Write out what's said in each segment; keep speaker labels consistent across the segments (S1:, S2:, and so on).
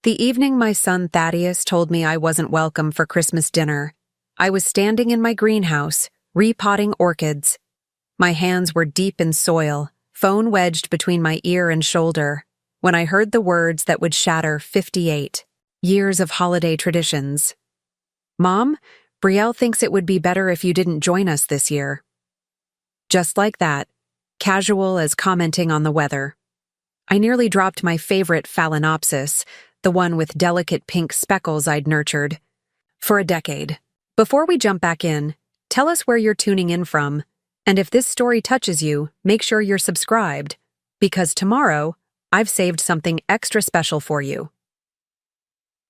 S1: The evening my son Thaddeus told me I wasn't welcome for Christmas dinner, I was standing in my greenhouse, repotting orchids. My hands were deep in soil, phone wedged between my ear and shoulder, when I heard the words that would shatter 58 years of holiday traditions. "Mom, Brielle thinks it would be better if you didn't join us this year." Just like that, casual as commenting on the weather. I nearly dropped my favorite Phalaenopsis, the one with delicate pink speckles I'd nurtured for a decade. Before we jump back in, tell us where you're tuning in from, and if this story touches you, make sure you're subscribed, because tomorrow, I've saved something extra special for you.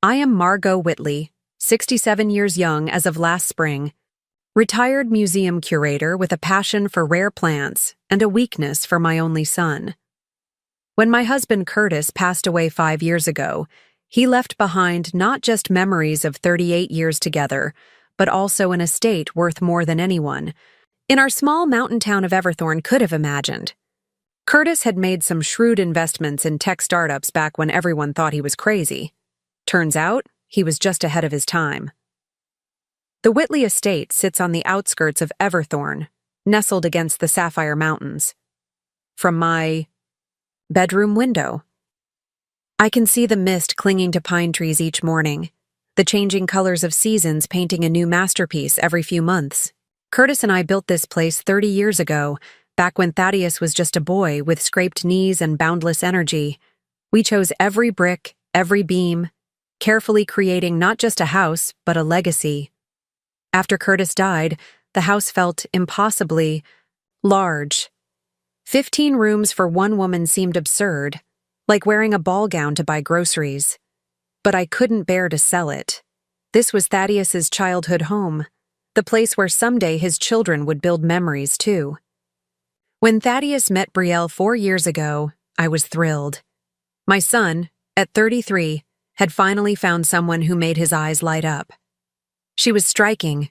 S1: I am Margot Whitley, 67 years young as of last spring, retired museum curator with a passion for rare plants and a weakness for my only son. When my husband Curtis passed away 5 years ago, he left behind not just memories of 38 years together, but also an estate worth more than anyone in our small mountain town of Everthorne could have imagined. Curtis had made some shrewd investments in tech startups back when everyone thought he was crazy. Turns out, he was just ahead of his time. The Whitley estate sits on the outskirts of Everthorne, nestled against the Sapphire Mountains. From my bedroom window, I can see the mist clinging to pine trees each morning, the changing colors of seasons painting a new masterpiece every few months. Curtis and I built this place 30 years ago, back when Thaddeus was just a boy with scraped knees and boundless energy. We chose every brick, every beam, carefully creating not just a house, but a legacy. After Curtis died, the house felt impossibly large. 15 rooms for one woman seemed absurd, like wearing a ball gown to buy groceries. But I couldn't bear to sell it. This was Thaddeus's childhood home, the place where someday his children would build memories too. When Thaddeus met Brielle 4 years ago, I was thrilled. My son, at 33, had finally found someone who made his eyes light up. She was striking,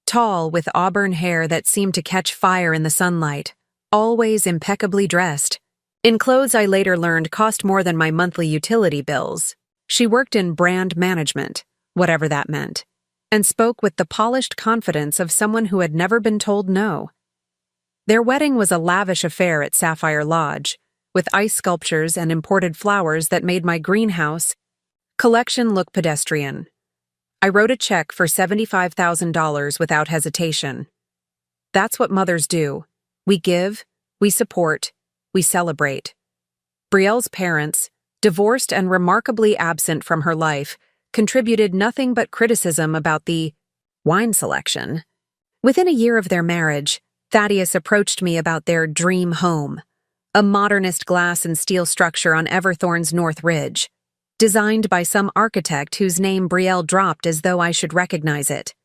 S1: tall with auburn hair that seemed to catch fire in the sunlight, always impeccably dressed, in clothes I later learned cost more than my monthly utility bills. She worked in brand management, whatever that meant, and spoke with the polished confidence of someone who had never been told no. Their wedding was a lavish affair at Sapphire Lodge, with ice sculptures and imported flowers that made my greenhouse collection look pedestrian. I wrote a check for $75,000 without hesitation. That's what mothers do. We give, we support, we celebrate. Brielle's parents, divorced and remarkably absent from her life, contributed nothing but criticism about the wine selection. Within a year of their marriage, Thaddeus approached me about their dream home, a modernist glass and steel structure on Everthorne's North Ridge, designed by some architect whose name Brielle dropped as though I should recognize it.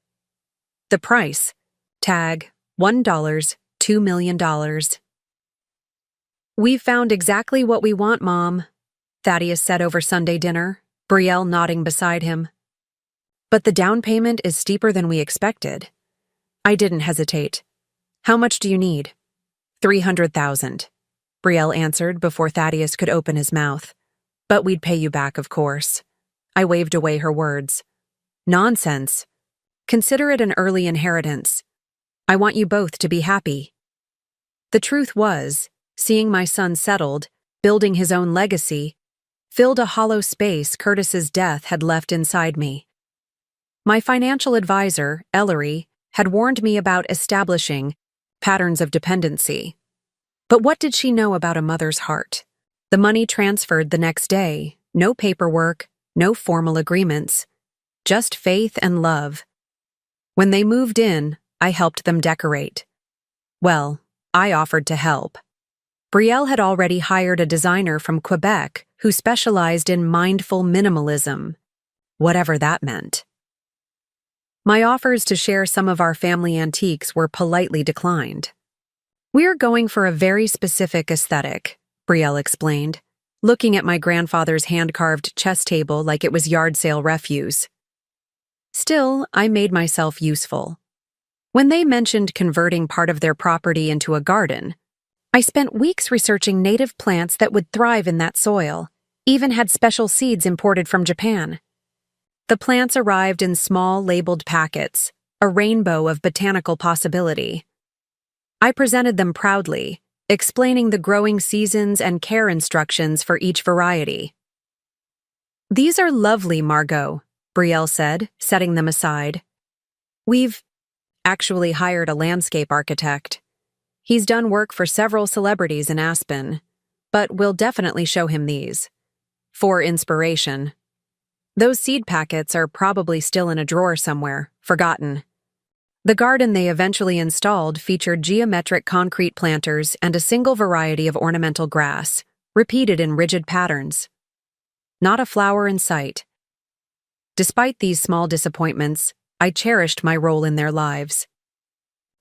S1: The price, tag, $1, $2 million. "We've found exactly what we want, Mom," Thaddeus said over Sunday dinner, Brielle nodding beside him. "But the down payment is steeper than we expected." I didn't hesitate. "How much do you need?" $300,000, Brielle answered before Thaddeus could open his mouth. "But we'd pay you back, of course." I waved away her words. "Nonsense. Consider it an early inheritance. I want you both to be happy." The truth was, seeing my son settled, building his own legacy, filled a hollow space Curtis's death had left inside me. My financial advisor, Ellery, had warned me about establishing patterns of dependency. But what did she know about a mother's heart? The money transferred the next day, no paperwork, no formal agreements, just faith and love. When they moved in, I helped them decorate. Well, I offered to help. Brielle had already hired a designer from Quebec who specialized in mindful minimalism, whatever that meant. My offers to share some of our family antiques were politely declined. "We're going for a very specific aesthetic," Brielle explained, looking at my grandfather's hand-carved chess table like it was yard sale refuse. Still, I made myself useful. When they mentioned converting part of their property into a garden, I spent weeks researching native plants that would thrive in that soil, even had special seeds imported from Japan. The plants arrived in small labeled packets, a rainbow of botanical possibility. I presented them proudly, explaining the growing seasons and care instructions for each variety. "These are lovely, Margot," Brielle said, setting them aside. "We've actually hired a landscape architect. He's done work for several celebrities in Aspen, but we'll definitely show him these. For inspiration. Those seed packets are probably still in a drawer somewhere, forgotten." The garden they eventually installed featured geometric concrete planters and a single variety of ornamental grass, repeated in rigid patterns. Not a flower in sight. Despite these small disappointments, I cherished my role in their lives.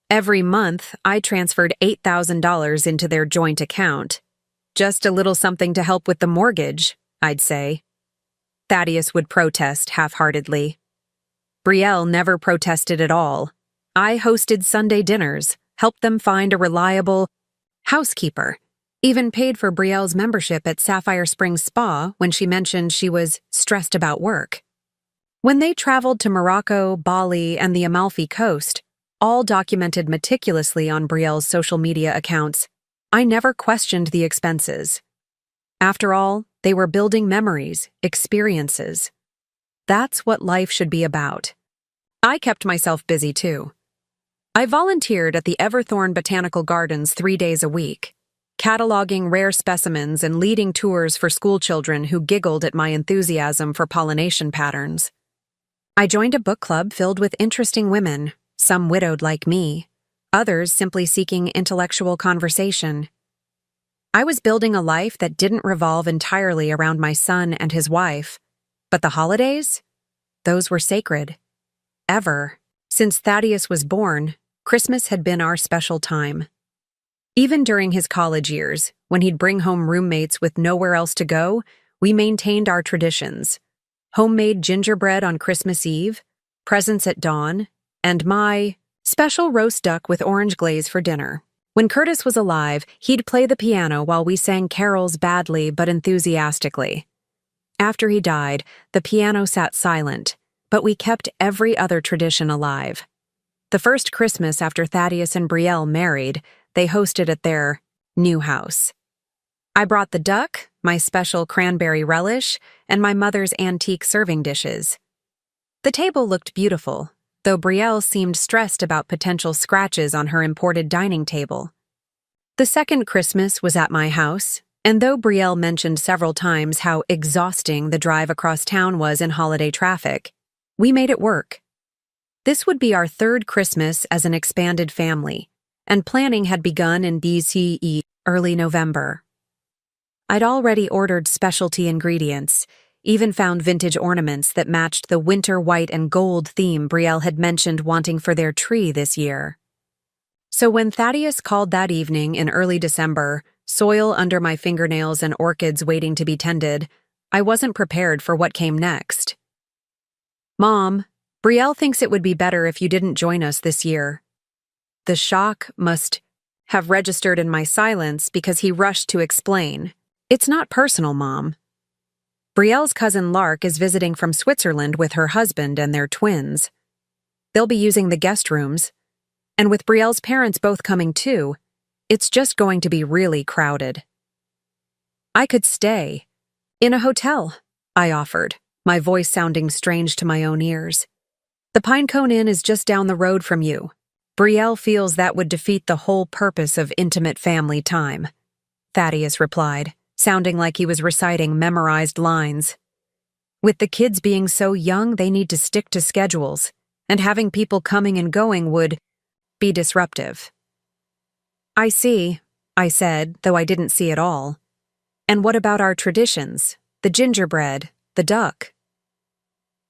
S1: Every month, I transferred $8,000 into their joint account. "Just a little something to help with the mortgage," I'd say. Thaddeus would protest half-heartedly. Brielle never protested at all. I hosted Sunday dinners, helped them find a reliable housekeeper, even paid for Brielle's membership at Sapphire Springs Spa when she mentioned she was stressed about work. When they traveled to Morocco, Bali, and the Amalfi Coast, all documented meticulously on Brielle's social media accounts, I never questioned the expenses. After all, they were building memories, experiences. That's what life should be about. I kept myself busy too. I volunteered at the Everthorne Botanical Gardens 3 days a week, cataloging rare specimens and leading tours for schoolchildren who giggled at my enthusiasm for pollination patterns. I joined a book club filled with interesting women, some widowed like me, others simply seeking intellectual conversation. I was building a life that didn't revolve entirely around my son and his wife, but the holidays? Those were sacred. Ever. Since Thaddeus was born, Christmas had been our special time. Even during his college years, when he'd bring home roommates with nowhere else to go, we maintained our traditions. Homemade gingerbread on Christmas Eve, presents at dawn, and my special roast duck with orange glaze for dinner. When Curtis was alive, he'd play the piano while we sang carols badly but enthusiastically. After he died, the piano sat silent, but we kept every other tradition alive. The first Christmas after Thaddeus and Brielle married, they hosted at their new house. I brought the duck, my special cranberry relish, and my mother's antique serving dishes. The table looked beautiful, though Brielle seemed stressed about potential scratches on her imported dining table. The second Christmas was at my house, and though Brielle mentioned several times how exhausting the drive across town was in holiday traffic, we made it work. This would be our third Christmas as an expanded family, and planning had begun in BCE early November. I'd already ordered specialty ingredients, even found vintage ornaments that matched the winter white and gold theme Brielle had mentioned wanting for their tree this year. So when Thaddeus called that evening in early December, soil under my fingernails and orchids waiting to be tended, I wasn't prepared for what came next. "Mom, Brielle thinks it would be better if you didn't join us this year." The shock must have registered in my silence because he rushed to explain. "It's not personal, Mom. Brielle's cousin Lark is visiting from Switzerland with her husband and their twins. They'll be using the guest rooms, and with Brielle's parents both coming too, it's just going to be really crowded." "I could stay. In a hotel," I offered, my voice sounding strange to my own ears. "The Pinecone Inn is just down the road from you. Brielle feels that would defeat the whole purpose of intimate family time," Thaddeus replied, sounding like he was reciting memorized lines. "With the kids being so young, they need to stick to schedules, and having people coming and going would be disruptive." "I see," I said, though I didn't see it all. "And what about our traditions? The gingerbread, the duck?"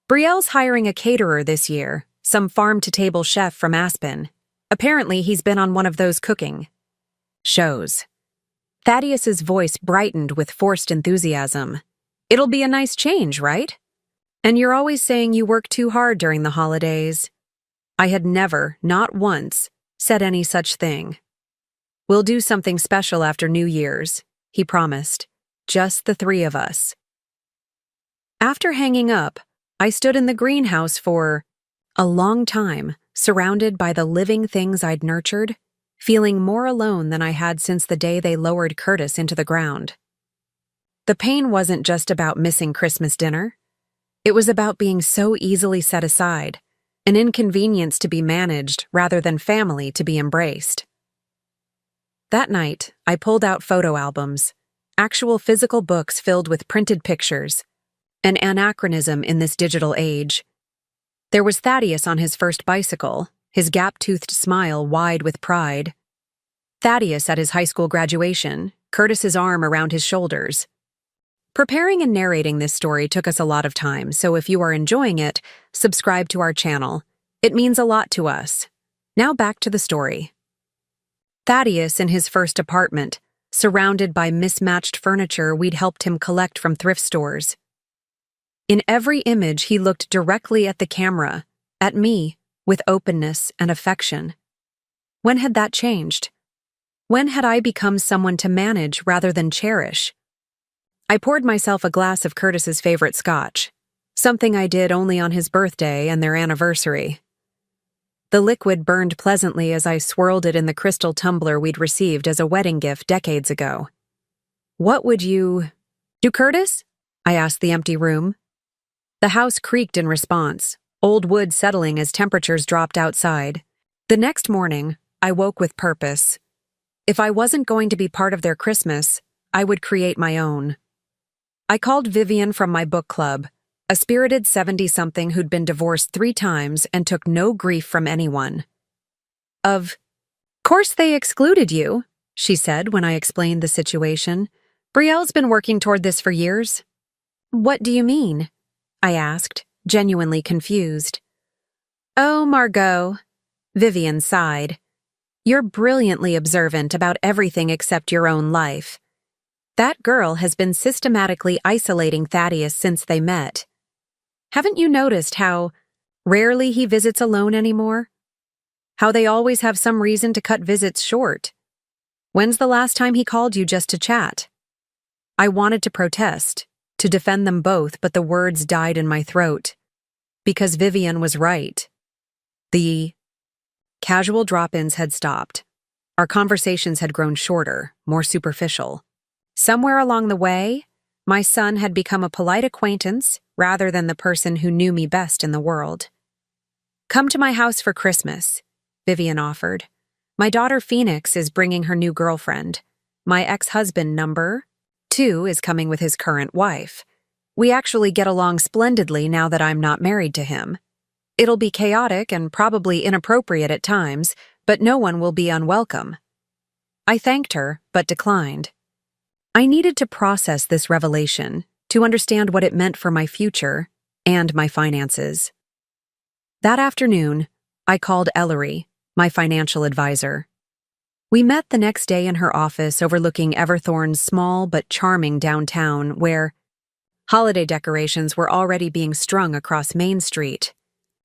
S1: "Brielle's hiring a caterer this year, some farm-to-table chef from Aspen. Apparently he's been on one of those cooking shows." Thaddeus's voice brightened with forced enthusiasm. "It'll be a nice change, right? And you're always saying you work too hard during the holidays." I had never, not once, said any such thing. "We'll do something special after New Year's," he promised. "Just the three of us." After hanging up, I stood in the greenhouse for a long time, surrounded by the living things I'd nurtured, feeling more alone than I had since the day they lowered Curtis into the ground. The pain wasn't just about missing Christmas dinner. It was about being so easily set aside, an inconvenience to be managed rather than family to be embraced. That night, I pulled out photo albums, actual physical books filled with printed pictures, an anachronism in this digital age. There was Thaddeus on his first bicycle, his gap-toothed smile wide with pride. Thaddeus at his high school graduation, Curtis's arm around his shoulders. Preparing and narrating this story took us a lot of time, so if you are enjoying it, subscribe to our channel. It means a lot to us. Now back to the story. Thaddeus in his first apartment, surrounded by mismatched furniture we'd helped him collect from thrift stores. In every image, he looked directly at the camera, at me, with openness and affection. When had that changed? When had I become someone to manage rather than cherish? I poured myself a glass of Curtis's favorite scotch, something I did only on his birthday and their anniversary. The liquid burned pleasantly as I swirled it in the crystal tumbler we'd received as a wedding gift decades ago. "What would you do, Curtis?" I asked the empty room. The house creaked in response, old wood settling as temperatures dropped outside. The next morning, I woke with purpose. If I wasn't going to be part of their Christmas, I would create my own. I called Vivian from my book club, a spirited 70-something who'd been divorced 3 times and took no grief from anyone. "Of course they excluded you," she said when I explained the situation. "Brielle's been working toward this for years." "What do you mean?" I asked, genuinely confused. "Oh, Margot," Vivian sighed. "You're brilliantly observant about everything except your own life. That girl has been systematically isolating Thaddeus since they met. Haven't you noticed how rarely he visits alone anymore? How they always have some reason to cut visits short? When's the last time he called you just to chat?" I wanted to protest, to defend them both, but the words died in my throat. Because Vivian was right. The casual drop-ins had stopped. Our conversations had grown shorter, more superficial. Somewhere along the way, my son had become a polite acquaintance rather than the person who knew me best in the world. "Come to my house for Christmas," Vivian offered. "My daughter Phoenix is bringing her new girlfriend. My ex-husband number 2 is coming with his current wife. We actually get along splendidly now that I'm not married to him. It'll be chaotic and probably inappropriate at times, but no one will be unwelcome." I thanked her, but declined. I needed to process this revelation, to understand what it meant for my future and my finances. That afternoon, I called Ellery, my financial advisor. We met the next day in her office overlooking Everthorne's small but charming downtown, where holiday decorations were already being strung across Main Street.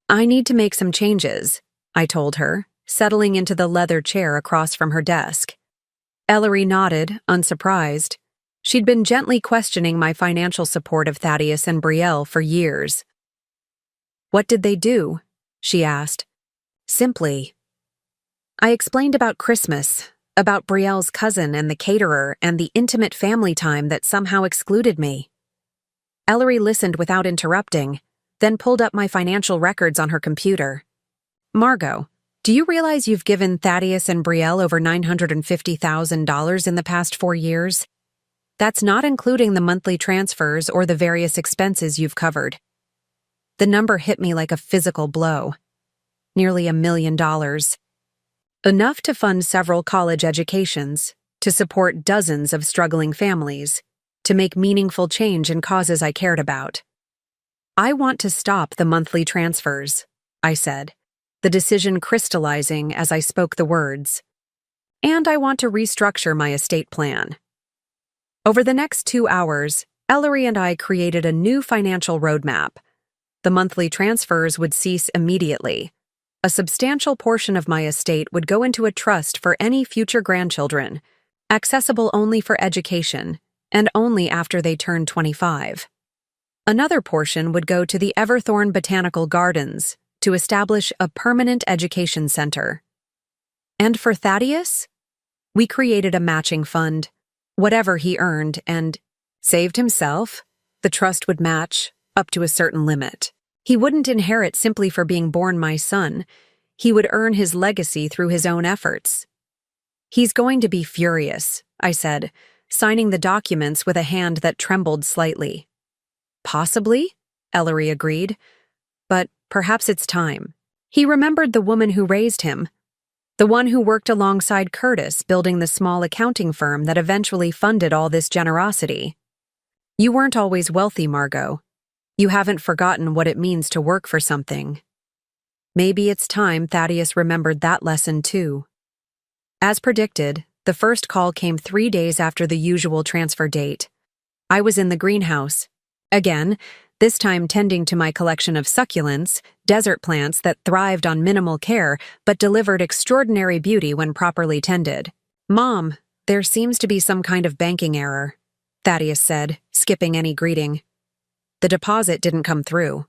S1: "I need to make some changes," I told her, settling into the leather chair across from her desk. Ellery nodded, unsurprised. She'd been gently questioning my financial support of Thaddeus and Brielle for years. "What did they do?" she asked. "Simply." I explained about Christmas, about Brielle's cousin and the caterer and the intimate family time that somehow excluded me. Ellery listened without interrupting, then pulled up my financial records on her computer. "Margot, do you realize you've given Thaddeus and Brielle over $950,000 in the past 4 years? That's not including the monthly transfers or the various expenses you've covered." The number hit me like a physical blow. Nearly $1 million. Enough to fund several college educations, to support dozens of struggling families, to make meaningful change in causes I cared about. "I want to stop the monthly transfers," I said, the decision crystallizing as I spoke the words. "And I want to restructure my estate plan." Over the next 2 hours, Ellery and I created a new financial roadmap. The monthly transfers would cease immediately. A substantial portion of my estate would go into a trust for any future grandchildren, accessible only for education, and only after they turned 25. Another portion would go to the Everthorne Botanical Gardens to establish a permanent education center. And for Thaddeus? We created a matching fund. Whatever he earned and saved himself, the trust would match up to a certain limit. He wouldn't inherit simply for being born my son. He would earn his legacy through his own efforts. He's going to be furious, I said, signing the documents with a hand that trembled slightly. Possibly, Ellery agreed, but perhaps it's time. He remembered the woman who raised him, the one who worked alongside Curtis building the small accounting firm that eventually funded all this generosity. You weren't always wealthy, Margot. You haven't forgotten what it means to work for something. Maybe it's time Thaddeus remembered that lesson too. As predicted, the first call came 3 days after the usual transfer date. I was in the greenhouse. Again, this time tending to my collection of succulents, desert plants that thrived on minimal care but delivered extraordinary beauty when properly tended. Mom, there seems to be some kind of banking error, Thaddeus said, skipping any greeting. The deposit didn't come through.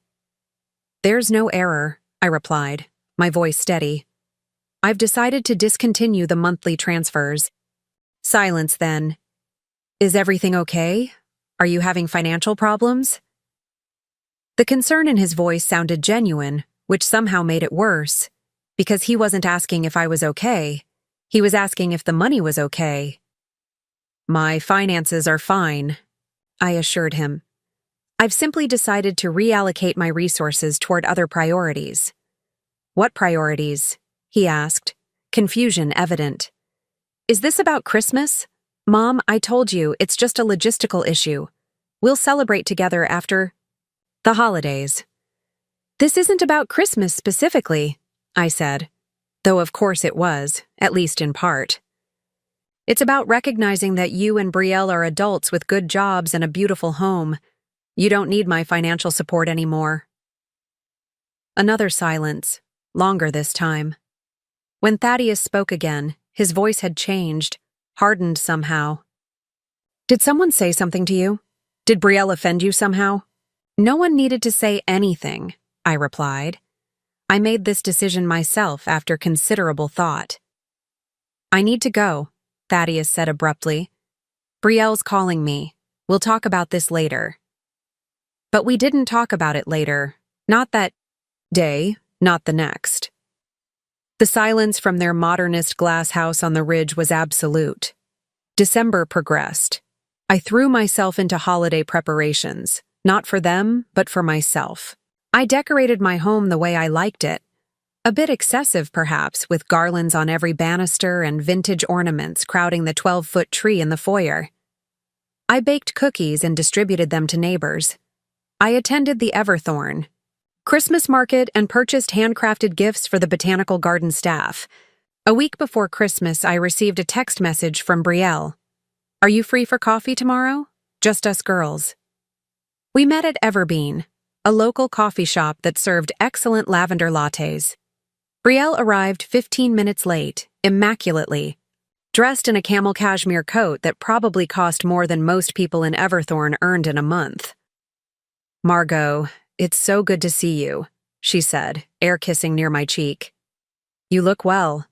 S1: There's no error, I replied, my voice steady. I've decided to discontinue the monthly transfers. Silence then. Is everything okay? Are you having financial problems? The concern in his voice sounded genuine, which somehow made it worse, because he wasn't asking if I was okay. He was asking if the money was okay. My finances are fine, I assured him. I've simply decided to reallocate my resources toward other priorities. What priorities? He asked, confusion evident. Is this about Christmas? Mom, I told you, it's just a logistical issue. We'll celebrate together after the holidays. This isn't about Christmas specifically, I said, though of course it was, at least in part. It's about recognizing that you and Brielle are adults with good jobs and a beautiful home. You don't need my financial support anymore. Another silence, longer this time. When Thaddeus spoke again, his voice had changed, hardened somehow. Did someone say something to you? Did Brielle offend you somehow? No one needed to say anything, I replied. I made this decision myself after considerable thought. I need to go, Thaddeus said abruptly. Brielle's calling me. We'll talk about this later. But we didn't talk about it later. Not that day, not the next. The silence from their modernist glass house on the ridge was absolute. December progressed. I threw myself into holiday preparations, not for them, but for myself. I decorated my home the way I liked it. A bit excessive, perhaps, with garlands on every banister and vintage ornaments crowding the 12-foot tree in the foyer. I baked cookies and distributed them to neighbors. I attended the Everthorne Christmas market and purchased handcrafted gifts for the botanical garden staff. A week before Christmas, I received a text message from Brielle. Are you free for coffee tomorrow? Just us girls. We met at Everbean, a local coffee shop that served excellent lavender lattes. Brielle arrived 15 minutes late, immaculately, dressed in a camel cashmere coat that probably cost more than most people in Everthorne earned in a month. Margot, it's so good to see you, she said, air kissing near my cheek. You look well.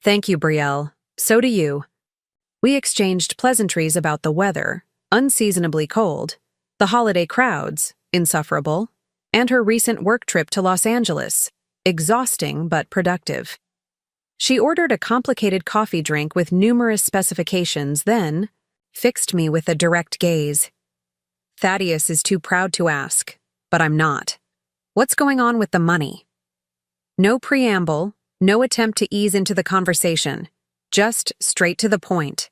S1: Thank you, Brielle. So do you. We exchanged pleasantries about the weather, unseasonably cold, the holiday crowds, insufferable, and her recent work trip to Los Angeles, exhausting but productive. She ordered a complicated coffee drink with numerous specifications, then fixed me with a direct gaze. Thaddeus is too proud to ask, but I'm not. What's going on with the money? No preamble, no attempt to ease into the conversation, just straight to the point.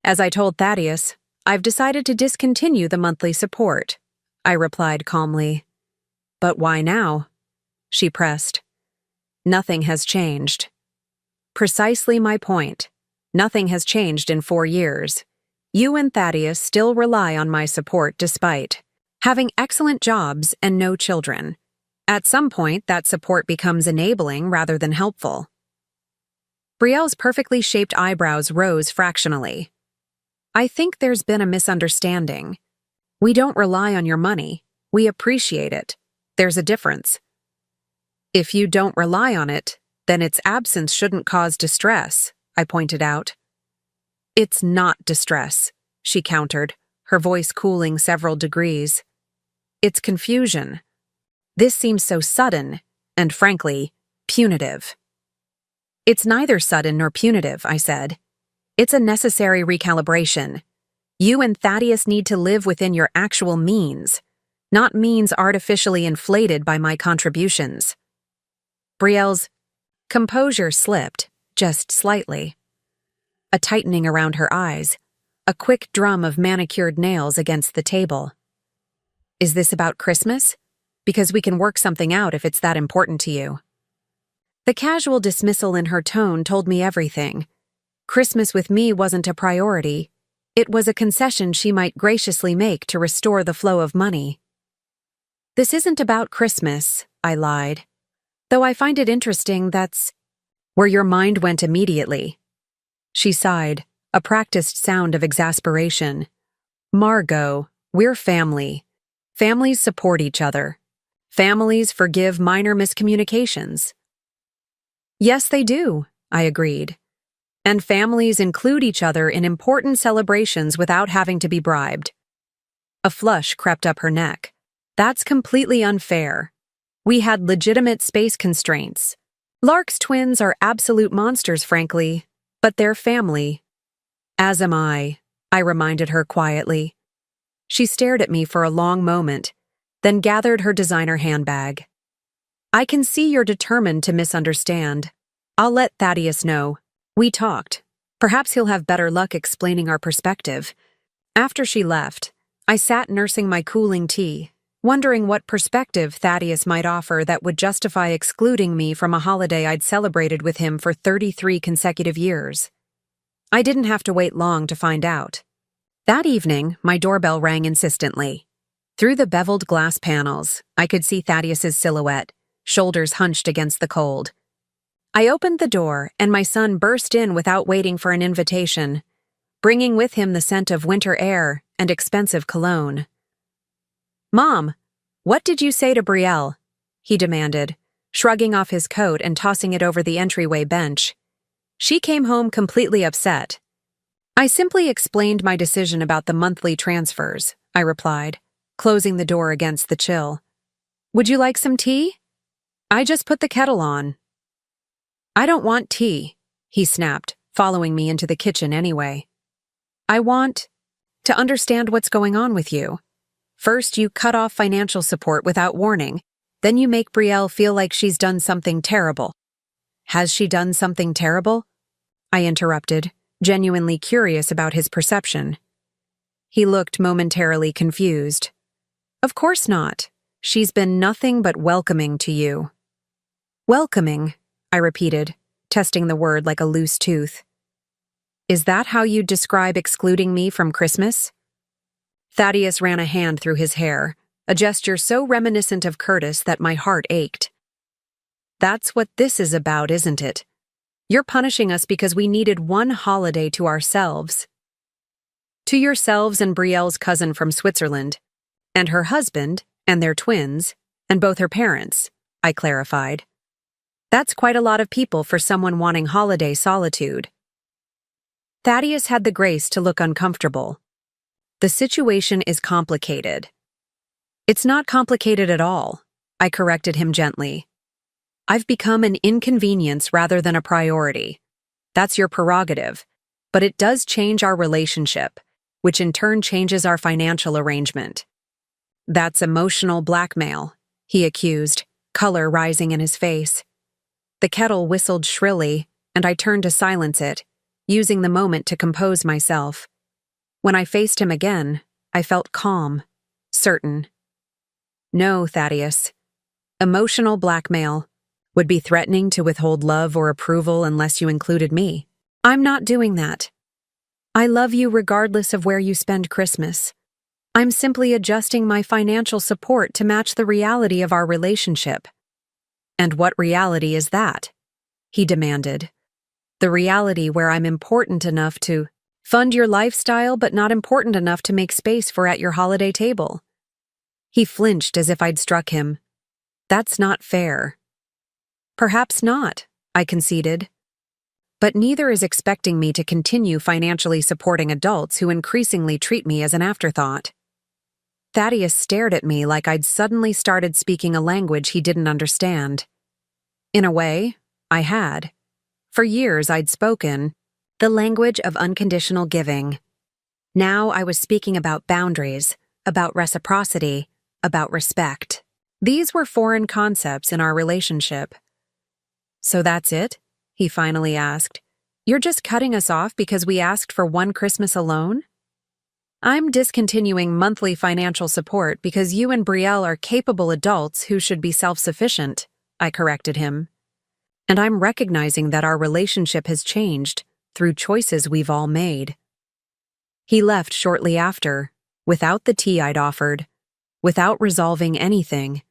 S1: As I told Thaddeus, I've decided to discontinue the monthly support, I replied calmly. But why now? She pressed. Nothing has changed. Precisely my point. Nothing has changed in 4 years. You and Thaddeus still rely on my support despite having excellent jobs and no children. At some point, that support becomes enabling rather than helpful. Brielle's perfectly shaped eyebrows rose fractionally. I think there's been a misunderstanding. We don't rely on your money. We appreciate it. There's a difference. If you don't rely on it, then its absence shouldn't cause distress, I pointed out. It's not distress, she countered, her voice cooling several degrees. It's confusion. This seems so sudden and, frankly, punitive. It's neither sudden nor punitive, I said. It's a necessary recalibration. You and Thaddeus need to live within your actual means, not means artificially inflated by my contributions. Brielle's composure slipped, just slightly. A tightening around her eyes, a quick drum of manicured nails against the table. Is this about Christmas? Because we can work something out if it's that important to you. The casual dismissal in her tone told me everything. Christmas with me wasn't a priority. It was a concession she might graciously make to restore the flow of money. This isn't about Christmas, I lied. Though I find it interesting that's where your mind went immediately. She sighed, a practiced sound of exasperation. Margot, we're family. Families support each other. Families forgive minor miscommunications. Yes, they do, I agreed. And families include each other in important celebrations without having to be bribed. A flush crept up her neck. That's completely unfair. We had legitimate space constraints. Lark's twins are absolute monsters, frankly, but they're family. As am I reminded her quietly. She stared at me for a long moment, then gathered her designer handbag. I can see you're determined to misunderstand. I'll let Thaddeus know. We talked. Perhaps he'll have better luck explaining our perspective. After she left, I sat nursing my cooling tea, wondering what perspective Thaddeus might offer that would justify excluding me from a holiday I'd celebrated with him for 33 consecutive years. I didn't have to wait long to find out. That evening, my doorbell rang insistently. Through the beveled glass panels, I could see Thaddeus's silhouette, shoulders hunched against the cold. I opened the door, and my son burst in without waiting for an invitation, bringing with him the scent of winter air and expensive cologne. "Mom, what did you say to Brielle?" he demanded, shrugging off his coat and tossing it over the entryway bench. She came home completely upset. "I simply explained my decision about the monthly transfers," I replied, closing the door against the chill. "Would you like some tea?" "I just put the kettle on." "I don't want tea," he snapped, following me into the kitchen anyway. "I want to understand what's going on with you. First, you cut off financial support without warning. Then you make Brielle feel like she's done something terrible." "Has she done something terrible?" I interrupted, genuinely curious about his perception. He looked momentarily confused. "Of course not. She's been nothing but welcoming to you." "Welcoming," I repeated, testing the word like a loose tooth. "Is that how you'd describe excluding me from Christmas?" Thaddeus ran a hand through his hair, a gesture so reminiscent of Curtis that my heart ached. "That's what this is about, isn't it? You're punishing us because we needed one holiday to ourselves. To yourselves and Brielle's cousin from Switzerland, and her husband, and their twins, and both her parents," I clarified. "That's quite a lot of people for someone wanting holiday solitude." Thaddeus had the grace to look uncomfortable. "The situation is complicated." "It's not complicated at all," I corrected him gently. "I've become an inconvenience rather than a priority. That's your prerogative, but it does change our relationship, which in turn changes our financial arrangement." "That's emotional blackmail," he accused, color rising in his face. The kettle whistled shrilly, and I turned to silence it, using the moment to compose myself. When I faced him again, I felt calm, certain. "No, Thaddeus. Emotional blackmail would be threatening to withhold love or approval unless you included me. I'm not doing that. I love you regardless of where you spend Christmas. I'm simply adjusting my financial support to match the reality of our relationship." "And what reality is that?" he demanded. "The reality where I'm important enough to..." Fund your lifestyle, but not important enough to make space for at your holiday table. He flinched as if I'd struck him. That's not fair. Perhaps not, I conceded. But neither is expecting me to continue financially supporting adults who increasingly treat me as an afterthought. Thaddeus stared at me like I'd suddenly started speaking a language he didn't understand. In a way, I had. For years I'd spoken the language of unconditional giving. Now I was speaking about boundaries, about reciprocity, about respect. These were foreign concepts in our relationship. So that's it? He finally asked. You're just cutting us off because we asked for one Christmas alone? I'm discontinuing monthly financial support because you and Brielle are capable adults who should be self-sufficient, I corrected him. And I'm recognizing that our relationship has changed through choices we've all made. He left shortly after, without the tea I'd offered, without resolving anything.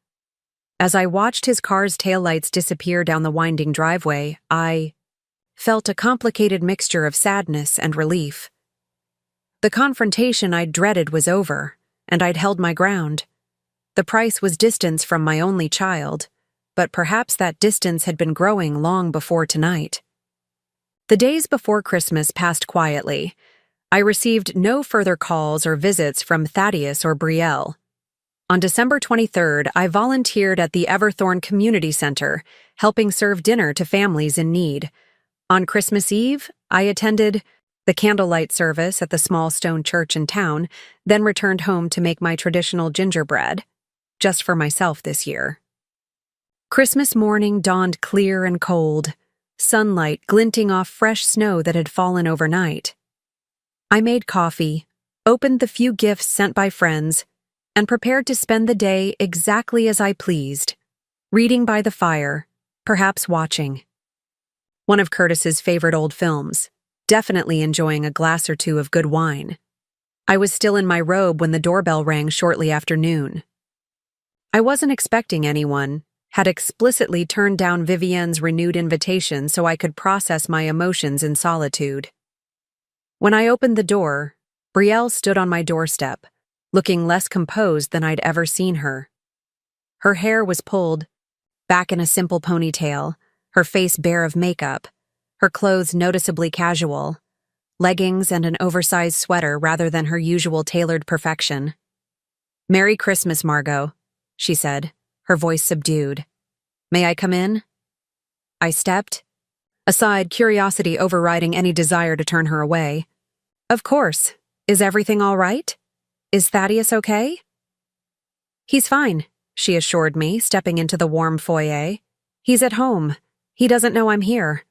S1: As I watched his car's taillights disappear down the winding driveway, I felt a complicated mixture of sadness and relief. The confrontation I'd dreaded was over, and I'd held my ground. The price was distance from my only child, but perhaps that distance had been growing long before tonight. The days before Christmas passed quietly. I received no further calls or visits from Thaddeus or Brielle. On December 23rd, I volunteered at the Everthorne Community Center, helping serve dinner to families in need. On Christmas Eve, I attended the candlelight service at the small stone church in town, then returned home to make my traditional gingerbread, just for myself this year. Christmas morning dawned clear and cold, sunlight glinting off fresh snow that had fallen overnight. I made coffee, opened the few gifts sent by friends, and prepared to spend the day exactly as I pleased, reading by the fire, perhaps watching one of Curtis's favorite old films, definitely enjoying a glass or two of good wine. I was still in my robe when the doorbell rang shortly after noon. I wasn't expecting anyone, had explicitly turned down Vivienne's renewed invitation so I could process my emotions in solitude. When I opened the door, Brielle stood on my doorstep, looking less composed than I'd ever seen her. Her hair was pulled back in a simple ponytail, her face bare of makeup, her clothes noticeably casual, leggings and an oversized sweater rather than her usual tailored perfection. "Merry Christmas, Margot," she said, her voice subdued. "May I come in?" I stepped aside, curiosity overriding any desire to turn her away. "Of course. Is everything all right? Is Thaddeus okay?" "He's fine," she assured me, stepping into the warm foyer. "He's at home. He doesn't know I'm here."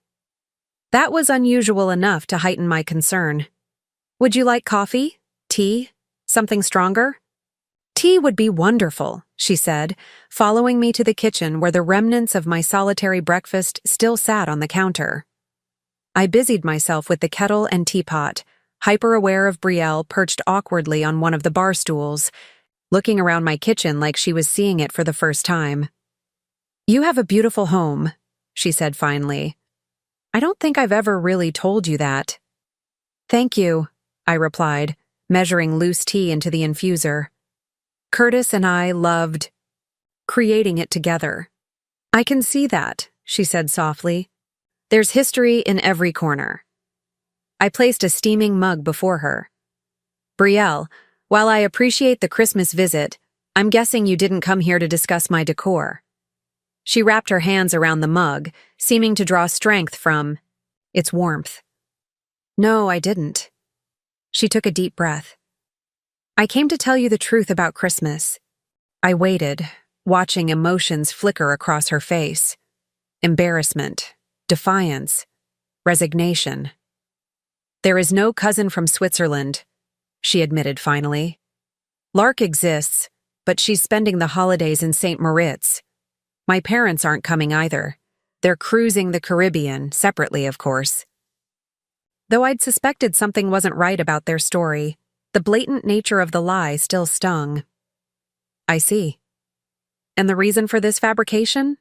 S1: That was unusual enough to heighten my concern. "Would you like coffee? Tea? Something stronger?" "Tea would be wonderful," she said, following me to the kitchen where the remnants of my solitary breakfast still sat on the counter. I busied myself with the kettle and teapot, hyper-aware of Brielle perched awkwardly on one of the bar stools, looking around my kitchen like she was seeing it for the first time. "You have a beautiful home," she said finally. "I don't think I've ever really told you that." "Thank you," I replied, measuring loose tea into the infuser. "Curtis and I loved creating it together." "I can see that," she said softly. "There's history in every corner." I placed a steaming mug before her. "Brielle, while I appreciate the Christmas visit, I'm guessing you didn't come here to discuss my decor." She wrapped her hands around the mug, seeming to draw strength from its warmth. "No, I didn't." She took a deep breath. "I came to tell you the truth about Christmas." I waited, watching emotions flicker across her face. Embarrassment, defiance, resignation. "There is no cousin from Switzerland," she admitted finally. "Lark exists, but she's spending the holidays in St. Moritz. My parents aren't coming either. They're cruising the Caribbean, separately, of course." Though I'd suspected something wasn't right about their story, the blatant nature of the lie still stung. "I see. And the reason for this fabrication?"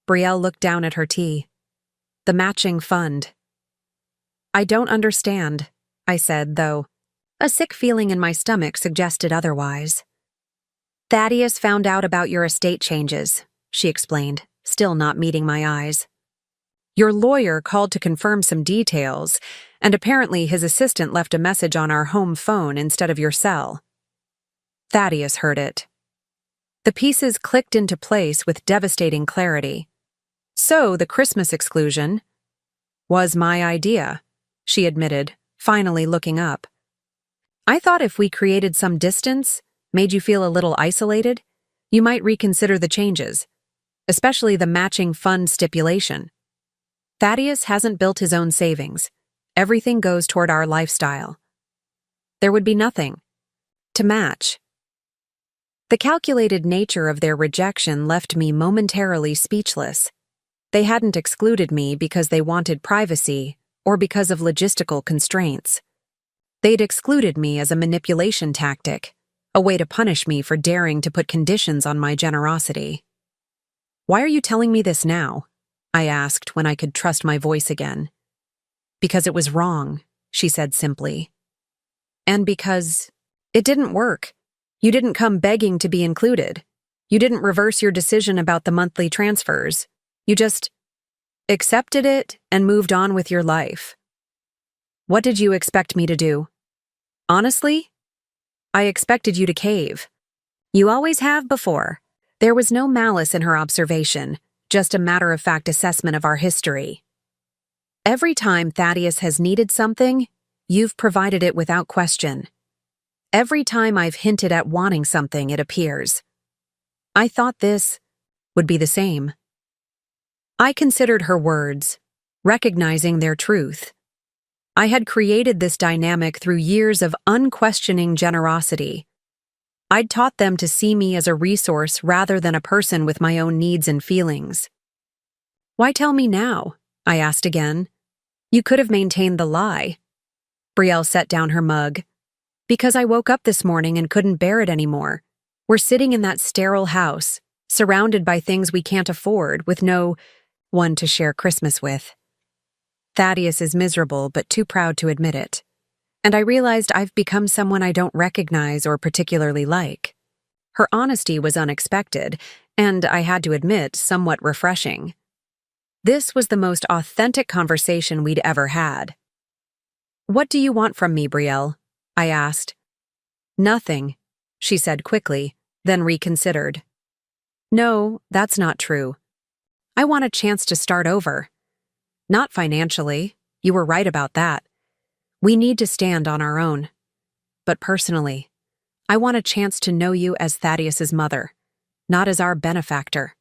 S1: Brielle looked down at her tea. "The matching fund." "I don't understand," I said, though a sick feeling in my stomach suggested otherwise. Thaddeus found out about your estate changes, she explained, still not meeting my eyes. Your lawyer called to confirm some details, and apparently his assistant left a message on our home phone instead of your cell. Thaddeus heard it. The pieces clicked into place with devastating clarity. So the Christmas exclusion was my idea, she admitted, finally looking up. I thought if we created some distance, made you feel a little isolated, you might reconsider the changes, especially the matching fund stipulation. Thaddeus hasn't built his own savings. Everything goes toward our lifestyle. There would be nothing to match. The calculated nature of their rejection left me momentarily speechless. They hadn't excluded me because they wanted privacy or because of logistical constraints. They'd excluded me as a manipulation tactic, a way to punish me for daring to put conditions on my generosity. Why are you telling me this now? I asked when I could trust my voice again. Because it was wrong, she said simply. And because it didn't work. You didn't come begging to be included. You didn't reverse your decision about the monthly transfers. You just accepted it and moved on with your life. What did you expect me to do? Honestly, I expected you to cave. You always have before. There was no malice in her observation, just a matter-of-fact assessment of our history. Every time Thaddeus has needed something, you've provided it without question. Every time I've hinted at wanting something, it appears. I thought this would be the same. I considered her words, recognizing their truth. I had created this dynamic through years of unquestioning generosity. I'd taught them to see me as a resource rather than a person with my own needs and feelings. Why tell me now? I asked again. You could have maintained the lie. Brielle set down her mug. Because I woke up this morning and couldn't bear it anymore. We're sitting in that sterile house, surrounded by things we can't afford, with no one to share Christmas with. Thaddeus is miserable but too proud to admit it. And I realized I've become someone I don't recognize or particularly like. Her honesty was unexpected, and I had to admit, somewhat refreshing. This was the most authentic conversation we'd ever had. What do you want from me, Brielle? I asked. Nothing, she said quickly, then reconsidered. No, that's not true. I want a chance to start over. Not financially, you were right about that. We need to stand on our own. But personally, I want a chance to know you as Thaddeus's mother, not as our benefactor.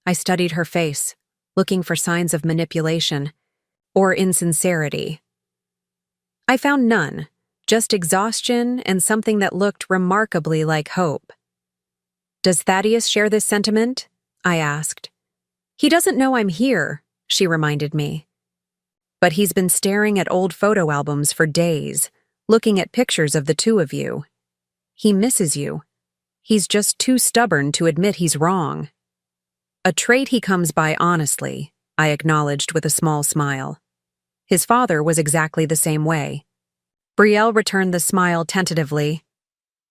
S1: I studied her face, looking for signs of manipulation or insincerity. I found none. Just exhaustion and something that looked remarkably like hope. Does Thaddeus share this sentiment? I asked. He doesn't know I'm here, she reminded me. But he's been staring at old photo albums for days, looking at pictures of the two of you. He misses you. He's just too stubborn to admit he's wrong. A trait he comes by honestly, I acknowledged with a small smile. His father was exactly the same way. Brielle returned the smile tentatively.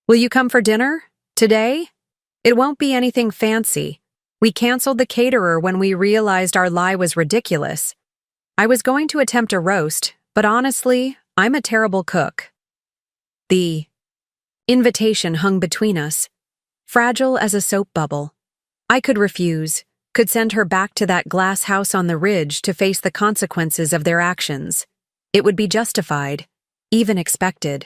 S1: Will you come for dinner? Today? It won't be anything fancy. We canceled the caterer when we realized our lie was ridiculous. I was going to attempt a roast, but honestly, I'm a terrible cook. The invitation hung between us, fragile as a soap bubble. I could refuse, could send her back to that glass house on the ridge to face the consequences of their actions. It would be justified. Even expected.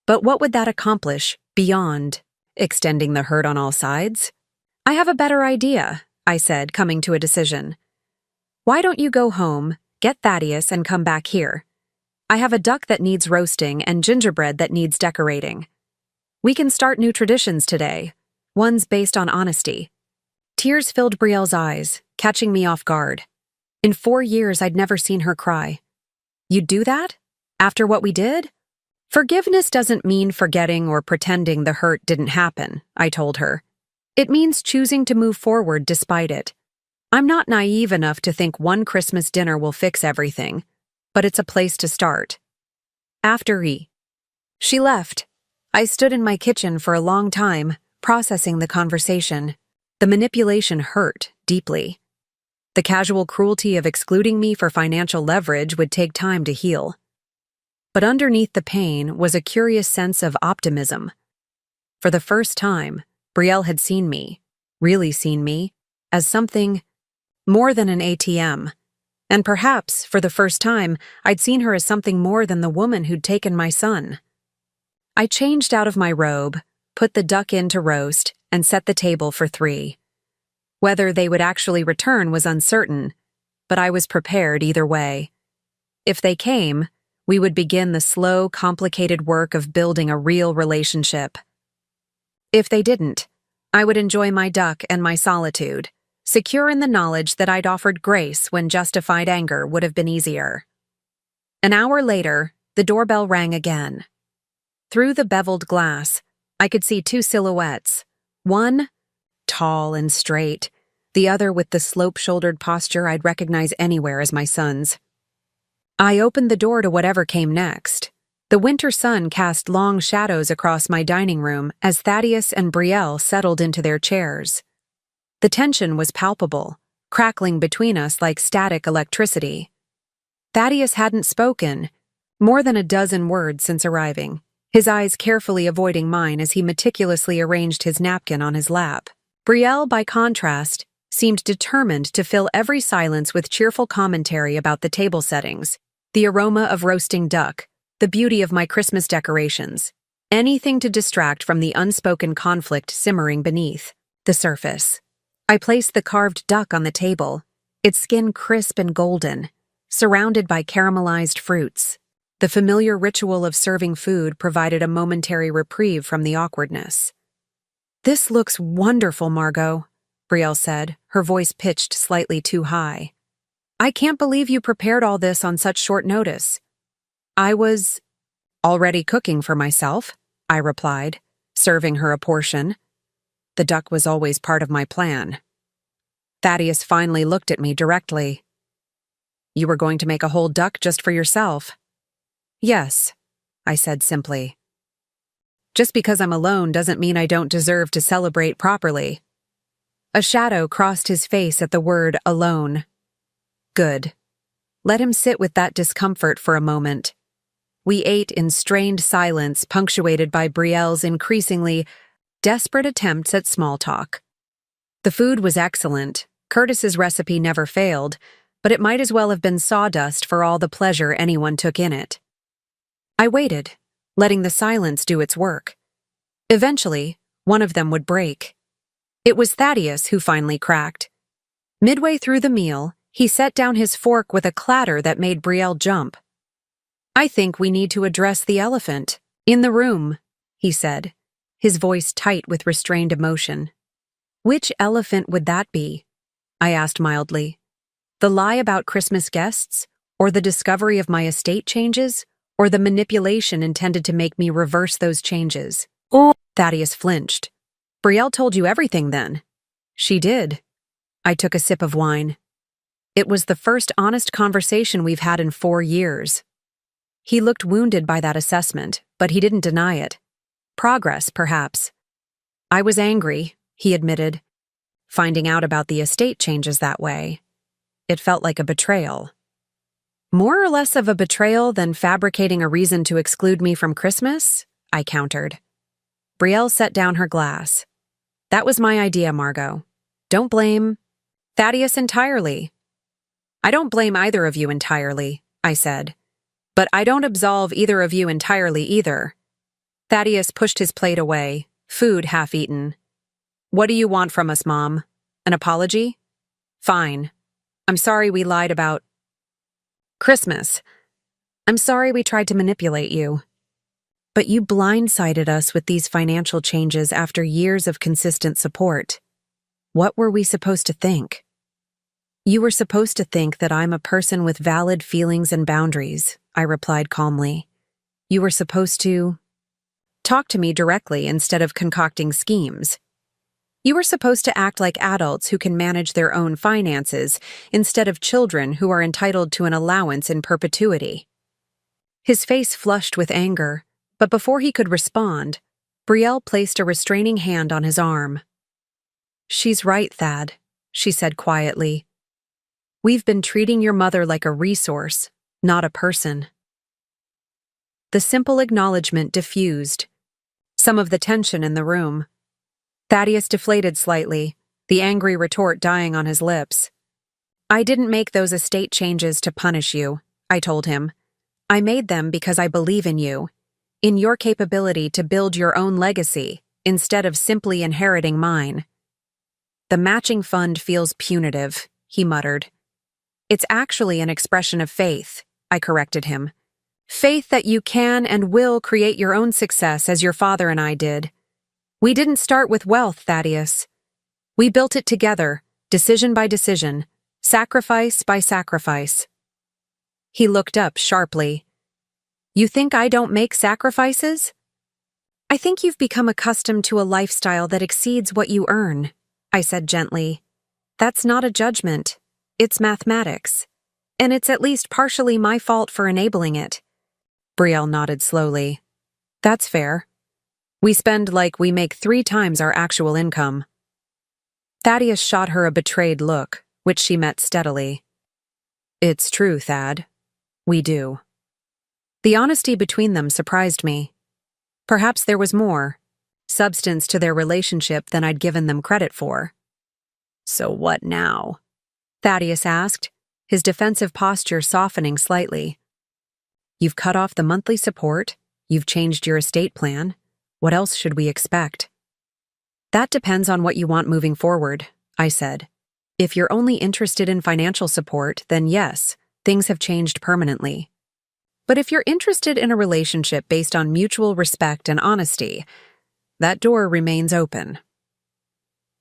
S1: But what would that accomplish beyond extending the hurt on all sides? I have a better idea, I said, coming to a decision. Why don't you go home, get Thaddeus, and come back here? I have a duck that needs roasting and gingerbread that needs decorating. We can start new traditions today, ones based on honesty. Tears filled Brielle's eyes, catching me off guard. In 4 years, I'd never seen her cry. You'd do that? After what we did? Forgiveness doesn't mean forgetting or pretending the hurt didn't happen, I told her. It means choosing to move forward despite it. I'm not naive enough to think one Christmas dinner will fix everything, but it's a place to start. After she left, I stood in my kitchen for a long time, processing the conversation. The manipulation hurt deeply. The casual cruelty of excluding me for financial leverage would take time to heal. But underneath the pain was a curious sense of optimism. For the first time, Brielle had seen me, really seen me, as something more than an ATM. And perhaps, for the first time, I'd seen her as something more than the woman who'd taken my son. I changed out of my robe, put the duck in to roast, and set the table for 3. Whether they would actually return was uncertain, but I was prepared either way. If they came, we would begin the slow, complicated work of building a real relationship. If they didn't, I would enjoy my duck and my solitude, secure in the knowledge that I'd offered grace when justified anger would have been easier. An hour later, the doorbell rang again. Through the beveled glass, I could see 2 silhouettes, one tall and straight, the other with the slope-shouldered posture I'd recognize anywhere as my son's. I opened the door to whatever came next. The winter sun cast long shadows across my dining room as Thaddeus and Brielle settled into their chairs. The tension was palpable, crackling between us like static electricity. Thaddeus hadn't spoken more than a dozen words since arriving, his eyes carefully avoiding mine as he meticulously arranged his napkin on his lap. Brielle, by contrast, seemed determined to fill every silence with cheerful commentary about the table settings, the aroma of roasting duck, the beauty of my Christmas decorations, anything to distract from the unspoken conflict simmering beneath the surface. I placed the carved duck on the table, its skin crisp and golden, surrounded by caramelized fruits. The familiar ritual of serving food provided a momentary reprieve from the awkwardness. "This looks wonderful, Margot," Brielle said, her voice pitched slightly too high. "I can't believe you prepared all this on such short notice." "I was already cooking for myself," I replied, serving her a portion. The duck was always part of my plan. Thaddeus finally looked at me directly. "You were going to make a whole duck just for yourself?" "Yes," I said simply. "Just because I'm alone doesn't mean I don't deserve to celebrate properly." A shadow crossed his face at the word alone. Good. Let him sit with that discomfort for a moment. We ate in strained silence, punctuated by Brielle's increasingly desperate attempts at small talk. The food was excellent. Curtis's recipe never failed, but it might as well have been sawdust for all the pleasure anyone took in it. I waited, letting the silence do its work. Eventually, one of them would break. It was Thaddeus who finally cracked. Midway through the meal, he set down his fork with a clatter that made Brielle jump. "I think we need to address the elephant in the room," he said, his voice tight with restrained emotion. "Which elephant would that be?" I asked mildly. "The lie about Christmas guests, or the discovery of my estate changes, or the manipulation intended to make me reverse those changes?" "Oh," Thaddeus flinched. "Brielle told you everything then." "She did." I took a sip of wine. It was the first honest conversation we've had in 4 years. He looked wounded by that assessment, but he didn't deny it. Progress, perhaps. "I was angry," he admitted. "Finding out about the estate changes that way. It felt like a betrayal." "More or less of a betrayal than fabricating a reason to exclude me from Christmas?" I countered. Brielle set down her glass. "That was my idea, Margot. Don't blame Thaddeus entirely." "I don't blame either of you entirely," I said. "But I don't absolve either of you entirely either." Thaddeus pushed his plate away, food half-eaten. "What do you want from us, Mom? An apology? Fine. I'm sorry we lied about Christmas. I'm sorry we tried to manipulate you. But you blindsided us with these financial changes after years of consistent support. What were we supposed to think?" "You were supposed to think that I'm a person with valid feelings and boundaries," I replied calmly. "You were supposed to talk to me directly instead of concocting schemes. You were supposed to act like adults who can manage their own finances instead of children who are entitled to an allowance in perpetuity." His face flushed with anger, but before he could respond, Brielle placed a restraining hand on his arm. "She's right, Thad," she said quietly. "We've been treating your mother like a resource, not a person." The simple acknowledgement diffused some of the tension in the room. Thaddeus deflated slightly, the angry retort dying on his lips. "I didn't make those estate changes to punish you," I told him. "I made them because I believe in you, in your capability to build your own legacy instead of simply inheriting mine." "The matching fund feels punitive," he muttered. "It's actually an expression of faith," I corrected him. "Faith that you can and will create your own success as your father and I did. We didn't start with wealth, Thaddeus. We built it together, decision by decision, sacrifice by sacrifice." He looked up sharply. "You think I don't make sacrifices?" "I think you've become accustomed to a lifestyle that exceeds what you earn," I said gently. "That's not a judgment. It's mathematics. And it's at least partially my fault for enabling it." Brielle nodded slowly. "That's fair. We spend like we make 3 times our actual income." Thaddeus shot her a betrayed look, which she met steadily. "It's true, Thad. We do." The honesty between them surprised me. Perhaps there was more substance to their relationship than I'd given them credit for. "So what now?" Thaddeus asked, his defensive posture softening slightly. "You've cut off the monthly support, you've changed your estate plan. What else should we expect?" "That depends on what you want moving forward," I said. "If you're only interested in financial support, then yes, things have changed permanently. But if you're interested in a relationship based on mutual respect and honesty, that door remains open."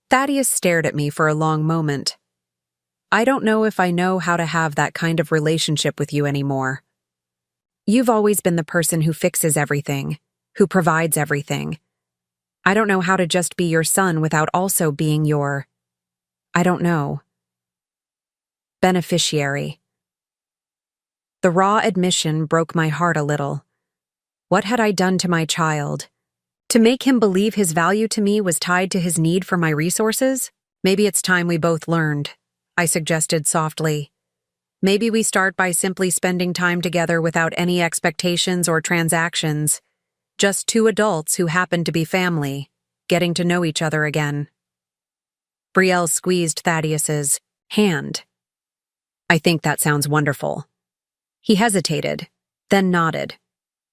S1: Thaddeus stared at me for a long moment. "I don't know if I know how to have that kind of relationship with you anymore. You've always been the person who fixes everything, who provides everything. I don't know how to just be your son without also being your, I don't know, beneficiary." The raw admission broke my heart a little. What had I done to my child? To make him believe his value to me was tied to his need for my resources? "Maybe it's time we both learned," I suggested softly. "Maybe we start by simply spending time together without any expectations or transactions. Just 2 adults who happen to be family, getting to know each other again." Brielle squeezed Thaddeus's hand. "I think that sounds wonderful." He hesitated, then nodded.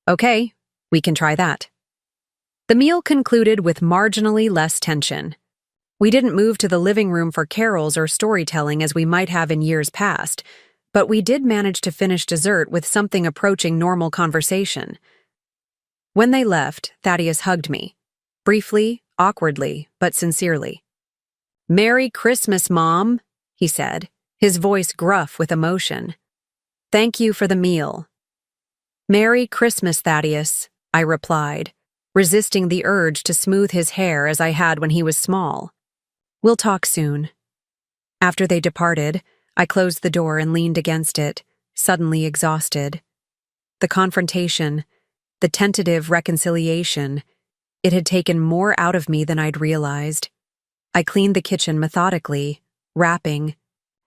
S1: "Okay, we can try that." The meal concluded with marginally less tension. We didn't move to the living room for carols or storytelling as we might have in years past, but we did manage to finish dessert with something approaching normal conversation. When they left, Thaddeus hugged me. Briefly, awkwardly, but sincerely. "Merry Christmas, Mom," he said, his voice gruff with emotion. "Thank you for the meal." "Merry Christmas, Thaddeus," I replied, resisting the urge to smooth his hair as I had when he was small. "We'll talk soon." After they departed, I closed the door and leaned against it, suddenly exhausted. The confrontation, the tentative reconciliation, it had taken more out of me than I'd realized. I cleaned the kitchen methodically, wrapping,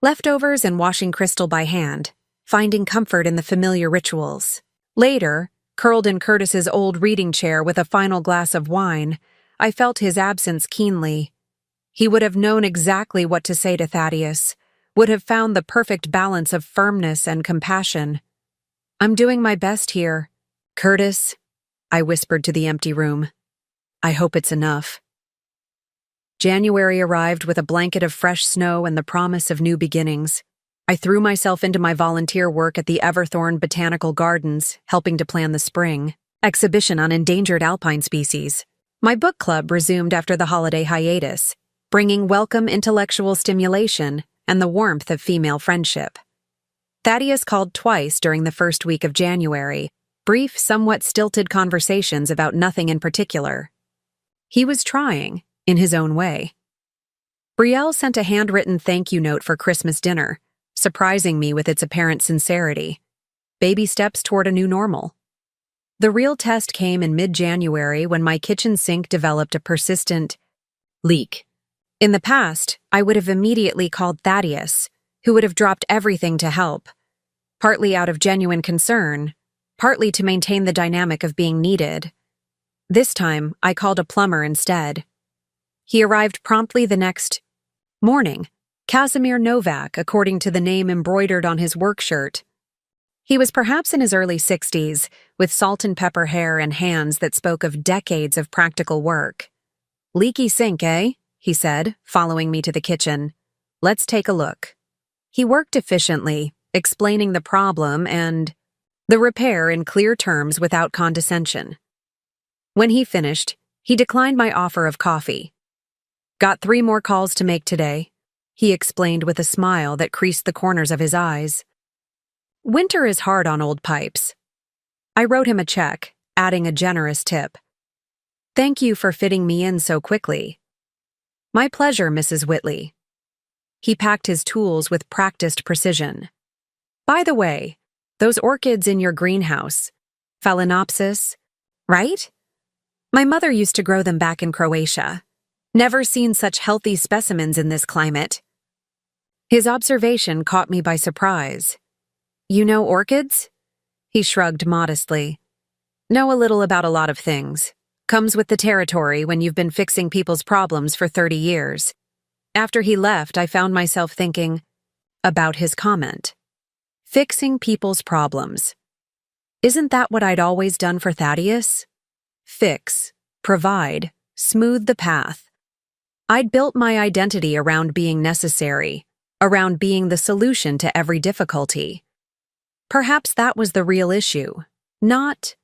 S1: leftovers and washing Crystal by hand, finding comfort in the familiar rituals. Later, curled in Curtis's old reading chair with a final glass of wine, I felt his absence keenly. He would have known exactly what to say to Thaddeus, would have found the perfect balance of firmness and compassion. "I'm doing my best here, Curtis," I whispered to the empty room. "I hope it's enough." January arrived with a blanket of fresh snow and the promise of new beginnings. I threw myself into my volunteer work at the Everthorne Botanical Gardens, helping to plan the spring exhibition on endangered alpine species. My book club resumed after the holiday hiatus, bringing welcome intellectual stimulation and the warmth of female friendship. Thaddeus called twice during the first week of January, brief, somewhat stilted conversations about nothing in particular. He was trying, in his own way. Brielle sent a handwritten thank you note for Christmas dinner, surprising me with its apparent sincerity. Baby steps toward a new normal. The real test came in mid-January when my kitchen sink developed a persistent leak. In the past, I would have immediately called Thaddeus, who would have dropped everything to help, partly out of genuine concern, partly to maintain the dynamic of being needed. This time, I called a plumber instead. He arrived promptly the next morning, Casimir Novak, according to the name embroidered on his work shirt. He was perhaps in his early 60s, with salt and pepper hair and hands that spoke of decades of practical work. "Leaky sink, eh?" he said, following me to the kitchen. "Let's take a look." He worked efficiently, explaining the problem and the repair in clear terms without condescension. When he finished, he declined my offer of coffee. "Got 3 more calls to make today," he explained with a smile that creased the corners of his eyes. Winter is hard on old pipes. I wrote him a check, adding a generous tip. "Thank you for fitting me in so quickly." "My pleasure, Mrs. Whitley." He packed his tools with practiced precision. "By the way, those orchids in your greenhouse, Phalaenopsis, right? My mother used to grow them back in Croatia. Never seen such healthy specimens in this climate." His observation caught me by surprise. "You know orchids?" He shrugged modestly. "Know a little about a lot of things. Comes with the territory when you've been fixing people's problems for 30 years. After he left, I found myself thinking about his comment. Fixing people's problems. Isn't that what I'd always done for Thaddeus? Fix, provide, smooth the path. I'd built my identity around being necessary, around being the solution to every difficulty. Perhaps that was the real issue, not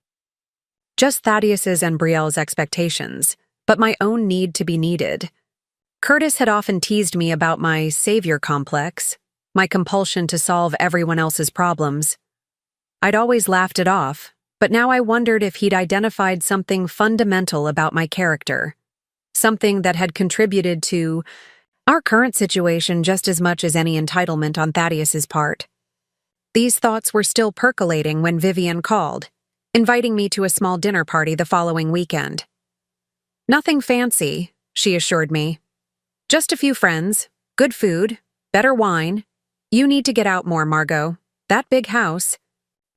S1: just Thaddeus's and Brielle's expectations, but my own need to be needed. Curtis had often teased me about my savior complex, my compulsion to solve everyone else's problems. I'd always laughed it off, but now I wondered if he'd identified something fundamental about my character, something that had contributed to our current situation just as much as any entitlement on Thaddeus's part. These thoughts were still percolating when Vivian called, inviting me to a small dinner party the following weekend. "Nothing fancy," she assured me. "Just a few friends, good food, better wine. You need to get out more, Margot. That big house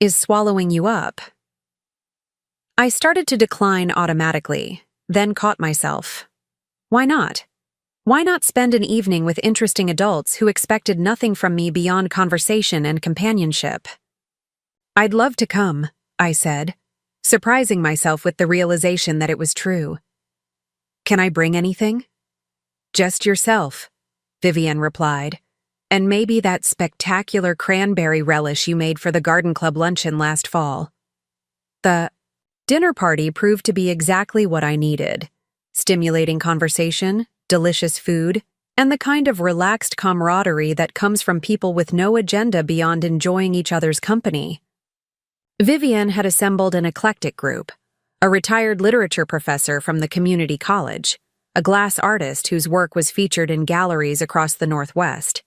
S1: is swallowing you up." I started to decline automatically, then caught myself. Why not? Why not spend an evening with interesting adults who expected nothing from me beyond conversation and companionship? "I'd love to come," I said, surprising myself with the realization that it was true. "Can I bring anything?" "Just yourself," Vivian replied, "and maybe that spectacular cranberry relish you made for the garden club luncheon last fall." The dinner party proved to be exactly what I needed: stimulating conversation, delicious food, and the kind of relaxed camaraderie that comes from people with no agenda beyond enjoying each other's company. Vivian had assembled an eclectic group: a retired literature professor from the community college, a glass artist whose work was featured in galleries across the Northwest,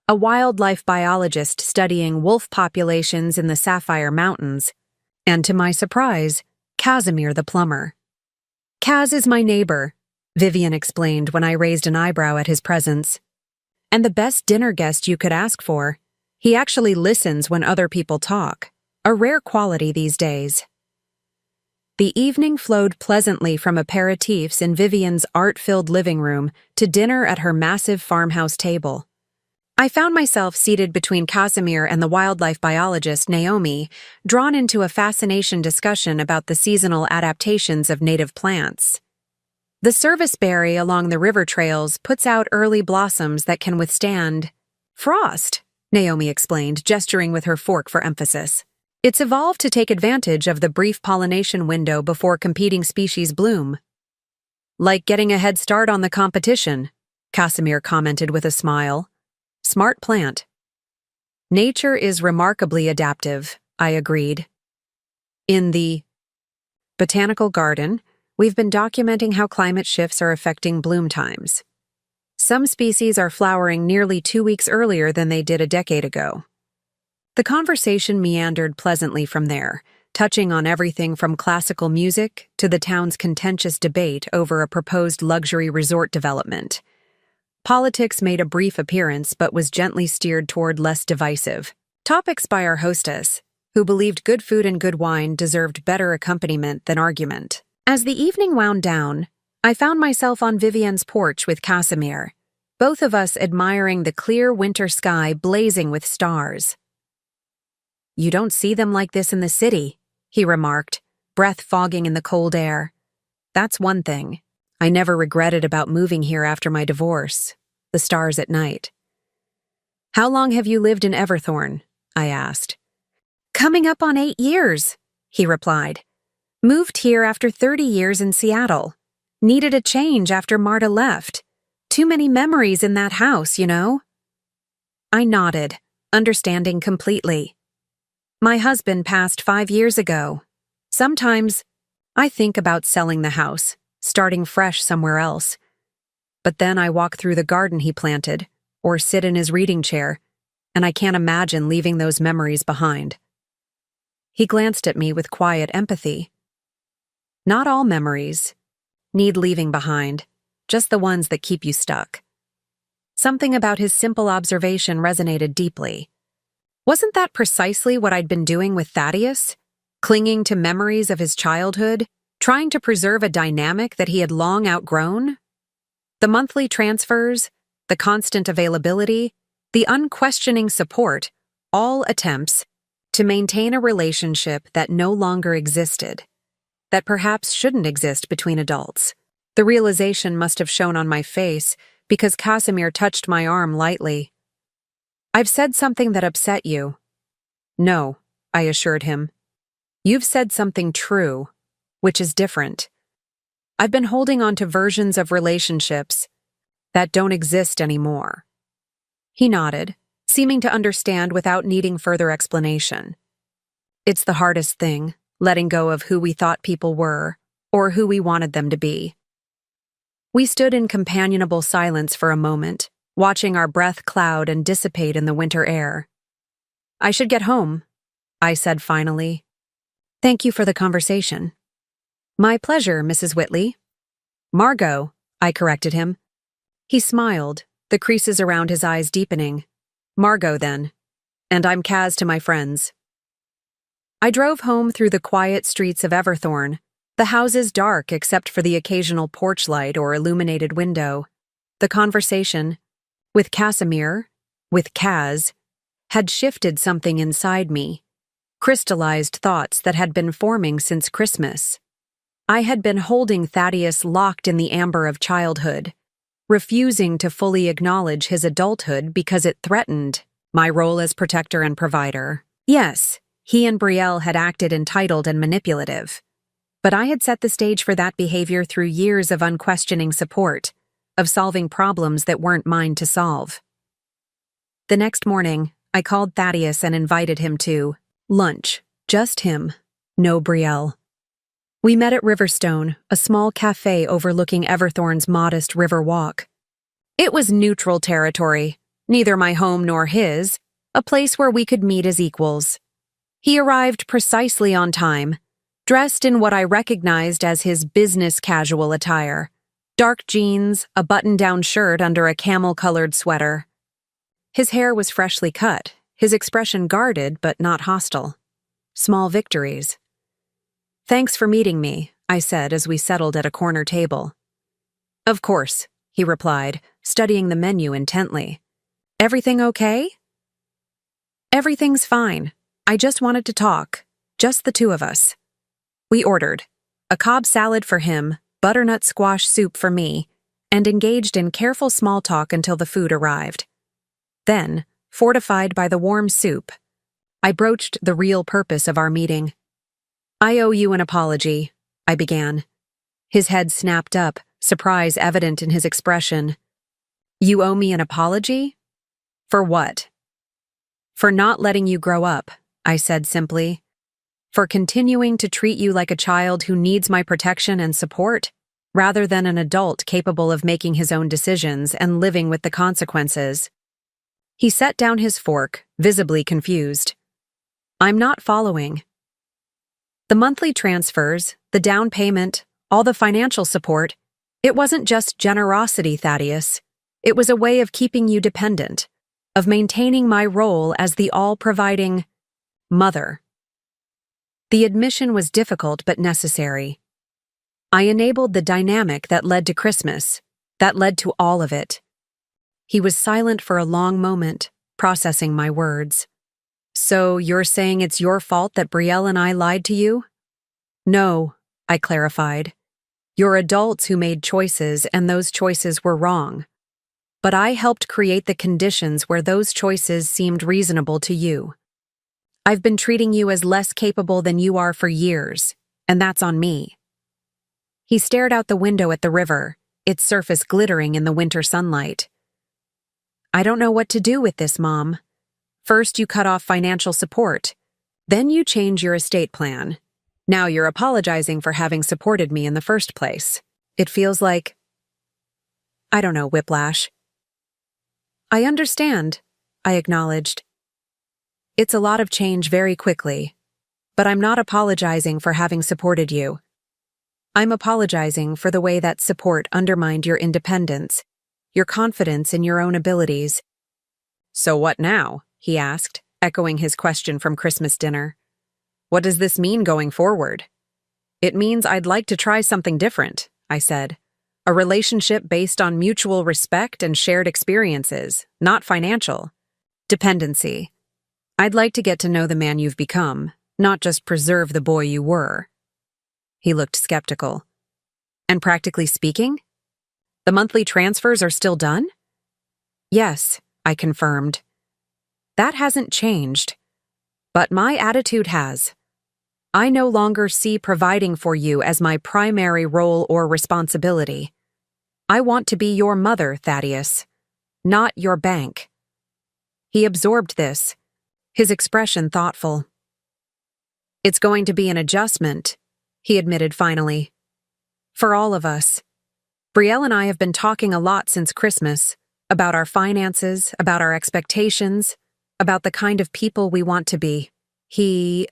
S1: a wildlife biologist studying wolf populations in the Sapphire Mountains, and to my surprise, Casimir the plumber. "Kaz is my neighbor," Vivian explained when I raised an eyebrow at his presence. "And the best dinner guest you could ask for. He actually listens when other people talk, a rare quality these days." The evening flowed pleasantly from aperitifs in Vivian's art-filled living room to dinner at her massive farmhouse table. I found myself seated between Casimir and the wildlife biologist Naomi, drawn into a fascination discussion about the seasonal adaptations of native plants. The serviceberry along the river trails puts out early blossoms that can withstand frost, Naomi explained, gesturing with her fork for emphasis. It's evolved to take advantage of the brief pollination window before competing species bloom. "Like getting a head start on the competition," Casimir commented with a smile. "Smart plant." "Nature is remarkably adaptive," I agreed. In the botanical garden, we've been documenting how climate shifts are affecting bloom times. Some species are flowering nearly 2 weeks earlier than they did a decade ago. The conversation meandered pleasantly from there, touching on everything from classical music to the town's contentious debate over a proposed luxury resort development. Politics made a brief appearance but was gently steered toward less divisive topics by our hostess, who believed good food and good wine deserved better accompaniment than argument. As the evening wound down, I found myself on Vivienne's porch with Casimir, both of us admiring the clear winter sky blazing with stars. "You don't see them like this in the city," he remarked, breath fogging in the cold air. "That's one thing I never regretted about moving here after my divorce, the stars at night." "How long have you lived in Everthorne?" I asked. "Coming up on 8 years," he replied. "Moved here after 30 years in Seattle. Needed a change after Marta left. Too many memories in that house, you know." I nodded, understanding completely. "My husband passed 5 years ago. Sometimes I think about selling the house, starting fresh somewhere else. But then I walk through the garden he planted, or sit in his reading chair, and I can't imagine leaving those memories behind." He glanced at me with quiet empathy. "Not all memories need leaving behind, just the ones that keep you stuck." Something about his simple observation resonated deeply. Wasn't that precisely what I'd been doing with Thaddeus? Clinging to memories of his childhood, trying to preserve a dynamic that he had long outgrown? The monthly transfers, the constant availability, the unquestioning support, all attempts to maintain a relationship that no longer existed, that perhaps shouldn't exist between adults. The realization must have shown on my face because Casimir touched my arm lightly. "I've said something that upset you." "No," I assured him. "You've said something true, which is different. I've been holding on to versions of relationships that don't exist anymore." He nodded, seeming to understand without needing further explanation. It's the hardest thing, letting go of who we thought people were, or who we wanted them to be. We stood in companionable silence for a moment, watching our breath cloud and dissipate in the winter air. "I should get home," I said finally. "Thank you for the conversation." "My pleasure, Mrs. Whitley." "Margot," I corrected him. He smiled, the creases around his eyes deepening. "Margot, then. And I'm Kaz to my friends." I drove home through the quiet streets of Everthorne, the houses dark except for the occasional porch light or illuminated window. The conversation, with Casimir, with Kaz, had shifted something inside me, crystallized thoughts that had been forming since Christmas. I had been holding Thaddeus locked in the amber of childhood, refusing to fully acknowledge his adulthood because it threatened my role as protector and provider. Yes, he and Brielle had acted entitled and manipulative, but I had set the stage for that behavior through years of unquestioning support, of solving problems that weren't mine to solve. The next morning, I called Thaddeus and invited him to lunch. Just him, no Brielle. We met at Riverstone, a small cafe overlooking Everthorne's modest river walk. It was neutral territory, neither my home nor his, a place where we could meet as equals. He arrived precisely on time, dressed in what I recognized as his business casual attire: dark jeans, a button-down shirt under a camel-colored sweater. His hair was freshly cut, his expression guarded but not hostile. Small victories. "Thanks for meeting me," I said as we settled at a corner table. "Of course," he replied, studying the menu intently. "Everything okay?" "Everything's fine. I just wanted to talk. Just the two of us." We ordered a Cobb salad for him, butternut squash soup for me, and engaged in careful small talk until the food arrived. Then, fortified by the warm soup, I broached the real purpose of our meeting. "I owe you an apology," I began. His head snapped up, surprise evident in his expression. "You owe me an apology? For what?" "For not letting you grow up," I said simply. "For continuing to treat you like a child who needs my protection and support, rather than an adult capable of making his own decisions and living with the consequences." He set down his fork, visibly confused. "I'm not following." The monthly transfers, the down payment, all the financial support, it wasn't just generosity, Thaddeus. It was a way of keeping you dependent, of maintaining my role as the all-providing mother. The admission was difficult but necessary. I enabled the dynamic that led to Christmas, that led to all of it. He was silent for a long moment, processing my words. So you're saying it's your fault that Brielle and I lied to you? No, I clarified. You're adults who made choices, and those choices were wrong. But I helped create the conditions where those choices seemed reasonable to you. I've been treating you as less capable than you are for years, and that's on me. He stared out the window at the river, its surface glittering in the winter sunlight. I don't know what to do with this, Mom. First, you cut off financial support. Then you change your estate plan. Now you're apologizing for having supported me in the first place. It feels like, I don't know, whiplash. I understand, I acknowledged. It's a lot of change very quickly, but I'm not apologizing for having supported you. I'm apologizing for the way that support undermined your independence, your confidence in your own abilities. So what now? He asked, echoing his question from Christmas dinner. What does this mean going forward? It means I'd like to try something different, I said. A relationship based on mutual respect and shared experiences, not financial. Dependency. I'd like to get to know the man you've become, not just preserve the boy you were. He looked skeptical. And practically speaking? The monthly transfers are still done? Yes, I confirmed. That hasn't changed. But my attitude has. I no longer see providing for you as my primary role or responsibility. I want to be your mother, Thaddeus, not your bank. He absorbed this, his expression thoughtful. It's going to be an adjustment, he admitted finally. For all of us. Brielle and I have been talking a lot since Christmas, about our finances, about our expectations, about the kind of people we want to be. He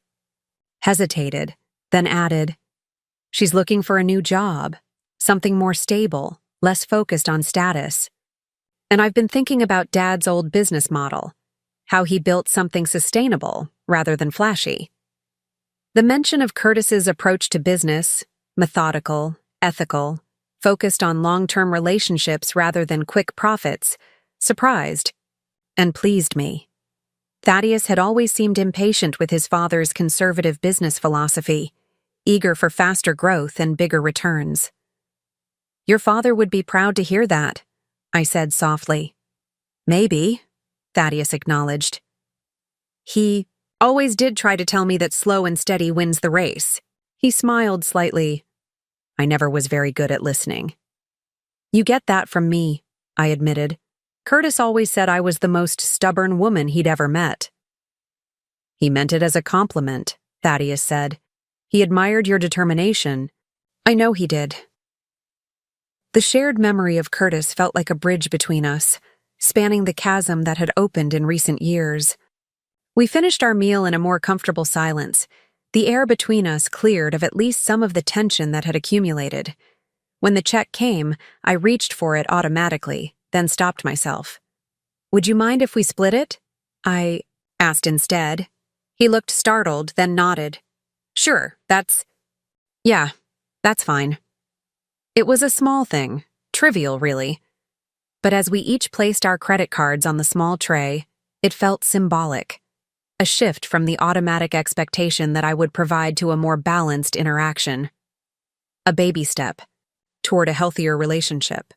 S1: hesitated, then added, She's looking for a new job, something more stable, less focused on status. And I've been thinking about Dad's old business model, how he built something sustainable rather than flashy. The mention of Curtis's approach to business, methodical, ethical, focused on long-term relationships rather than quick profits, surprised and pleased me. Thaddeus had always seemed impatient with his father's conservative business philosophy, eager for faster growth and bigger returns. Your father would be proud to hear that, I said softly. Maybe, Thaddeus acknowledged. He always did try to tell me that slow and steady wins the race. He smiled slightly. I never was very good at listening. You get that from me, I admitted. Curtis always said I was the most stubborn woman he'd ever met. He meant it as a compliment, Thaddeus said. He admired your determination. I know he did. The shared memory of Curtis felt like a bridge between us, spanning the chasm that had opened in recent years. We finished our meal in a more comfortable silence. The air between us cleared of at least some of the tension that had accumulated. When the check came, I reached for it automatically, then stopped myself. Would you mind if we split it? I asked instead. He looked startled, then nodded. Sure, that's fine. It was a small thing, trivial really. But as we each placed our credit cards on the small tray, it felt symbolic. A shift from the automatic expectation that I would provide to a more balanced interaction. A baby step toward a healthier relationship.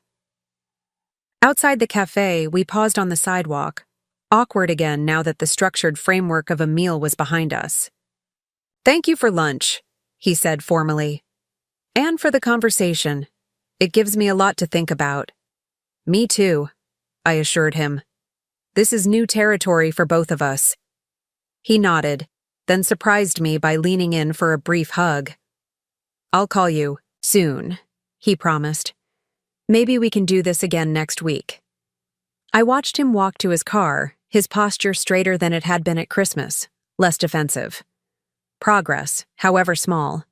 S1: Outside the cafe, we paused on the sidewalk, awkward again now that the structured framework of a meal was behind us. Thank you for lunch, he said formally. And for the conversation. It gives me a lot to think about. Me too, I assured him. This is new territory for both of us. He nodded, then surprised me by leaning in for a brief hug. I'll call you soon, he promised. Maybe we can do this again next week. I watched him walk to his car, his posture straighter than it had been at Christmas, less defensive. Progress, however small.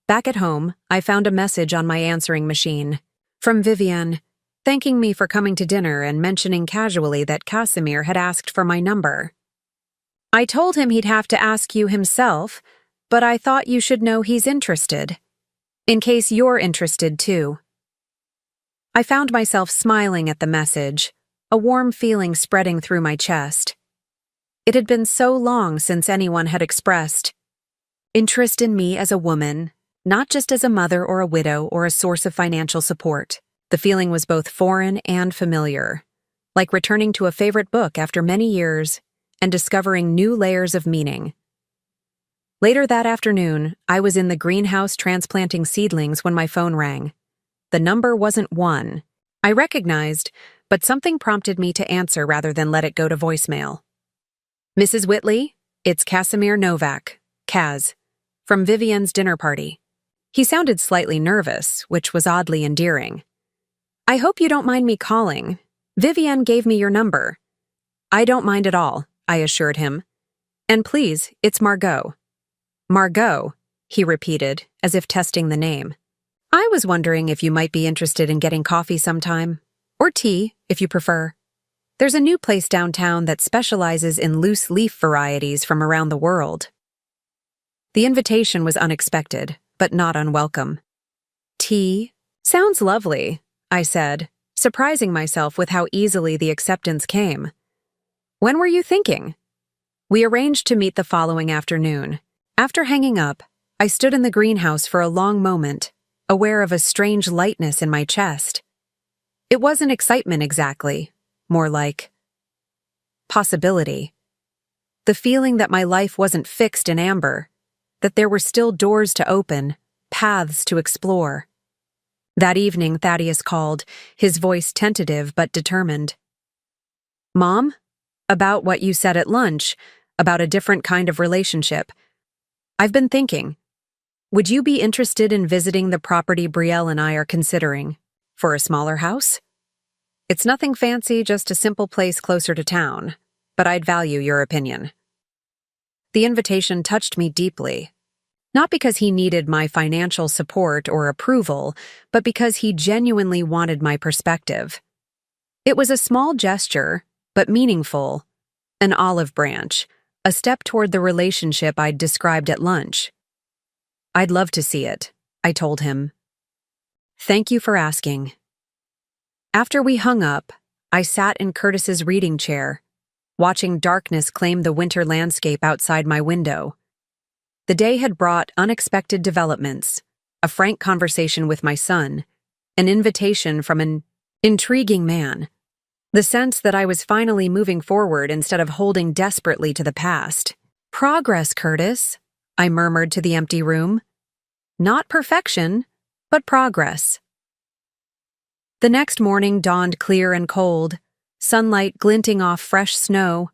S1: Back at home, I found a message on my answering machine. From Vivian, thanking me for coming to dinner and mentioning casually that Casimir had asked for my number. I told him he'd have to ask you himself, but I thought you should know he's interested. In case you're interested too. I found myself smiling at the message, a warm feeling spreading through my chest. It had been so long since anyone had expressed interest in me as a woman, not just as a mother or a widow or a source of financial support. The feeling was both foreign and familiar, like returning to a favorite book after many years and discovering new layers of meaning. Later that afternoon, I was in the greenhouse transplanting seedlings when my phone rang. The number wasn't one. I recognized, but something prompted me to answer rather than let it go to voicemail. Mrs. Whitley, it's Casimir Novak, Kaz, from Vivian's dinner party. He sounded slightly nervous, which was oddly endearing. I hope you don't mind me calling. Vivian gave me your number. I don't mind at all, I assured him. And please, it's Margot. Margot, he repeated, as if testing the name. I was wondering if you might be interested in getting coffee sometime. Or tea, if you prefer. There's a new place downtown that specializes in loose leaf varieties from around the world. The invitation was unexpected, but not unwelcome. Tea? Sounds lovely, I said, surprising myself with how easily the acceptance came. When were you thinking? We arranged to meet the following afternoon. After hanging up, I stood in the greenhouse for a long moment, aware of a strange lightness in my chest. It wasn't excitement exactly, more like possibility. The feeling that my life wasn't fixed in amber, that there were still doors to open, paths to explore. That evening, Thaddeus called, his voice tentative but determined. Mom? About what you said at lunch, about a different kind of relationship. I've been thinking. Would you be interested in visiting the property Brielle and I are considering, for a smaller house? It's nothing fancy, just a simple place closer to town, but I'd value your opinion. The invitation touched me deeply, not because he needed my financial support or approval, but because he genuinely wanted my perspective. It was a small gesture, but meaningful, an olive branch, a step toward the relationship I'd described at lunch. I'd love to see it, I told him. Thank you for asking. After we hung up, I sat in Curtis's reading chair, watching darkness claim the winter landscape outside my window. The day had brought unexpected developments, a frank conversation with my son, an invitation from an intriguing man, the sense that I was finally moving forward instead of holding desperately to the past. Progress, Curtis, I murmured to the empty room. Not perfection, but progress. The next morning dawned clear and cold, sunlight glinting off fresh snow.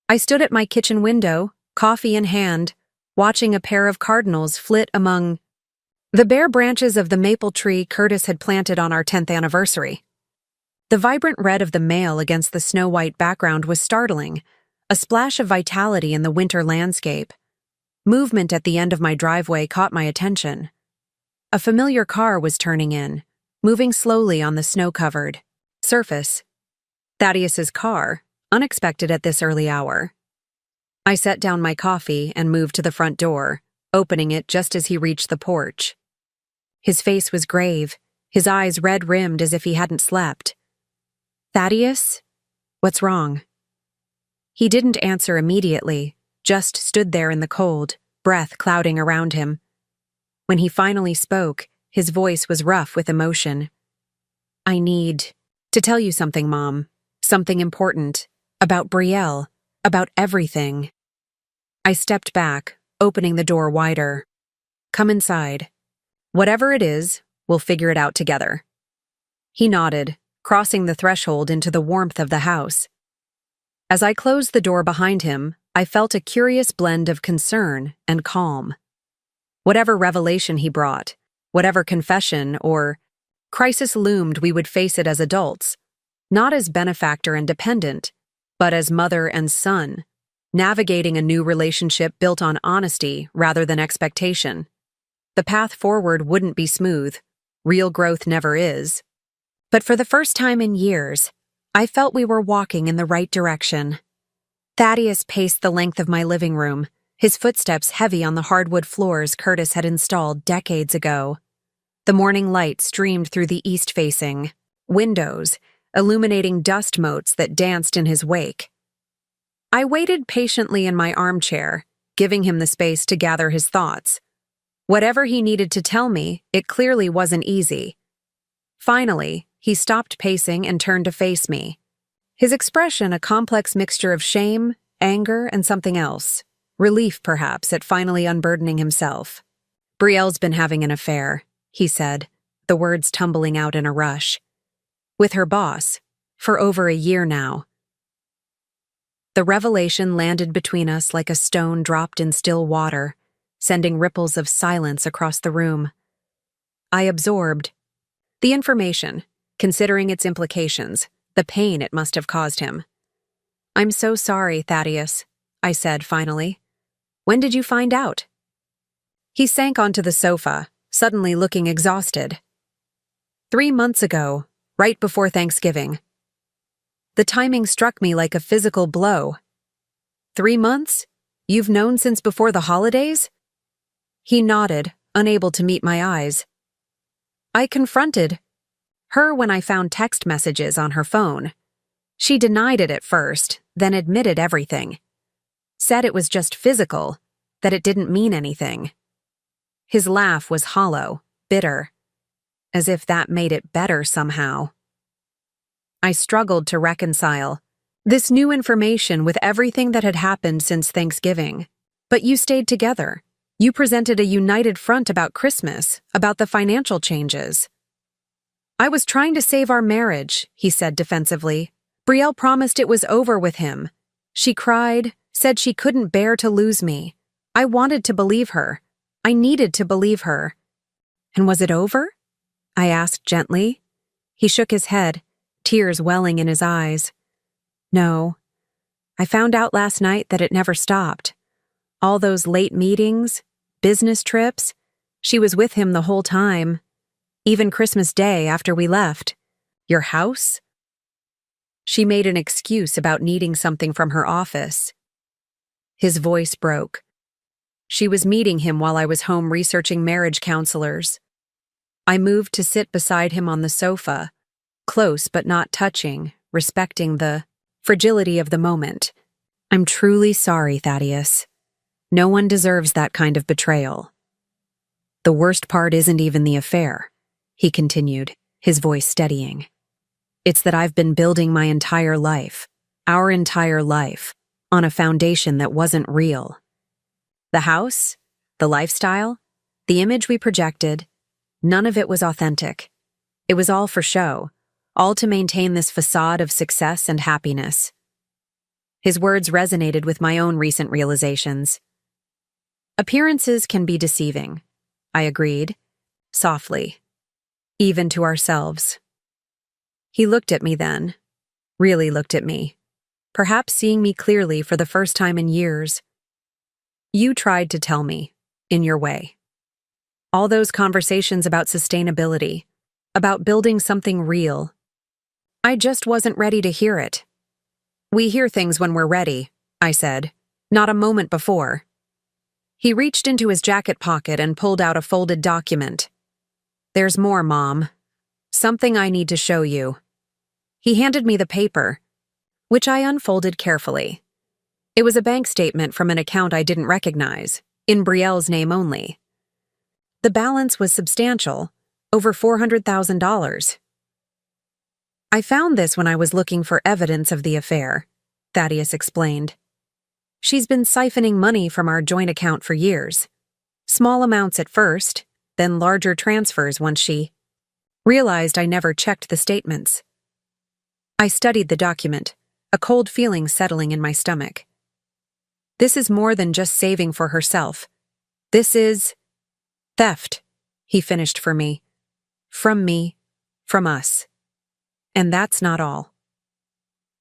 S1: I stood at my kitchen window, coffee in hand, watching a pair of cardinals flit among the bare branches of the maple tree Curtis had planted on our 10th anniversary. The vibrant red of the male against the snow-white background was startling, a splash of vitality in the winter landscape. Movement at the end of my driveway caught my attention. A familiar car was turning in, moving slowly on the snow-covered surface. Thaddeus's car, unexpected at this early hour. I set down my coffee and moved to the front door, opening it just as he reached the porch. His face was grave, his eyes red-rimmed as if he hadn't slept. Thaddeus? What's wrong? He didn't answer immediately, just stood there in the cold, breath clouding around him. When he finally spoke, his voice was rough with emotion. I need to tell you something, Mom. Something important. About Brielle. About everything. I stepped back, opening the door wider. Come inside. Whatever it is, we'll figure it out together. He nodded, crossing the threshold into the warmth of the house. As I closed the door behind him, I felt a curious blend of concern and calm. Whatever revelation he brought, whatever confession or crisis loomed, we would face it as adults, not as benefactor and dependent, but as mother and son, navigating a new relationship built on honesty rather than expectation. The path forward wouldn't be smooth. Real growth never is. But for the first time in years, I felt we were walking in the right direction. Thaddeus paced the length of my living room, his footsteps heavy on the hardwood floors Curtis had installed decades ago. The morning light streamed through the east-facing windows, illuminating dust motes that danced in his wake. I waited patiently in my armchair, giving him the space to gather his thoughts. Whatever he needed to tell me, it clearly wasn't easy. Finally, he stopped pacing and turned to face me. His expression a complex mixture of shame, anger, and something else. Relief, perhaps, at finally unburdening himself. "Brielle's been having an affair," he said, the words tumbling out in a rush. "With her boss, for over a year now." The revelation landed between us like a stone dropped in still water, sending ripples of silence across the room. I absorbed the information, considering its implications, the pain it must have caused him. "I'm so sorry, Thaddeus," I said finally. "When did you find out?" He sank onto the sofa, suddenly looking exhausted. 3 months ago, right before Thanksgiving. The timing struck me like a physical blow. 3 months? You've known since before the holidays? He nodded, unable to meet my eyes. I confronted her when I found text messages on her phone. She denied it at first, then admitted everything. Said it was just physical, that it didn't mean anything. His laugh was hollow, bitter, as if that made it better somehow. I struggled to reconcile this new information with everything that had happened since Thanksgiving. But you stayed together. You presented a united front about Christmas, about the financial changes. "I was trying to save our marriage," he said defensively. "Brielle promised it was over with him. She cried, said she couldn't bear to lose me. I wanted to believe her. I needed to believe her." "And was it over?" I asked gently. He shook his head, tears welling in his eyes. "No. I found out last night that it never stopped. All those late meetings, business trips, she was with him the whole time. Even Christmas Day after we left. Your house?" She made an excuse about needing something from her office. His voice broke. She was meeting him while I was home researching marriage counselors. I moved to sit beside him on the sofa, close but not touching, respecting the fragility of the moment. "I'm truly sorry, Thaddeus. No one deserves that kind of betrayal. The worst part isn't even the affair," he continued, his voice steadying. "It's that I've been building my entire life, our entire life, on a foundation that wasn't real. The house, the lifestyle, the image we projected, none of it was authentic. It was all for show, all to maintain this facade of success and happiness." His words resonated with my own recent realizations. "Appearances can be deceiving," I agreed, softly, "even to ourselves." He looked at me then, really looked at me, perhaps seeing me clearly for the first time in years. "You tried to tell me, in your way. All those conversations about sustainability, about building something real. I just wasn't ready to hear it." "We hear things when we're ready," I said, "not a moment before." He reached into his jacket pocket and pulled out a folded document. "There's more, Mom. Something I need to show you." He handed me the paper, which I unfolded carefully. It was a bank statement from an account I didn't recognize, in Brielle's name only. The balance was substantial, over $400,000. "I found this when I was looking for evidence of the affair," Thaddeus explained. "She's been siphoning money from our joint account for years. Small amounts at first, then larger transfers once she realized I never checked the statements." I studied the document, a cold feeling settling in my stomach. "This is more than just saving for herself. This is theft," he finished for me. "From me, from us. And that's not all."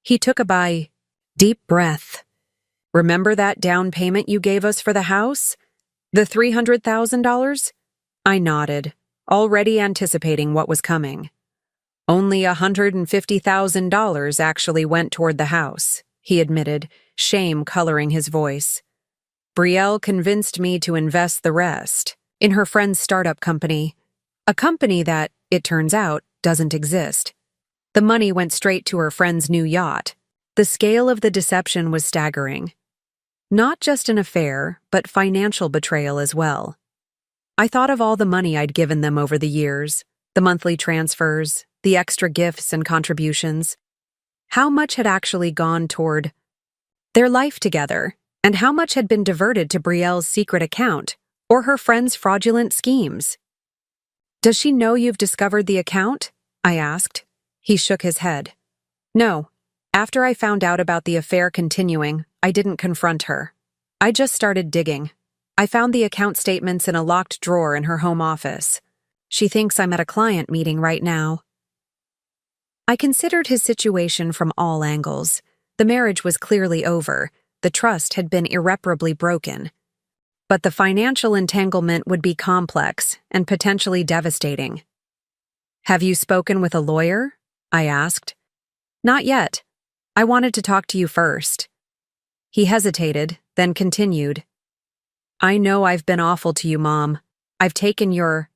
S1: He took a deep breath. Remember that down payment you gave us for the house? The $300,000? I nodded, already anticipating what was coming. Only $150,000 actually went toward the house, he admitted, shame coloring his voice. Brielle convinced me to invest the rest in her friend's startup company, a company that, it turns out, doesn't exist. The money went straight to her friend's new yacht. The scale of the deception was staggering. Not just an affair, but financial betrayal as well. I thought of all the money I'd given them over the years, the monthly transfers, the extra gifts and contributions. How much had actually gone toward their life together, and how much had been diverted to Brielle's secret account or her friend's fraudulent schemes? Does she know you've discovered the account? I asked. He shook his head. No. After I found out about the affair continuing, I didn't confront her. I just started digging. I found the account statements in a locked drawer in her home office. She thinks I'm at a client meeting right now. I considered his situation from all angles. The marriage was clearly over. The trust had been irreparably broken. But the financial entanglement would be complex and potentially devastating. Have you spoken with a lawyer? I asked. Not yet. I wanted to talk to you first. He hesitated, then continued. I know I've been awful to you, Mom. I've taken your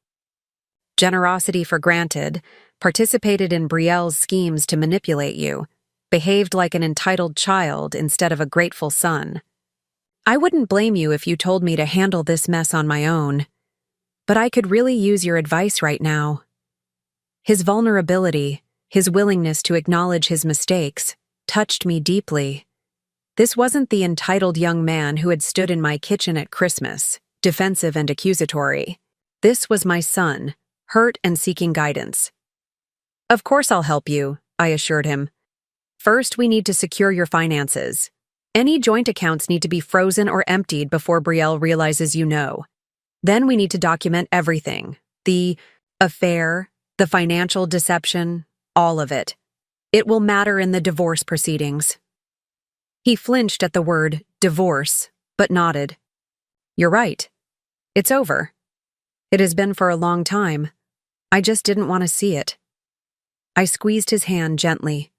S1: generosity for granted, participated in Brielle's schemes to manipulate you, behaved like an entitled child instead of a grateful son. I wouldn't blame you if you told me to handle this mess on my own, but I could really use your advice right now. His vulnerability, his willingness to acknowledge his mistakes, touched me deeply. This wasn't the entitled young man who had stood in my kitchen at Christmas, defensive and accusatory. This was my son, hurt and seeking guidance. Of course I'll help you, I assured him. First, we need to secure your finances. Any joint accounts need to be frozen or emptied before Brielle realizes you know. Then we need to document everything. The affair, the financial deception, all of it. It will matter in the divorce proceedings. He flinched at the word divorce, but nodded. You're right. It's over. It has been for a long time. I just didn't want to see it. I squeezed his hand gently.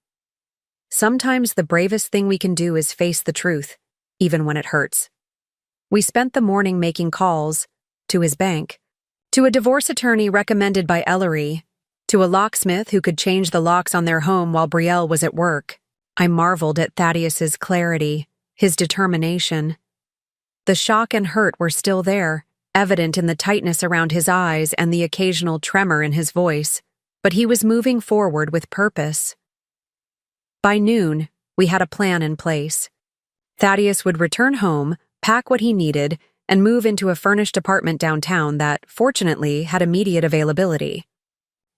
S1: Sometimes the bravest thing we can do is face the truth, even when it hurts. We spent the morning making calls, to his bank, to a divorce attorney recommended by Ellery, to a locksmith who could change the locks on their home while Brielle was at work. I marveled at Thaddeus's clarity, his determination. The shock and hurt were still there, evident in the tightness around his eyes and the occasional tremor in his voice, but he was moving forward with purpose. By noon, we had a plan in place. Thaddeus would return home, pack what he needed, and move into a furnished apartment downtown that, fortunately, had immediate availability.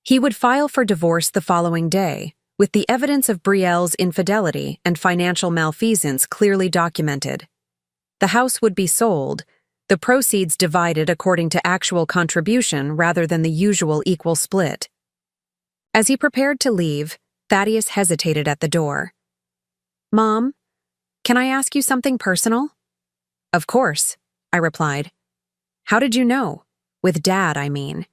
S1: He would file for divorce the following day, with the evidence of Brielle's infidelity and financial malfeasance clearly documented. The house would be sold, the proceeds divided according to actual contribution rather than the usual equal split. As he prepared to leave, Thaddeus hesitated at the door. Mom, can I ask you something personal? Of course, I replied. How did you know? With Dad, I mean.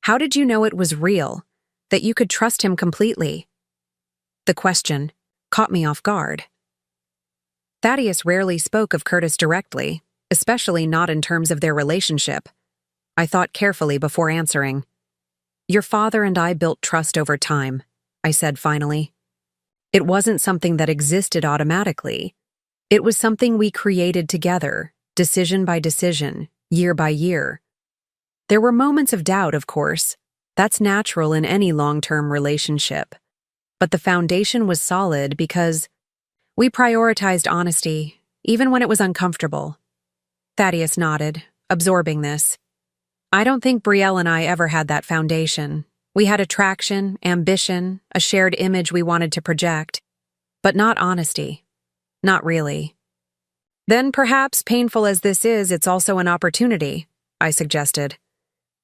S1: How did you know it was real, that you could trust him completely? The question caught me off guard. Thaddeus rarely spoke of Curtis directly, especially not in terms of their relationship. I thought carefully before answering. Your father and I built trust over time, I said finally. It wasn't something that existed automatically. It was something we created together, decision by decision, year by year. There were moments of doubt, of course. That's natural in any long-term relationship. But the foundation was solid because we prioritized honesty, even when it was uncomfortable. Thaddeus nodded, absorbing this. I don't think Brielle and I ever had that foundation. We had attraction, ambition, a shared image we wanted to project, but not honesty. Not really. Then perhaps, painful as this is, it's also an opportunity, I suggested.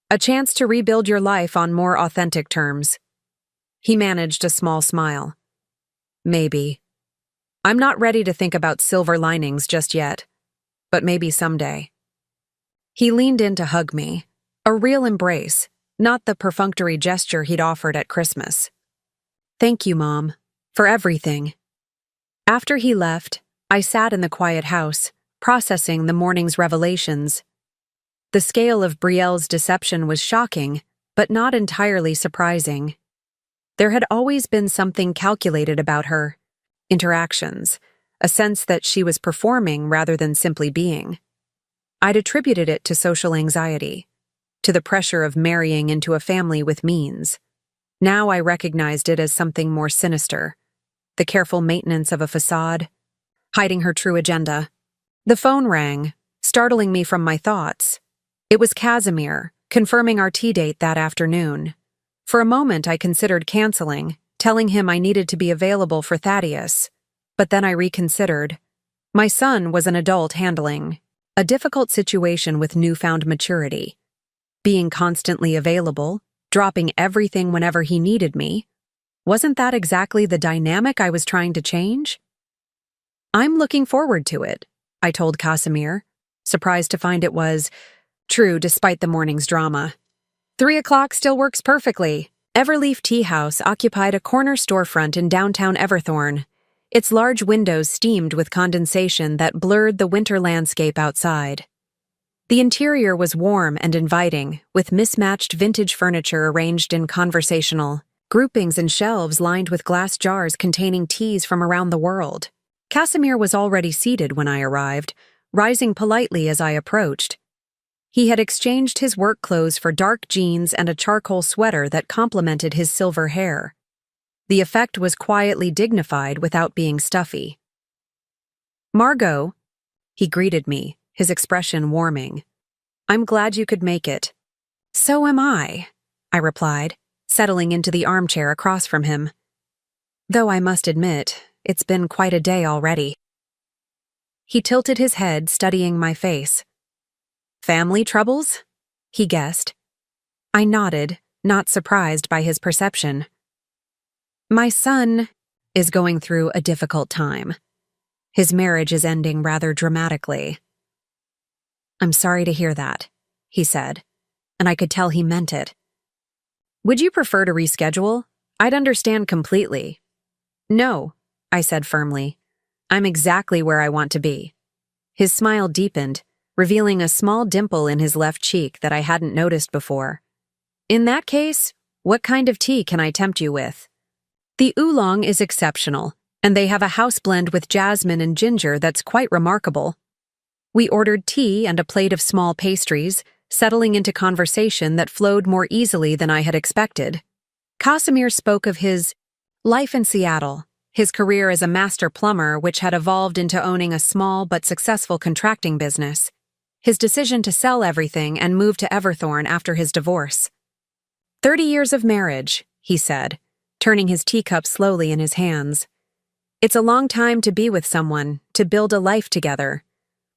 S1: A chance to rebuild your life on more authentic terms. He managed a small smile. Maybe. I'm not ready to think about silver linings just yet, but maybe someday. He leaned in to hug me, a real embrace, not the perfunctory gesture he'd offered at Christmas. Thank you, Mom, for everything. After he left, I sat in the quiet house, processing the morning's revelations. The scale of Brielle's deception was shocking, but not entirely surprising. There had always been something calculated about her, interactions, a sense that she was performing rather than simply being. I'd attributed it to social anxiety, to the pressure of marrying into a family with means. Now I recognized it as something more sinister, the careful maintenance of a facade, hiding her true agenda. The phone rang, startling me from my thoughts. It was Casimir, confirming our tea date that afternoon. For a moment I considered canceling, telling him I needed to be available for Thaddeus. But then I reconsidered. My son was an adult handling a difficult situation with newfound maturity. Being constantly available, dropping everything whenever he needed me, wasn't that exactly the dynamic I was trying to change? I'm looking forward to it, I told Casimir, surprised to find it was true despite the morning's drama. 3 o'clock still works perfectly. Everleaf Tea House occupied a corner storefront in downtown Everthorne. Its large windows steamed with condensation that blurred the winter landscape outside. The interior was warm and inviting, with mismatched vintage furniture arranged in conversational groupings and shelves lined with glass jars containing teas from around the world. Casimir was already seated when I arrived, rising politely as I approached. He had exchanged his work clothes for dark jeans and a charcoal sweater that complemented his silver hair. The effect was quietly dignified without being stuffy. Margot, he greeted me, his expression warming. I'm glad you could make it. So am I replied, settling into the armchair across from him. Though I must admit, it's been quite a day already. He tilted his head, studying my face. Family troubles? He guessed. I nodded, not surprised by his perception. My son is going through a difficult time. His marriage is ending rather dramatically. I'm sorry to hear that, he said, and I could tell he meant it. Would you prefer to reschedule? I'd understand completely. No, I said firmly. I'm exactly where I want to be. His smile deepened, revealing a small dimple in his left cheek that I hadn't noticed before. In that case, what kind of tea can I tempt you with? The oolong is exceptional, and they have a house blend with jasmine and ginger that's quite remarkable. We ordered tea and a plate of small pastries, settling into conversation that flowed more easily than I had expected. Casimir spoke of his life in Seattle, his career as a master plumber which had evolved into owning a small but successful contracting business, his decision to sell everything and move to Everthorne after his divorce. 30 years of marriage, he said, turning his teacup slowly in his hands. It's a long time to be with someone, to build a life together.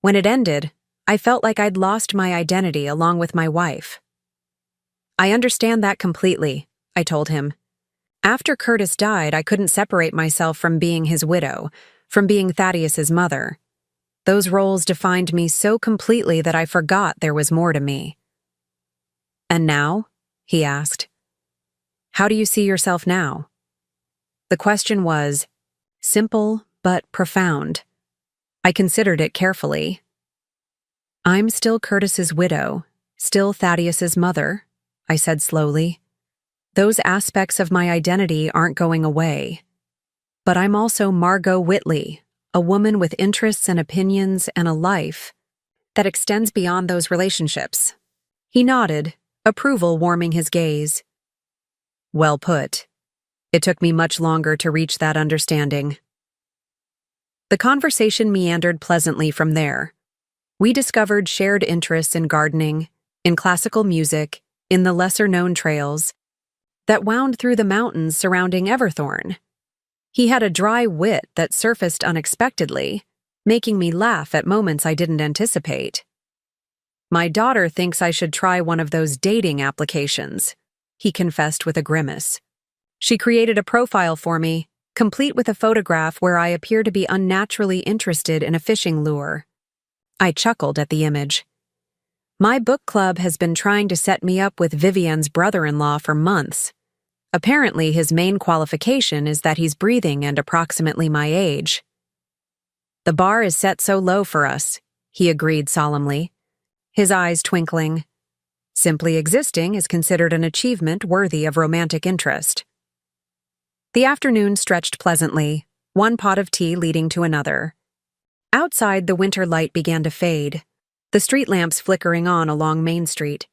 S1: When it ended, I felt like I'd lost my identity along with my wife. I understand that completely, I told him. After Curtis died, I couldn't separate myself from being his widow, from being Thaddeus's mother. Those roles defined me so completely that I forgot there was more to me. And now? He asked. How do you see yourself now? The question was simple but profound. I considered it carefully. I'm still Curtis's widow, still Thaddeus's mother, I said slowly. Those aspects of my identity aren't going away. But I'm also Margot Whitley, a woman with interests and opinions and a life that extends beyond those relationships. He nodded, approval warming his gaze. Well put. It took me much longer to reach that understanding. The conversation meandered pleasantly from there. We discovered shared interests in gardening, in classical music, in the lesser-known trails that wound through the mountains surrounding Everthorne. He had a dry wit that surfaced unexpectedly, making me laugh at moments I didn't anticipate. My daughter thinks I should try one of those dating applications, he confessed with a grimace. She created a profile for me, complete with a photograph where I appear to be unnaturally interested in a fishing lure. I chuckled at the image. My book club has been trying to set me up with Vivian's brother-in-law for months. Apparently, his main qualification is that he's breathing and approximately my age. The bar is set so low for us, he agreed solemnly, his eyes twinkling. Simply existing is considered an achievement worthy of romantic interest. The afternoon stretched pleasantly, one pot of tea leading to another. Outside, the winter light began to fade, the street lamps flickering on along Main Street.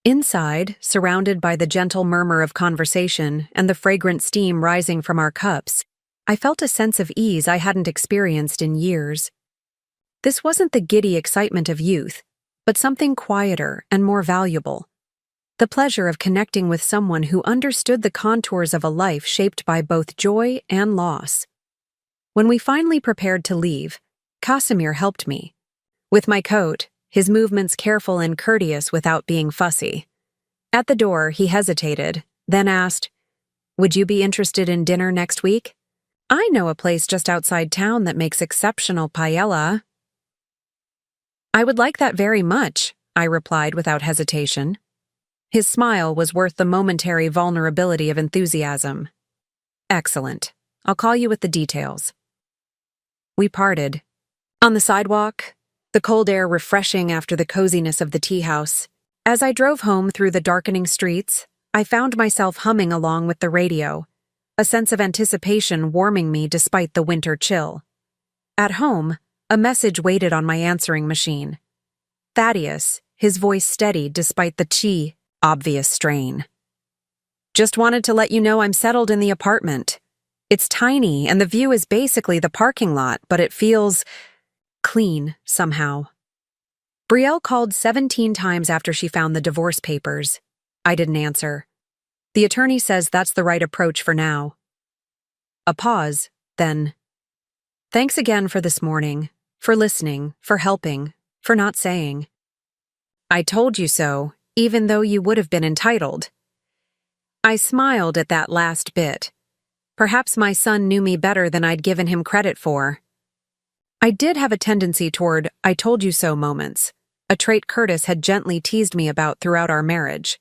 S1: Inside, surrounded by the gentle murmur of conversation and the fragrant steam rising from our cups, I felt a sense of ease I hadn't experienced in years. This wasn't the giddy excitement of youth, but something quieter and more valuable. The pleasure of connecting with someone who understood the contours of a life shaped by both joy and loss. When we finally prepared to leave, Casimir helped me. With my coat, his movements careful and courteous without being fussy. At the door, he hesitated, then asked, "Would you be interested in dinner next week? I know a place just outside town that makes exceptional paella." "I would like that very much," I replied without hesitation. His smile was worth the momentary vulnerability of enthusiasm. "Excellent. I'll call you with the details." We parted. On the sidewalk, the cold air refreshing after the coziness of the tea house. As I drove home through the darkening streets, I found myself humming along with the radio, a sense of anticipation warming me despite the winter chill. At home, a message waited on my answering machine. Thaddeus, his voice steady despite the obvious strain. "Just wanted to let you know I'm settled in the apartment. It's tiny and the view is basically the parking lot, but it feels clean, somehow." Brielle called 17 times after she found the divorce papers. I didn't answer. The attorney says that's the right approach for now. A pause, then. "Thanks again for this morning, for listening, for helping, for not saying. I told you so, even though you would have been entitled." I smiled at that last bit. Perhaps my son knew me better than I'd given him credit for. I did have a tendency toward "I told you so" moments, a trait Curtis had gently teased me about throughout our marriage.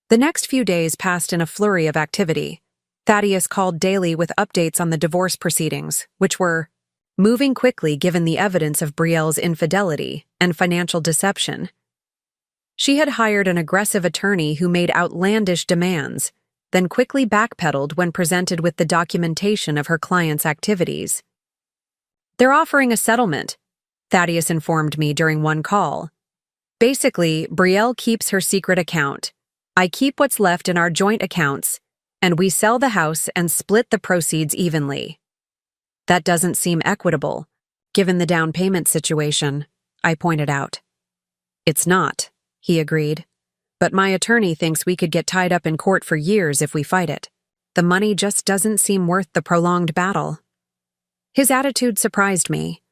S1: The next few days passed in a flurry of activity. Thaddeus called daily with updates on the divorce proceedings, which were moving quickly given the evidence of Brielle's infidelity and financial deception. She had hired an aggressive attorney who made outlandish demands, then quickly backpedaled when presented with the documentation of her client's activities. "They're offering a settlement," Thaddeus informed me during one call. "Basically, Brielle keeps her secret account. I keep what's left in our joint accounts, and we sell the house and split the proceeds evenly." "That doesn't seem equitable, given the down payment situation," I pointed out. "It's not," he agreed. "But my attorney thinks we could get tied up in court for years if we fight it. The money just doesn't seem worth the prolonged battle." His attitude surprised me.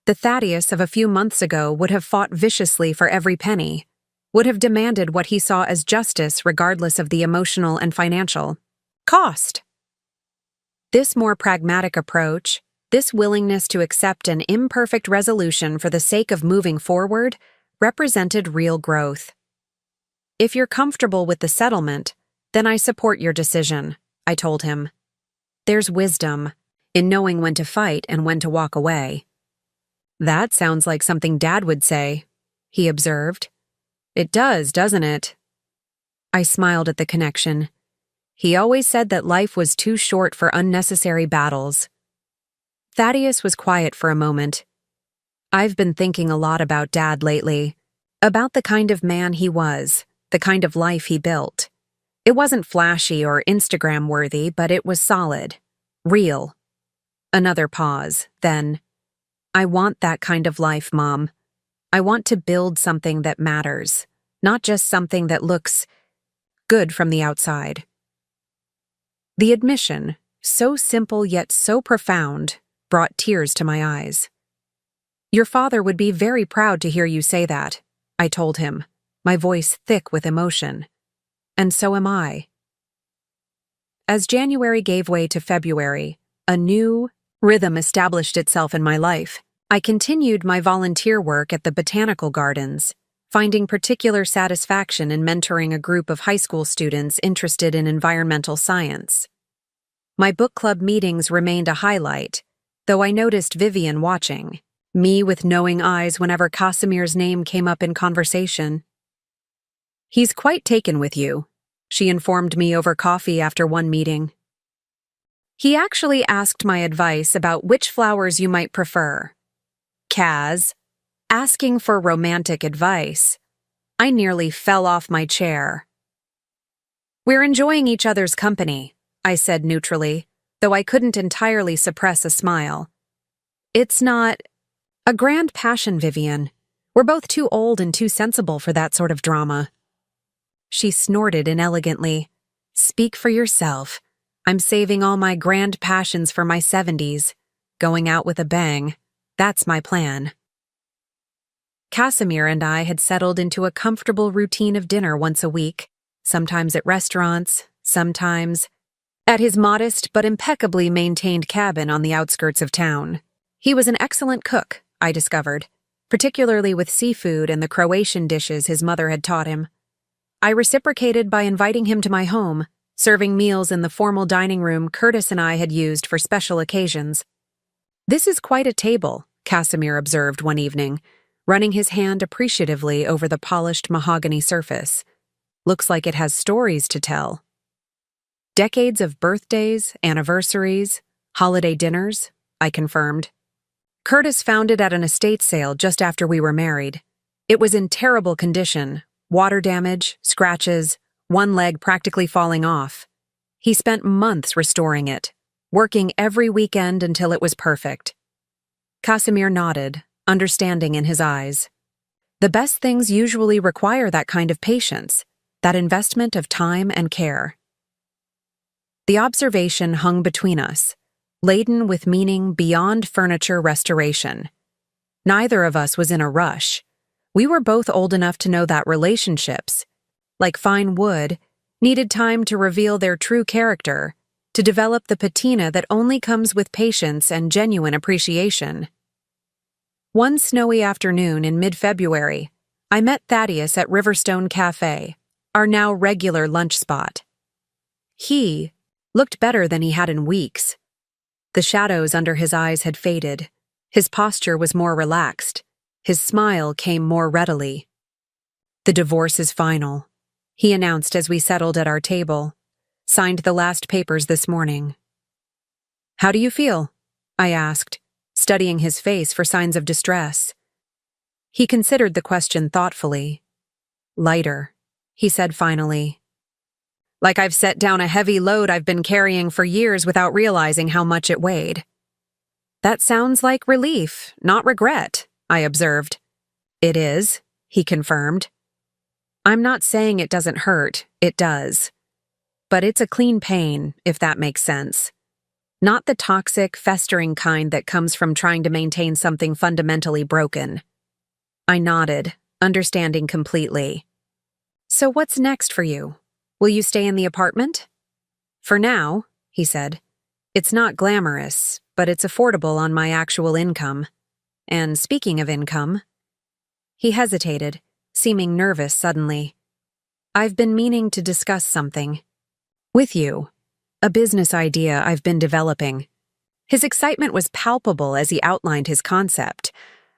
S1: The Thaddeus of a few months ago would have fought viciously for every penny, would have demanded what he saw as justice regardless of the emotional and financial cost. This more pragmatic approach, this willingness to accept an imperfect resolution for the sake of moving forward, represented real growth. "If you're comfortable with the settlement, then I support your decision," I told him. "There's wisdom in knowing when to fight and when to walk away." "That sounds like something Dad would say," he observed. "It does, doesn't it?" I smiled at the connection. He always said that life was too short for unnecessary battles. Thaddeus was quiet for a moment. "I've been thinking a lot about Dad lately, about the kind of man he was, the kind of life he built. It wasn't flashy or Instagram-worthy, but it was solid, real." Another pause, then, "I want that kind of life, Mom. I want to build something that matters, not just something that looks good from the outside." The admission, so simple yet so profound, brought tears to my eyes. "Your father would be very proud to hear you say that," I told him, my voice thick with emotion. "And so am I." As January gave way to February, A new rhythm established itself in my life. I continued my volunteer work at the botanical gardens, finding particular satisfaction in mentoring a group of high school students interested in environmental science. My book club meetings remained a highlight, though I noticed Vivian watching, me with knowing eyes whenever Casimir's name came up in conversation. "He's quite taken with you," she informed me over coffee after one meeting. "He actually asked my advice about which flowers you might prefer." Kaz, asking for romantic advice. I nearly fell off my chair. "We're enjoying each other's company," I said neutrally, though I couldn't entirely suppress a smile. "It's not a grand passion, Vivian. We're both too old and too sensible for that sort of drama." She snorted inelegantly. "Speak for yourself. I'm saving all my grand passions for my 70s. Going out with a bang. That's my plan." Casimir and I had settled into a comfortable routine of dinner once a week, sometimes at restaurants, sometimes at his modest but impeccably maintained cabin on the outskirts of town. He was an excellent cook, I discovered, particularly with seafood and the Croatian dishes his mother had taught him. I reciprocated by inviting him to my home, serving meals in the formal dining room Curtis and I had used for special occasions. "This is quite a table," Casimir observed one evening, running his hand appreciatively over the polished mahogany surface. "Looks like it has stories to tell." "Decades of birthdays, anniversaries, holiday dinners," I confirmed. "Curtis found it at an estate sale just after we were married. It was in terrible condition, water damage, scratches, one leg practically falling off. He spent months restoring it, working every weekend until it was perfect." Casimir nodded, understanding in his eyes. The best things usually require that kind of patience, that investment of time and care. The observation hung between us, laden with meaning beyond furniture restoration. Neither of us was in a rush. We were both old enough to know that relationships, like fine wood, needed time to reveal their true character, to develop the patina that only comes with patience and genuine appreciation. One snowy afternoon in mid-February, I met Thaddeus at Riverstone Cafe, our now regular lunch spot. He looked better than he had in weeks. The shadows under his eyes had faded. His posture was more relaxed. His smile came more readily. "The divorce is final," he announced as we settled at our table. "Signed the last papers this morning." "How do you feel?" I asked, studying his face for signs of distress. He considered the question thoughtfully. "Lighter," he said finally. "Like I've set down a heavy load I've been carrying for years without realizing how much it weighed." "That sounds like relief, not regret," I observed. "It is," he confirmed. "I'm not saying it doesn't hurt, it does. But it's a clean pain, if that makes sense. Not the toxic, festering kind that comes from trying to maintain something fundamentally broken." I nodded, understanding completely. "So what's next for you? Will you stay in the apartment?" "For now," he said. "It's not glamorous, but it's affordable on my actual income. And speaking of income..." He hesitated, seeming nervous suddenly. "I've been meaning to discuss something with you. A business idea I've been developing." His excitement was palpable as he outlined his concept.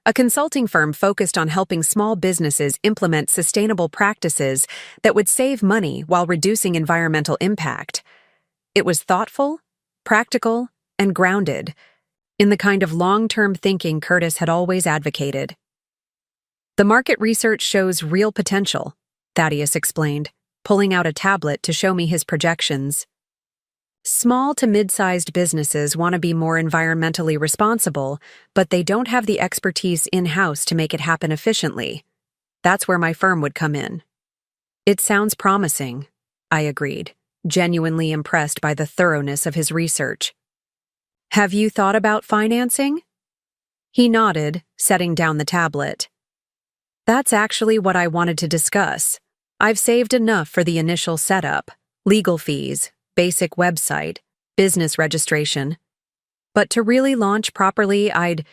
S1: A consulting firm focused on helping small businesses implement sustainable practices that would save money while reducing environmental impact. It was thoughtful, practical, and grounded in the kind of long-term thinking Curtis had always advocated. "The market research shows real potential," Thaddeus explained, pulling out a tablet to show me his projections. "Small to mid-sized businesses want to be more environmentally responsible, but they don't have the expertise in-house to make it happen efficiently. That's where my firm would come in." "It sounds promising," I agreed, genuinely impressed by the thoroughness of his research. "Have you thought about financing?" He nodded, setting down the tablet. "That's actually what I wanted to discuss. I've saved enough for the initial setup, legal fees, basic website, business registration. But to really launch properly, I'd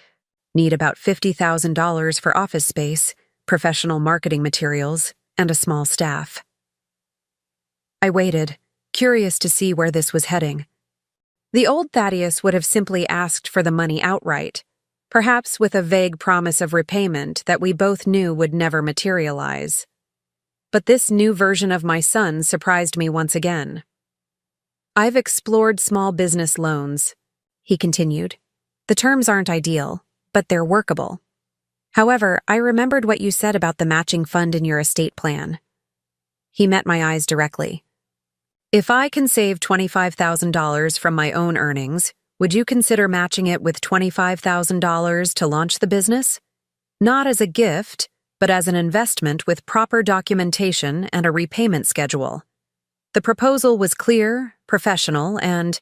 S1: need about $50,000 for office space, professional marketing materials, and a small staff. I waited, curious to see where this was heading. The old Thaddeus would have simply asked for the money outright, perhaps with a vague promise of repayment that we both knew would never materialize. But this new version of my son surprised me once again. "I've explored small business loans," he continued. "The terms aren't ideal, but they're workable. However, I remembered what you said about the matching fund in your estate plan." He met my eyes directly. "If I can save $25,000 from my own earnings, would you consider matching it with $25,000 to launch the business? Not as a gift, but as an investment with proper documentation and a repayment schedule." The proposal was clear, professional, and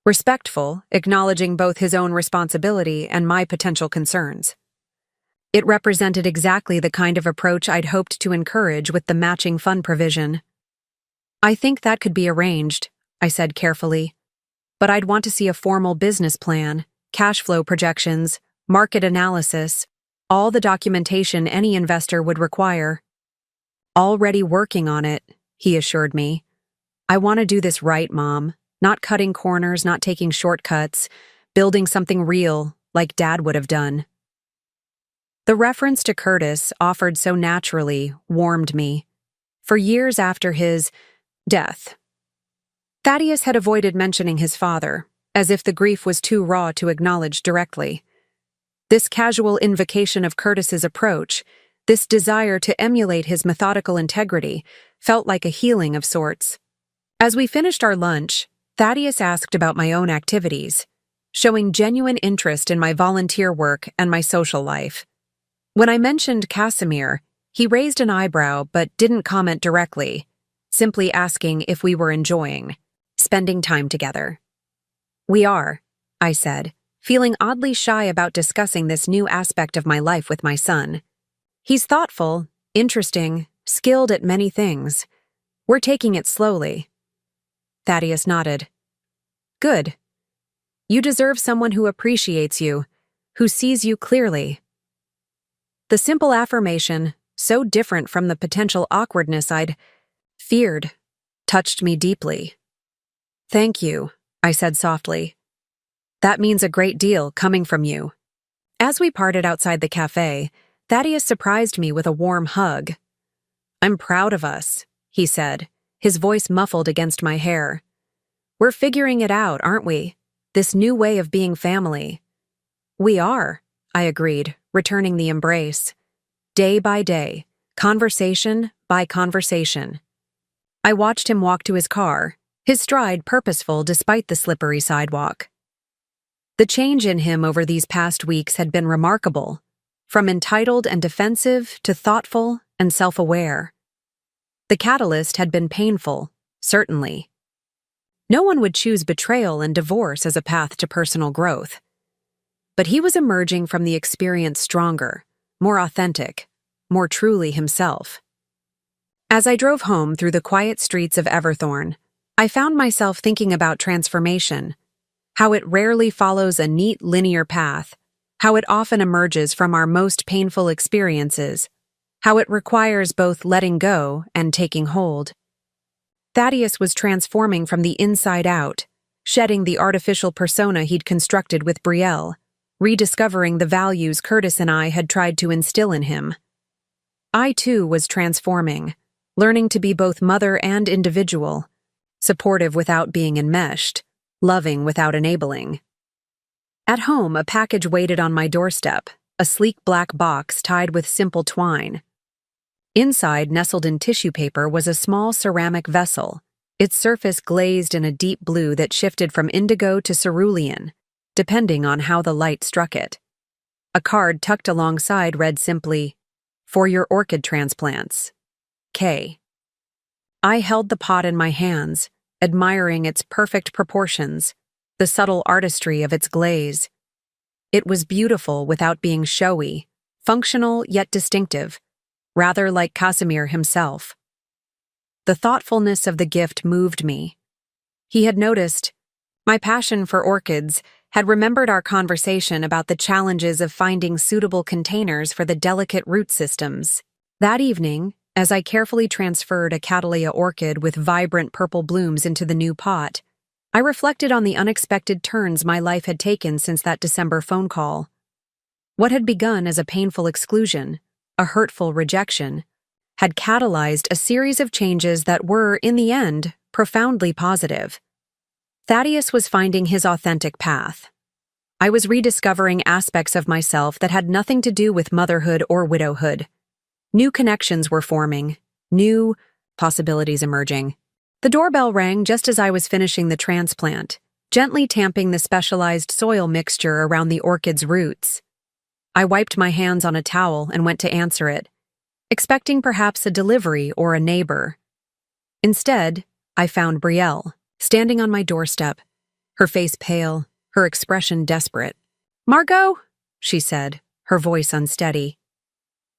S1: respectful, acknowledging both his own responsibility and my potential concerns. It represented exactly the kind of approach I'd hoped to encourage with the matching fund provision. "I think that could be arranged," I said carefully. "But I'd want to see a formal business plan, cash flow projections, market analysis, all the documentation any investor would require." "Already working on it," he assured me. "I want to do this right, Mom. Not cutting corners, not taking shortcuts, building something real, like Dad would have done." The reference to Curtis, offered so naturally, warmed me. For years after his death, Thaddeus had avoided mentioning his father, as if the grief was too raw to acknowledge directly. This casual invocation of Curtis's approach, this desire to emulate his methodical integrity, felt like a healing of sorts. As we finished our lunch, Thaddeus asked about my own activities, showing genuine interest in my volunteer work and my social life. When I mentioned Casimir, he raised an eyebrow but didn't comment directly, simply asking if we were enjoying spending time together. "We are," I said, feeling oddly shy about discussing this new aspect of my life with my son. "He's thoughtful, interesting, skilled at many things. We're taking it slowly." Thaddeus nodded. "Good. You deserve someone who appreciates you, who sees you clearly." The simple affirmation, so different from the potential awkwardness I'd feared, touched me deeply. "Thank you," I said softly. "That means a great deal coming from you." As we parted outside the cafe, Thaddeus surprised me with a warm hug. "I'm proud of us," he said, his voice muffled against my hair. "We're figuring it out, aren't we? This new way of being family." "We are," I agreed, returning the embrace. Day by day, conversation by conversation. I watched him walk to his car, his stride purposeful despite the slippery sidewalk. The change in him over these past weeks had been remarkable, from entitled and defensive to thoughtful and self-aware. The catalyst had been painful, certainly. No one would choose betrayal and divorce as a path to personal growth. But he was emerging from the experience stronger, more authentic, more truly himself. As I drove home through the quiet streets of Everthorne, I found myself thinking about transformation, how it rarely follows a neat linear path, how it often emerges from our most painful experiences, how it requires both letting go and taking hold. Thaddeus was transforming from the inside out, shedding the artificial persona he'd constructed with Brielle, rediscovering the values Curtis and I had tried to instill in him. I, too, was transforming, learning to be both mother and individual, supportive without being enmeshed, loving without enabling. At home, a package waited on my doorstep, a sleek black box tied with simple twine. Inside, nestled in tissue paper, was a small ceramic vessel, its surface glazed in a deep blue that shifted from indigo to cerulean, depending on how the light struck it. A card tucked alongside read simply, "For your orchid transplants. K." I held the pot in my hands, admiring its perfect proportions, the subtle artistry of its glaze. It was beautiful without being showy, functional yet distinctive, rather like Casimir himself. The thoughtfulness of the gift moved me. He had noticed my passion for orchids, had remembered our conversation about the challenges of finding suitable containers for the delicate root systems. That evening, as I carefully transferred a Cattleya orchid with vibrant purple blooms into the new pot, I reflected on the unexpected turns my life had taken since that December phone call. What had begun as a painful exclusion, a hurtful rejection, had catalyzed a series of changes that were, in the end, profoundly positive. Thaddeus was finding his authentic path. I was rediscovering aspects of myself that had nothing to do with motherhood or widowhood. New connections were forming, new possibilities emerging. The doorbell rang just as I was finishing the transplant, gently tamping the specialized soil mixture around the orchid's roots. I wiped my hands on a towel and went to answer it, expecting perhaps a delivery or a neighbor. Instead, I found Brielle, standing on my doorstep, her face pale, her expression desperate. "Margot," she said, her voice unsteady.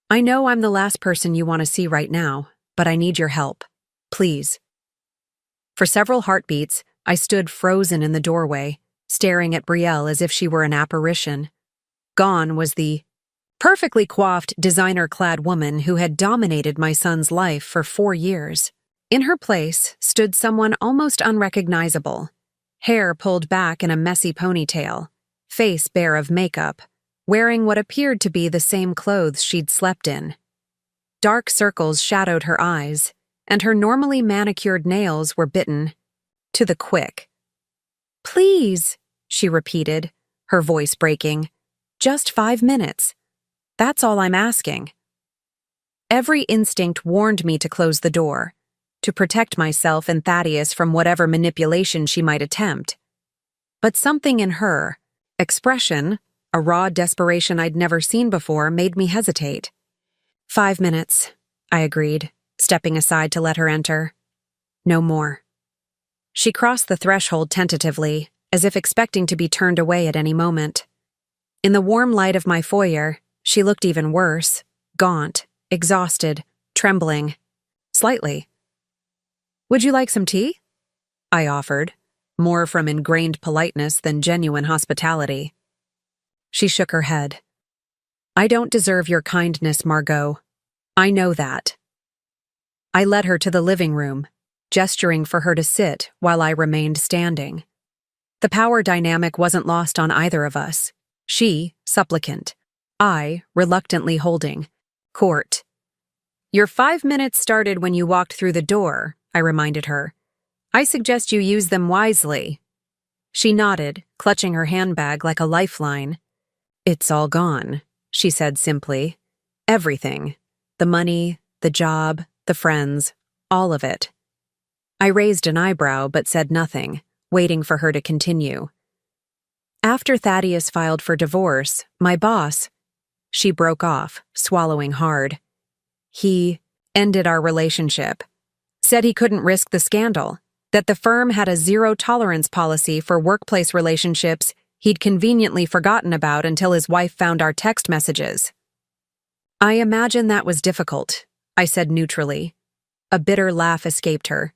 S1: "I know I'm the last person you want to see right now, but I need your help. Please." For several heartbeats, I stood frozen in the doorway, staring at Brielle as if she were an apparition. Gone was the perfectly coiffed, designer-clad woman who had dominated my son's life for 4 years. In her place stood someone almost unrecognizable, hair pulled back in a messy ponytail, face bare of makeup, wearing what appeared to be the same clothes she'd slept in. Dark circles shadowed her eyes, and her normally manicured nails were bitten to the quick. "Please," she repeated, her voice breaking. "Just 5 minutes. That's all I'm asking." Every instinct warned me to close the door, to protect myself and Thaddeus from whatever manipulation she might attempt. But something in her expression, a raw desperation I'd never seen before, made me hesitate. 5 minutes, I agreed, stepping aside to let her enter. No more. She crossed the threshold tentatively, as if expecting to be turned away at any moment. In the warm light of my foyer, she looked even worse, gaunt, exhausted, trembling. Slightly. "Would you like some tea?" I offered, more from ingrained politeness than genuine hospitality. She shook her head. "I don't deserve your kindness, Margot. I know that." I led her to the living room, gesturing for her to sit while I remained standing. The power dynamic wasn't lost on either of us. She, supplicant. I, reluctantly holding court. "Your 5 minutes started when you walked through the door," I reminded her. "I suggest you use them wisely." She nodded, clutching her handbag like a lifeline. "It's all gone," she said simply. "Everything. The money, the job, the friends, all of it." I raised an eyebrow but said nothing, waiting for her to continue. "After Thaddeus filed for divorce, my boss—" She broke off, swallowing hard. "He ended our relationship. Said he couldn't risk the scandal, that the firm had a zero-tolerance policy for workplace relationships he'd conveniently forgotten about until his wife found our text messages." "I imagine that was difficult," I said neutrally. A bitter laugh escaped her.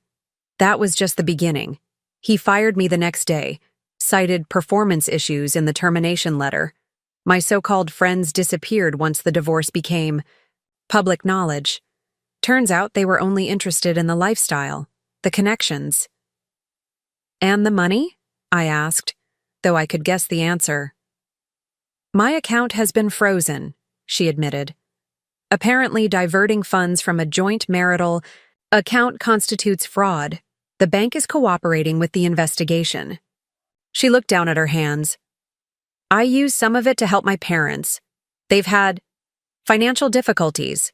S1: "That was just the beginning. He fired me the next day, cited performance issues in the termination letter. My so-called friends disappeared once the divorce became public knowledge. Turns out they were only interested in the lifestyle, the connections." "And the money?" I asked, though I could guess the answer. "My account has been frozen," she admitted. "Apparently diverting funds from a joint marital account constitutes fraud. The bank is cooperating with the investigation." She looked down at her hands. "I used some of it to help my parents. They've had financial difficulties.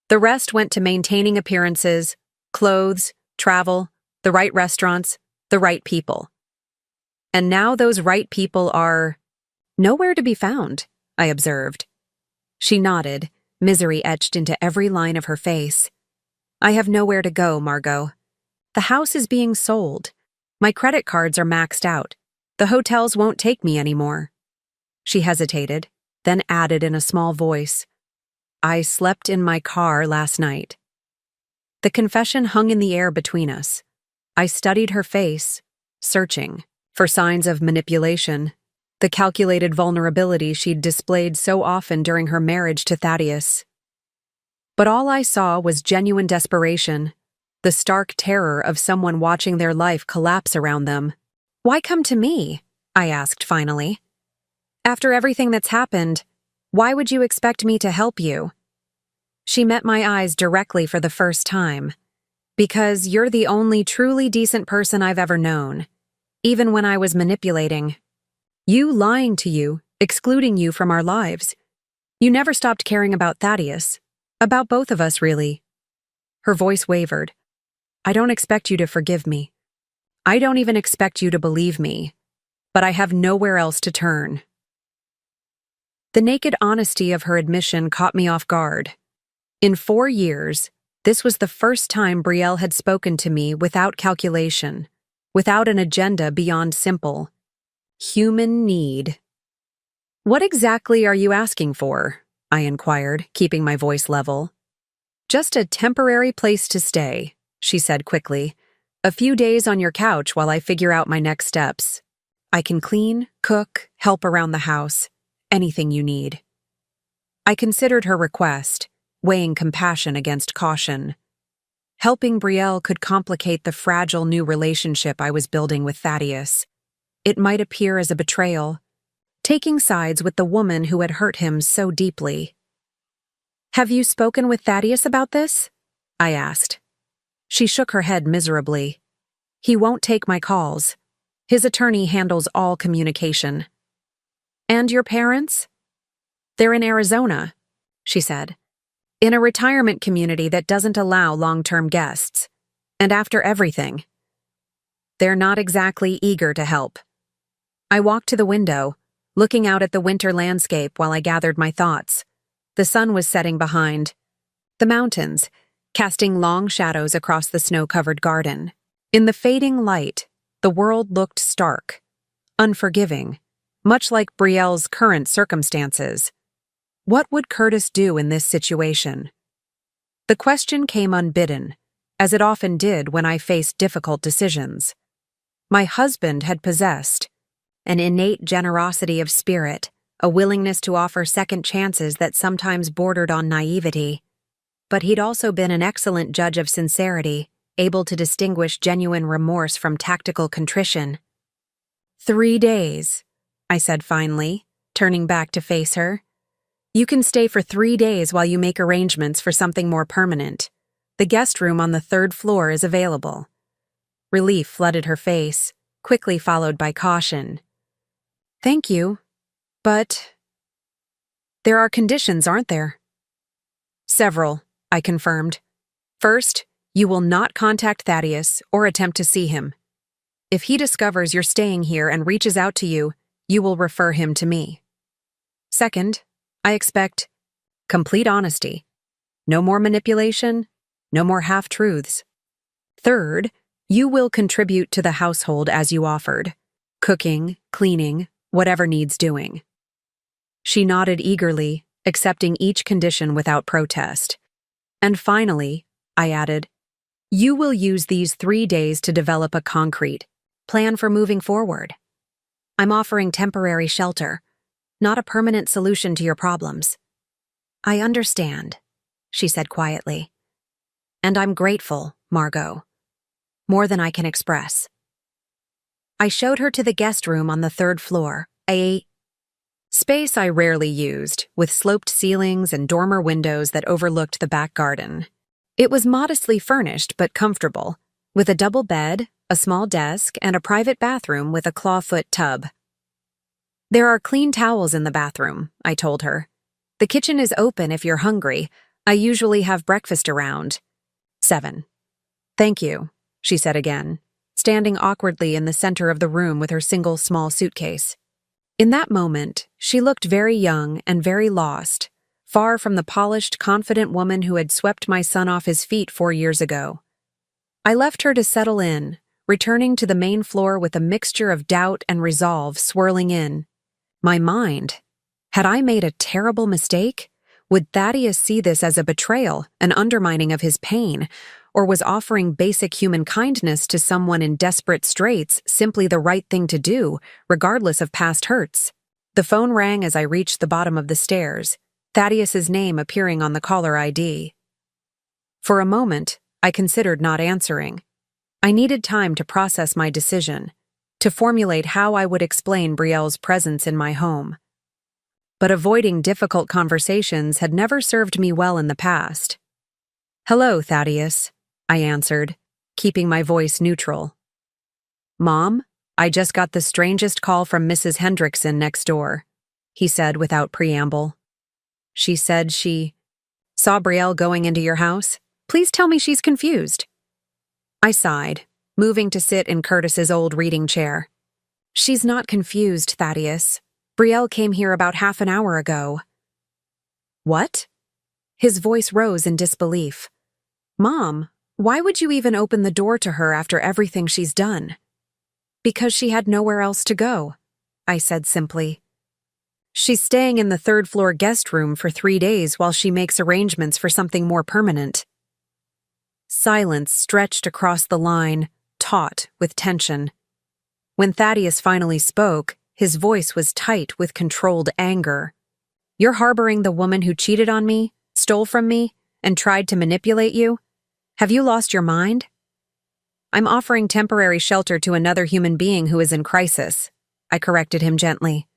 S1: The rest went to maintaining appearances, clothes, travel, the right restaurants, the right people. And now those right people are nowhere to be found," I observed. She nodded, misery etched into every line of her face. "I have nowhere to go, Margot. The house is being sold. My credit cards are maxed out. The hotels won't take me anymore." She hesitated, then added in a small voice, "I slept in my car last night." The confession hung in the air between us. I studied her face, searching for signs of manipulation, the calculated vulnerability she'd displayed so often during her marriage to Thaddeus. But all I saw was genuine desperation, the stark terror of someone watching their life collapse around them. "Why come to me?" I asked finally. "After everything that's happened, why would you expect me to help you?" She met my eyes directly for the first time. "Because you're the only truly decent person I've ever known, even when I was manipulating. You lying to you, excluding you from our lives. You never stopped caring about Thaddeus. About both of us, really." Her voice wavered. "I don't expect you to forgive me. I don't even expect you to believe me. But I have nowhere else to turn." The naked honesty of her admission caught me off guard. In 4 years, this was the first time Brielle had spoken to me without calculation, without an agenda beyond simple human need. "What exactly are you asking for?" I inquired, keeping my voice level. "Just a temporary place to stay," she said quickly. "A few days on your couch while I figure out my next steps. I can clean, cook, help around the house, anything you need." I considered her request, weighing compassion against caution. Helping Brielle could complicate the fragile new relationship I was building with Thaddeus. It might appear as a betrayal, taking sides with the woman who had hurt him so deeply. "Have you spoken with Thaddeus about this?" I asked. She shook her head miserably. "He won't take my calls. His attorney handles all communication." "And your parents?" "They're in Arizona," she said, "in a retirement community that doesn't allow long-term guests. And after everything, they're not exactly eager to help." I walked to the window, looking out at the winter landscape while I gathered my thoughts. The sun was setting behind the mountains, casting long shadows across the snow-covered garden. In the fading light, the world looked stark, unforgiving, much like Brielle's current circumstances. What would Curtis do in this situation? The question came unbidden, as it often did when I faced difficult decisions. My husband had possessed an innate generosity of spirit, a willingness to offer second chances that sometimes bordered on naivety. But he'd also been an excellent judge of sincerity, able to distinguish genuine remorse from tactical contrition. 3 days, I said finally, turning back to face her. "You can stay for 3 days while you make arrangements for something more permanent. The guest room on the 3rd floor is available." Relief flooded her face, quickly followed by caution. "Thank you, but there are conditions, aren't there?" "Several," I confirmed. "First, you will not contact Thaddeus or attempt to see him. If he discovers you're staying here and reaches out to you, you will refer him to me. Second, I expect complete honesty. No more manipulation, no more half-truths. Third, you will contribute to the household as you offered. Cooking, cleaning, whatever needs doing." She nodded eagerly, accepting each condition without protest. "And finally," I added, "you will use these 3 days to develop a concrete plan for moving forward. I'm offering temporary shelter, not a permanent solution to your problems." "I understand," she said quietly. "And I'm grateful, Margot. More than I can express." I showed her to the guest room on the 3rd floor, a space I rarely used, with sloped ceilings and dormer windows that overlooked the back garden. It was modestly furnished but comfortable, with a double bed, a small desk, and a private bathroom with a clawfoot tub. "There are clean towels in the bathroom," I told her. "The kitchen is open if you're hungry. I usually have breakfast around 7. "Thank you," she said again, standing awkwardly in the center of the room with her single small suitcase. In that moment, she looked very young and very lost, far from the polished, confident woman who had swept my son off his feet 4 years ago. I left her to settle in, returning to the main floor with a mixture of doubt and resolve swirling in my mind. Had I made a terrible mistake? Would Thaddeus see this as a betrayal, an undermining of his pain? or was offering basic human kindness to someone in desperate straits simply the right thing to do, regardless of past hurts? The phone rang as I reached the bottom of the stairs, Thaddeus's name appearing on the caller ID. For a moment, I considered not answering. I needed time to process my decision, to formulate how I would explain Brielle's presence in my home. But avoiding difficult conversations had never served me well in the past. "Hello, Thaddeus," I answered, keeping my voice neutral. "Mom, I just got the strangest call from Mrs. Hendrickson next door," he said without preamble. "She said she saw Brielle going into your house. Please tell me she's confused." I sighed, moving to sit in Curtis's old reading chair. "She's not confused, Thaddeus. Brielle came here about half an hour ago." "What?" His voice rose in disbelief. "Mom, why would you even open the door to her after everything she's done?" "Because she had nowhere else to go," I said simply. "She's staying in the third-floor guest room for 3 days while she makes arrangements for something more permanent." Silence stretched across the line, taut with tension. When Thaddeus finally spoke, his voice was tight with controlled anger. "You're harboring the woman who cheated on me, stole from me, and tried to manipulate you? Have you lost your mind?" "I'm offering temporary shelter to another human being who is in crisis," I corrected him gently.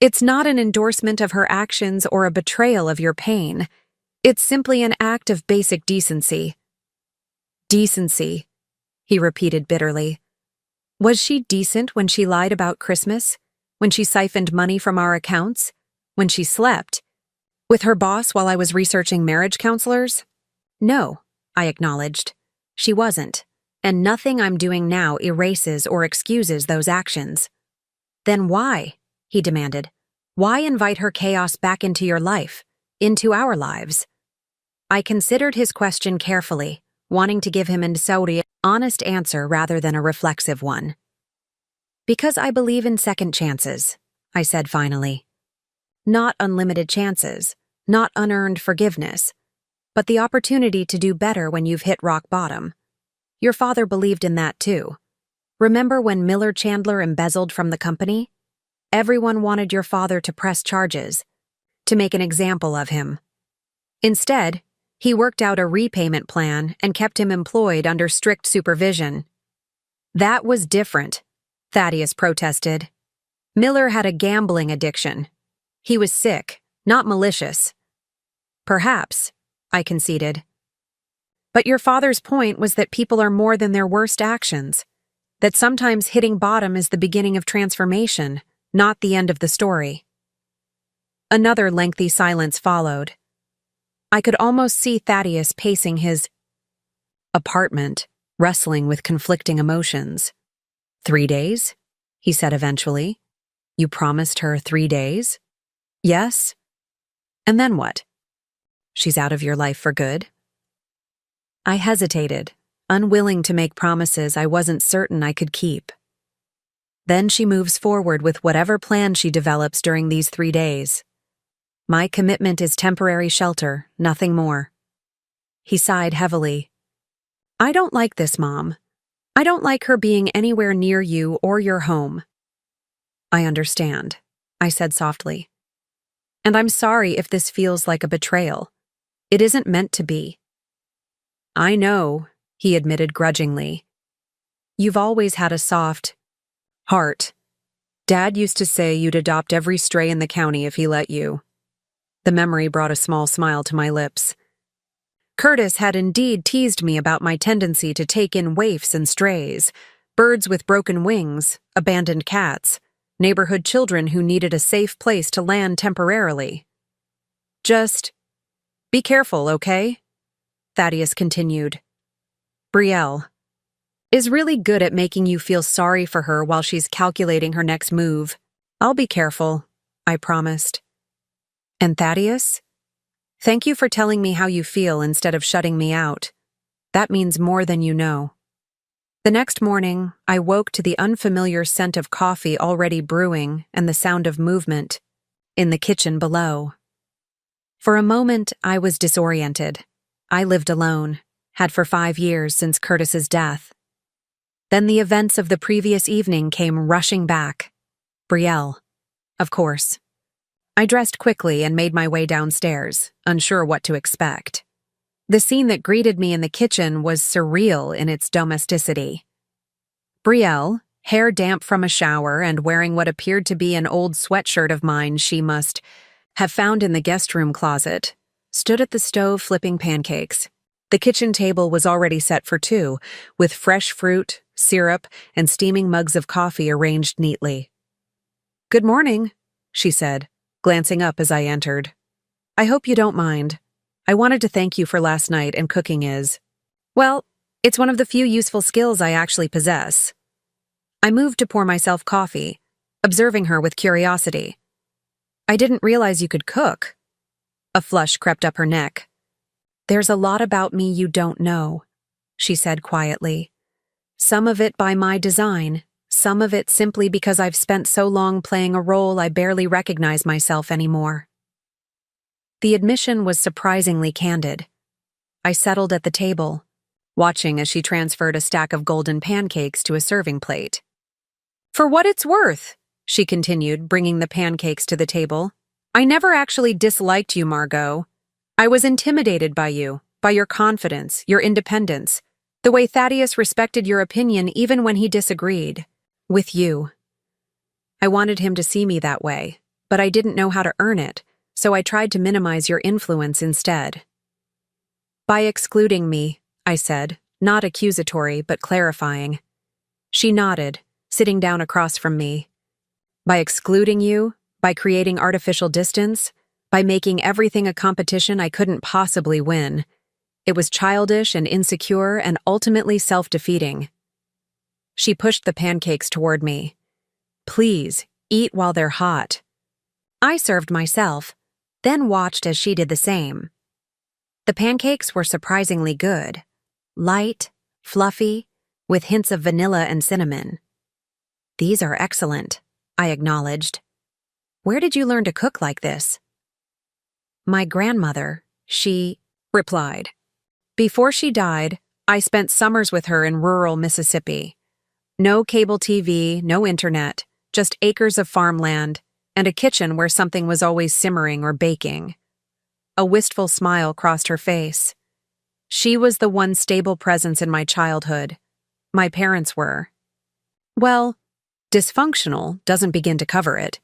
S1: "It's not an endorsement of her actions or a betrayal of your pain. It's simply an act of basic decency." "Decency," he repeated bitterly. "Was she decent when she lied about Christmas? When she siphoned money from our accounts? When she slept with her boss while I was researching marriage counselors?" "No," I acknowledged. "She wasn't. And nothing I'm doing now erases or excuses those actions." "Then why?" he demanded. "Why invite her chaos back into your life, into our lives?" I considered his question carefully, wanting to give him an honest answer rather than a reflexive one. "Because I believe in second chances," I said finally. "Not unlimited chances, not unearned forgiveness, but the opportunity to do better when you've hit rock bottom. Your father believed in that too. Remember when Miller Chandler embezzled from the company? Everyone wanted your father to press charges, to make an example of him. Instead, he worked out a repayment plan and kept him employed under strict supervision." "That was different," Thaddeus protested. "Miller had a gambling addiction. He was sick, not malicious." "Perhaps," I conceded. "But your father's point was that people are more than their worst actions, that sometimes hitting bottom is the beginning of transformation, not the end of the story." Another lengthy silence followed. I could almost see Thaddeus pacing his apartment, wrestling with conflicting emotions. "3 days?" he said eventually. "You promised her 3 days?" "Yes." "And then what? She's out of your life for good?" I hesitated, unwilling to make promises I wasn't certain I could keep. "Then she moves forward with whatever plan she develops during these 3 days. My commitment is temporary shelter, nothing more." He sighed heavily. "I don't like this, Mom. I don't like her being anywhere near you or your home." "I understand," I said softly. "And I'm sorry if this feels like a betrayal. It isn't meant to be." "I know," he admitted grudgingly. "You've always had a soft heart. Dad used to say you'd adopt every stray in the county if he let you." The memory brought a small smile to my lips. Curtis had indeed teased me about my tendency to take in waifs and strays, birds with broken wings, abandoned cats, neighborhood children who needed a safe place to land temporarily. "Just be careful, okay?" Thaddeus continued. "Brielle is really good at making you feel sorry for her while she's calculating her next move. I'll be careful," I promised. "And Thaddeus? Thank you for telling me how you feel instead of shutting me out. That means more than you know." The next morning, I woke to the unfamiliar scent of coffee already brewing and the sound of movement in the kitchen below. For a moment, I was disoriented. I lived alone, had for 5 years since Curtis's death. Then the events of the previous evening came rushing back. Brielle. Of course. I dressed quickly and made my way downstairs, unsure what to expect. The scene that greeted me in the kitchen was surreal in its domesticity. Brielle, hair damp from a shower and wearing what appeared to be an old sweatshirt of mine she must have found in the guest room closet, stood at the stove flipping pancakes. The kitchen table was already set for 2, with fresh fruit, syrup, and steaming mugs of coffee arranged neatly. "Good morning," she said, glancing up as I entered. "I hope you don't mind. I wanted to thank you for last night, and cooking is, well, it's one of the few useful skills I actually possess." I moved to pour myself coffee, observing her with curiosity. "I didn't realize you could cook." A flush crept up her neck. "There's a lot about me you don't know," she said quietly. "Some of it by my design, some of it simply because I've spent so long playing a role I barely recognize myself anymore." The admission was surprisingly candid. I settled at the table, watching as she transferred a stack of golden pancakes to a serving plate. "For what it's worth," she continued, bringing the pancakes to the table, "I never actually disliked you, Margot. I was intimidated by you, by your confidence, your independence, the way Thaddeus respected your opinion even when he disagreed. With you. I wanted him to see me that way, but I didn't know how to earn it, so I tried to minimize your influence instead." "By excluding me," I said, not accusatory but clarifying. She nodded, sitting down across from me. "By excluding you, by creating artificial distance, by making everything a competition I couldn't possibly win. It was childish and insecure and ultimately self-defeating." She pushed the pancakes toward me. "Please, eat while they're hot." I served myself, then watched as she did the same. The pancakes were surprisingly good. Light, fluffy, with hints of vanilla and cinnamon. "These are excellent," I acknowledged. "Where did you learn to cook like this?" "My grandmother," she replied. "Before she died, I spent summers with her in rural Mississippi. No cable TV, no internet, just acres of farmland, and a kitchen where something was always simmering or baking." A wistful smile crossed her face. "She was the one stable presence in my childhood. My parents were. Well, dysfunctional doesn't begin to cover it."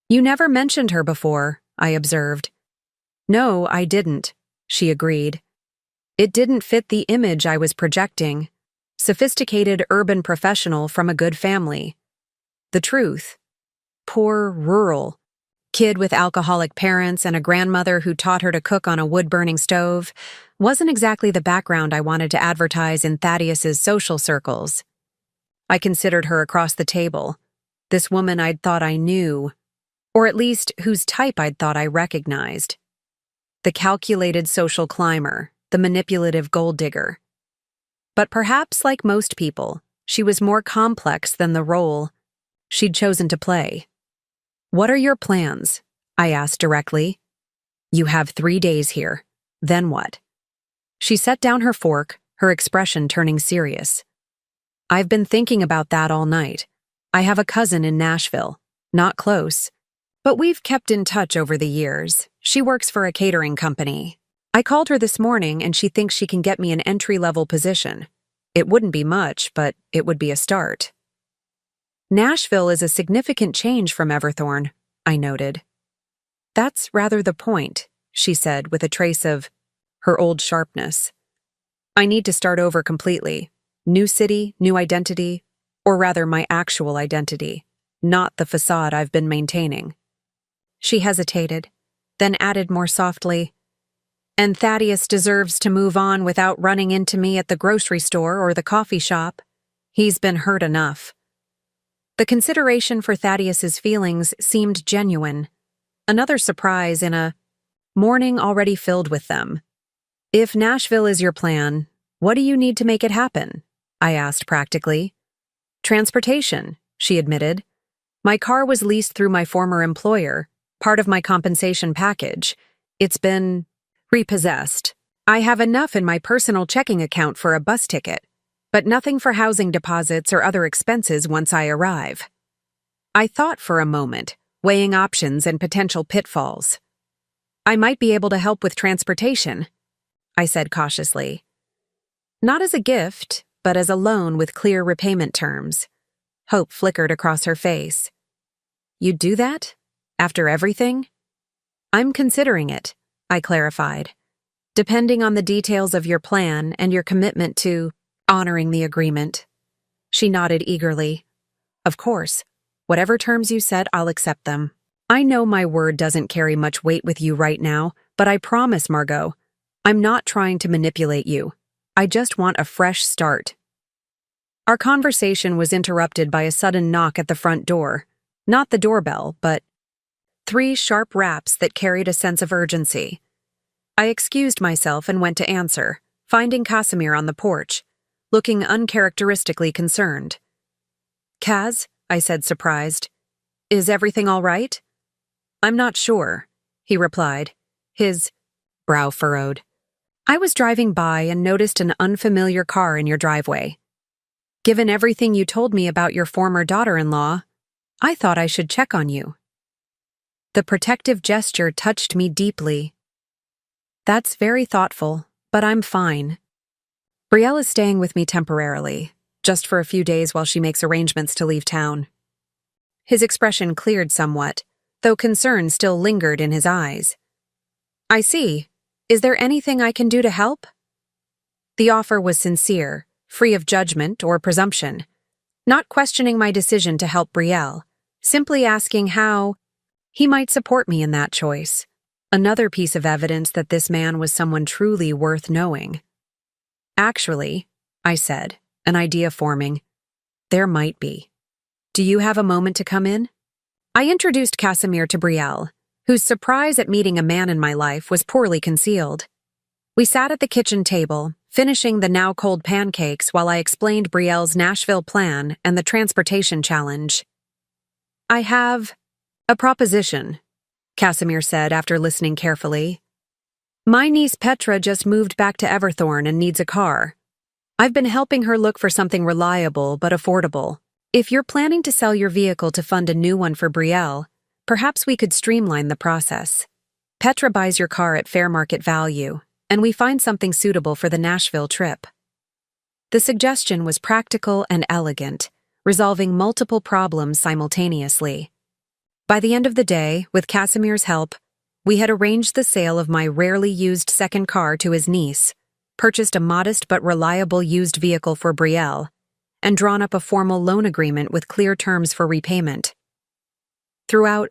S1: "You never mentioned her before," I observed. "No, I didn't," she agreed. "It didn't fit the image I was projecting. Sophisticated urban professional from a good family. The truth. Poor, rural. Kid with alcoholic parents and a grandmother who taught her to cook on a wood-burning stove wasn't exactly the background I wanted to advertise in Thaddeus's social circles." I considered her across the table, this woman I'd thought I knew, or at least whose type I'd thought I recognized. The calculated social climber, the manipulative gold digger. But perhaps, like most people, she was more complex than the role she'd chosen to play. "What are your plans?" I asked directly. "You have 3 days here. Then what?" She set down her fork, her expression turning serious. "I've been thinking about that all night. I have a cousin in Nashville. Not close, but we've kept in touch over the years. She works for a catering company. I called her this morning and she thinks she can get me an entry-level position. It wouldn't be much, but it would be a start." "Nashville is a significant change from Everthorne," I noted. "That's rather the point," she said with a trace of her old sharpness. "I need to start over completely. New city, new identity, or rather my actual identity, not the facade I've been maintaining." She hesitated, then added more softly, "And Thaddeus deserves to move on without running into me at the grocery store or the coffee shop. He's been hurt enough." The consideration for Thaddeus's feelings seemed genuine, another surprise in a morning already filled with them. "If Nashville is your plan, what do you need to make it happen?" I asked practically. "Transportation," she admitted. "My car was leased through my former employer, part of my compensation package. It's been repossessed. I have enough in my personal checking account for a bus ticket, but nothing for housing deposits or other expenses once I arrive. I thought for a moment, weighing options and potential pitfalls. I might be able to help with transportation, I said cautiously. Not as a gift, but as a loan with clear repayment terms. Hope flickered across her face. You'd do that? After everything? I'm considering it, I clarified. Depending on the details of your plan and your commitment to honoring the agreement. She nodded eagerly. Of course. Whatever terms you said, I'll accept them. I know my word doesn't carry much weight with you right now, but I promise, Margot, I'm not trying to manipulate you. I just want a fresh start. Our conversation was interrupted by a sudden knock at the front door. Not the doorbell, but 3 sharp raps that carried a sense of urgency. I excused myself and went to answer, finding Casimir on the porch, looking uncharacteristically concerned. Kaz, I said, surprised. Is everything all right? I'm not sure, he replied, his brow furrowed. I was driving by and noticed an unfamiliar car in your driveway. Given everything you told me about your former daughter-in-law, I thought I should check on you. The protective gesture touched me deeply. That's very thoughtful, but I'm fine. Brielle is staying with me temporarily, just for a few days while she makes arrangements to leave town. His expression cleared somewhat, though concern still lingered in his eyes. I see. Is there anything I can do to help? The offer was sincere, free of judgment or presumption, not questioning my decision to help Brielle, simply asking how he might support me in that choice. Another piece of evidence that this man was someone truly worth knowing. Actually, I said, an idea forming, there might be. Do you have a moment to come in? I introduced Casimir to Brielle, whose surprise at meeting a man in my life was poorly concealed. We sat at the kitchen table, finishing the now cold pancakes while I explained Brielle's Nashville plan and the transportation challenge. I have a proposition, Casimir said after listening carefully. My niece Petra just moved back to Everthorne and needs a car. I've been helping her look for something reliable but affordable. If you're planning to sell your vehicle to fund a new one for Brielle, perhaps we could streamline the process. Petra buys your car at fair market value, and we find something suitable for the Nashville trip. The suggestion was practical and elegant, resolving multiple problems simultaneously. By the end of the day, with Casimir's help, we had arranged the sale of my rarely used second car to his niece, purchased a modest but reliable used vehicle for Brielle, and drawn up a formal loan agreement with clear terms for repayment. Throughout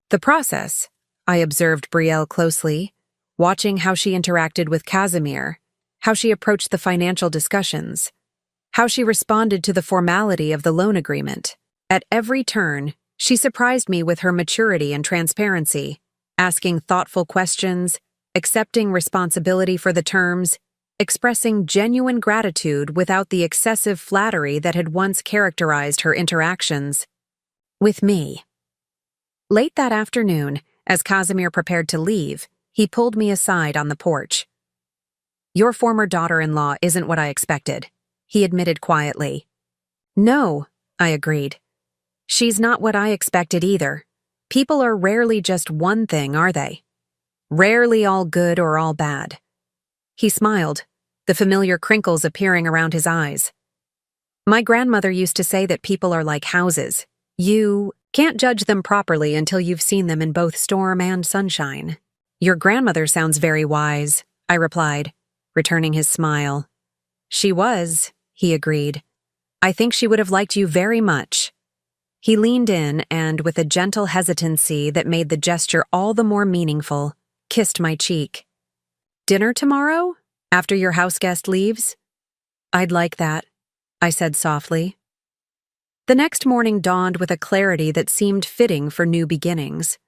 S1: the process, I observed Brielle closely, watching how she interacted with Casimir, how she approached the financial discussions, how she responded to the formality of the loan agreement. At every turn, she surprised me with her maturity and transparency, asking thoughtful questions, accepting responsibility for the terms, expressing genuine gratitude without the excessive flattery that had once characterized her interactions with me. Late that afternoon, as Casimir prepared to leave, he pulled me aside on the porch. Your former daughter-in-law isn't what I expected, he admitted quietly. No, I agreed. She's not what I expected either. People are rarely just one thing, are they? Rarely all good or all bad. He smiled, the familiar crinkles appearing around his eyes. My grandmother used to say that people are like houses. You can't judge them properly until you've seen them in both storm and sunshine. Your grandmother sounds very wise, I replied, returning his smile. She was, he agreed. I think she would have liked you very much. He leaned in and, with a gentle hesitancy that made the gesture all the more meaningful, kissed my cheek. Dinner tomorrow? After your houseguest leaves? I'd like that, I said softly. The next morning dawned with a clarity that seemed fitting for new beginnings.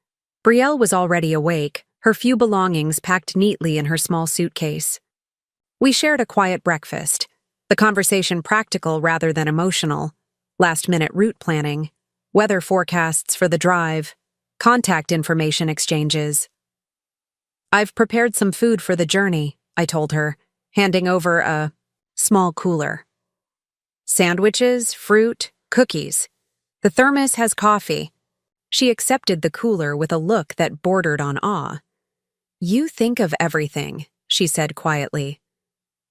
S1: Brielle was already awake, her few belongings packed neatly in her small suitcase. We shared a quiet breakfast, the conversation practical rather than emotional, last-minute route planning, weather forecasts for the drive, contact information exchanges. I've prepared some food for the journey, I told her, handing over a small cooler. Sandwiches, fruit, cookies. The thermos has coffee. She accepted the cooler with a look that bordered on awe. You think of everything, she said quietly.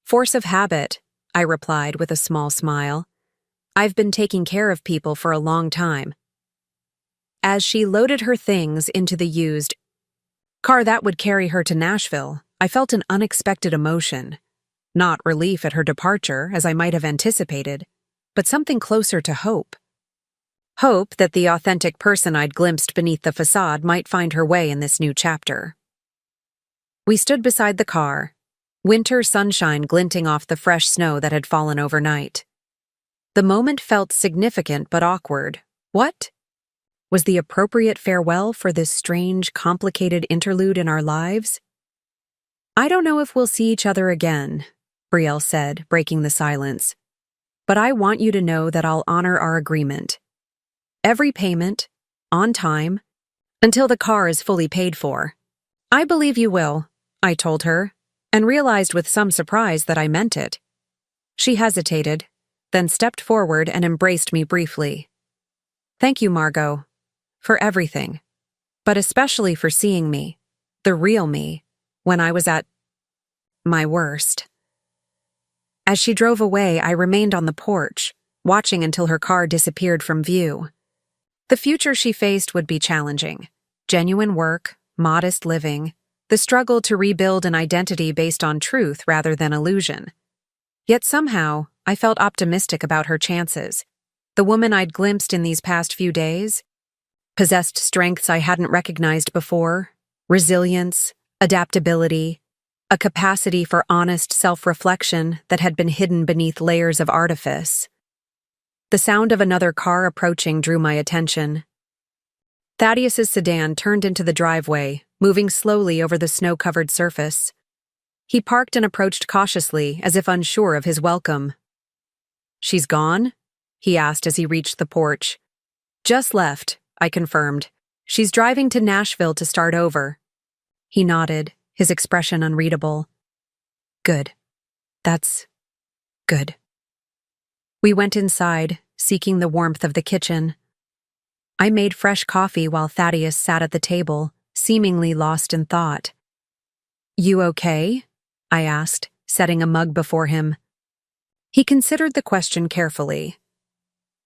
S1: Force of habit, I replied with a small smile. I've been taking care of people for a long time. As she loaded her things into the used car that would carry her to Nashville, I felt an unexpected emotion. Not relief at her departure, as I might have anticipated, but something closer to hope. Hope that the authentic person I'd glimpsed beneath the facade might find her way in this new chapter. We stood beside the car, winter sunshine glinting off the fresh snow that had fallen overnight. The moment felt significant but awkward. What? Was the appropriate farewell for this strange, complicated interlude in our lives? I don't know if we'll see each other again, Brielle said, breaking the silence. But I want you to know that I'll honor our agreement. Every payment, on time, until the car is fully paid for. I believe you will, I told her, and realized with some surprise that I meant it. She hesitated, then stepped forward and embraced me briefly. Thank you, Margot, for everything, but especially for seeing me, the real me, when I was at my worst. As she drove away, I remained on the porch, watching until her car disappeared from view. The future she faced would be challenging. Genuine work, modest living, the struggle to rebuild an identity based on truth rather than illusion. Yet somehow, I felt optimistic about her chances. The woman I'd glimpsed in these past few days possessed strengths I hadn't recognized before: resilience, adaptability, a capacity for honest self-reflection that had been hidden beneath layers of artifice. The sound of another car approaching drew my attention. Thaddeus's sedan turned into the driveway, moving slowly over the snow-covered surface. He parked and approached cautiously, as if unsure of his welcome. "She's gone?" he asked as he reached the porch. "Just left," I confirmed. "She's driving to Nashville to start over." He nodded, his expression unreadable. "Good. That's good." We went inside, seeking the warmth of the kitchen. I made fresh coffee while Thaddeus sat at the table, seemingly lost in thought. "You okay?" I asked, setting a mug before him. He considered the question carefully.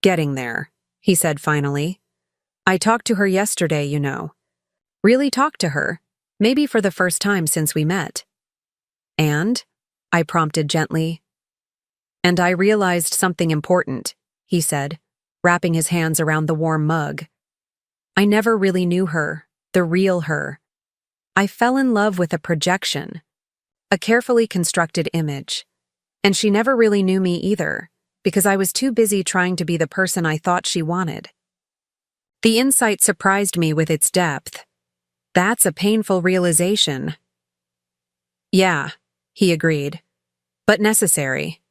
S1: "Getting there," he said finally. "I talked to her yesterday, you know. Really talked to her, maybe for the first time since we met." "And?" I prompted gently. "And I realized something important," he said, wrapping his hands around the warm mug. "I never really knew her, the real her. I fell in love with a projection, a carefully constructed image. And she never really knew me either, because I was too busy trying to be the person I thought she wanted." The insight surprised me with its depth. "That's a painful realization." "Yeah," he agreed, "but necessary.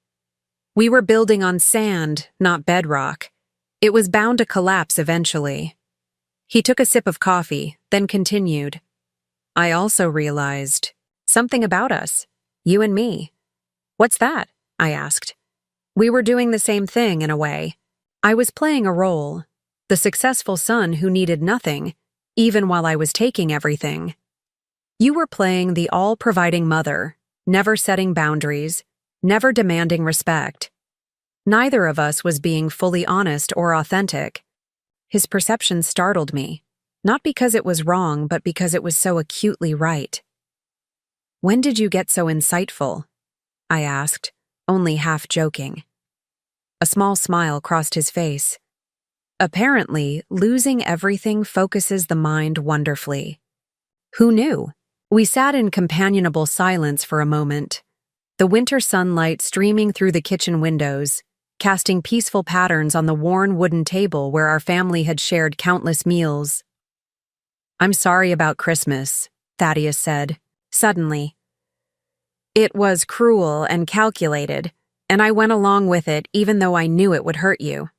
S1: We were building on sand, not bedrock. It was bound to collapse eventually." He took a sip of coffee, then continued. "I also realized something about us, you and me." "What's that?" I asked. "We were doing the same thing in a way. I was playing a role, the successful son who needed nothing, even while I was taking everything. You were playing the all-providing mother, never setting boundaries, never demanding respect. Neither of us was being fully honest or authentic." His perception startled me, not because it was wrong, but because it was so acutely right. "When did you get so insightful?" I asked, only half joking. A small smile crossed his face. "Apparently, losing everything focuses the mind wonderfully." Who knew? We sat in companionable silence for a moment, the winter sunlight streaming through the kitchen windows, casting peaceful patterns on the worn wooden table where our family had shared countless meals. "I'm sorry about Christmas," Thaddeus said, suddenly. "It was cruel and calculated, and I went along with it even though I knew it would hurt you."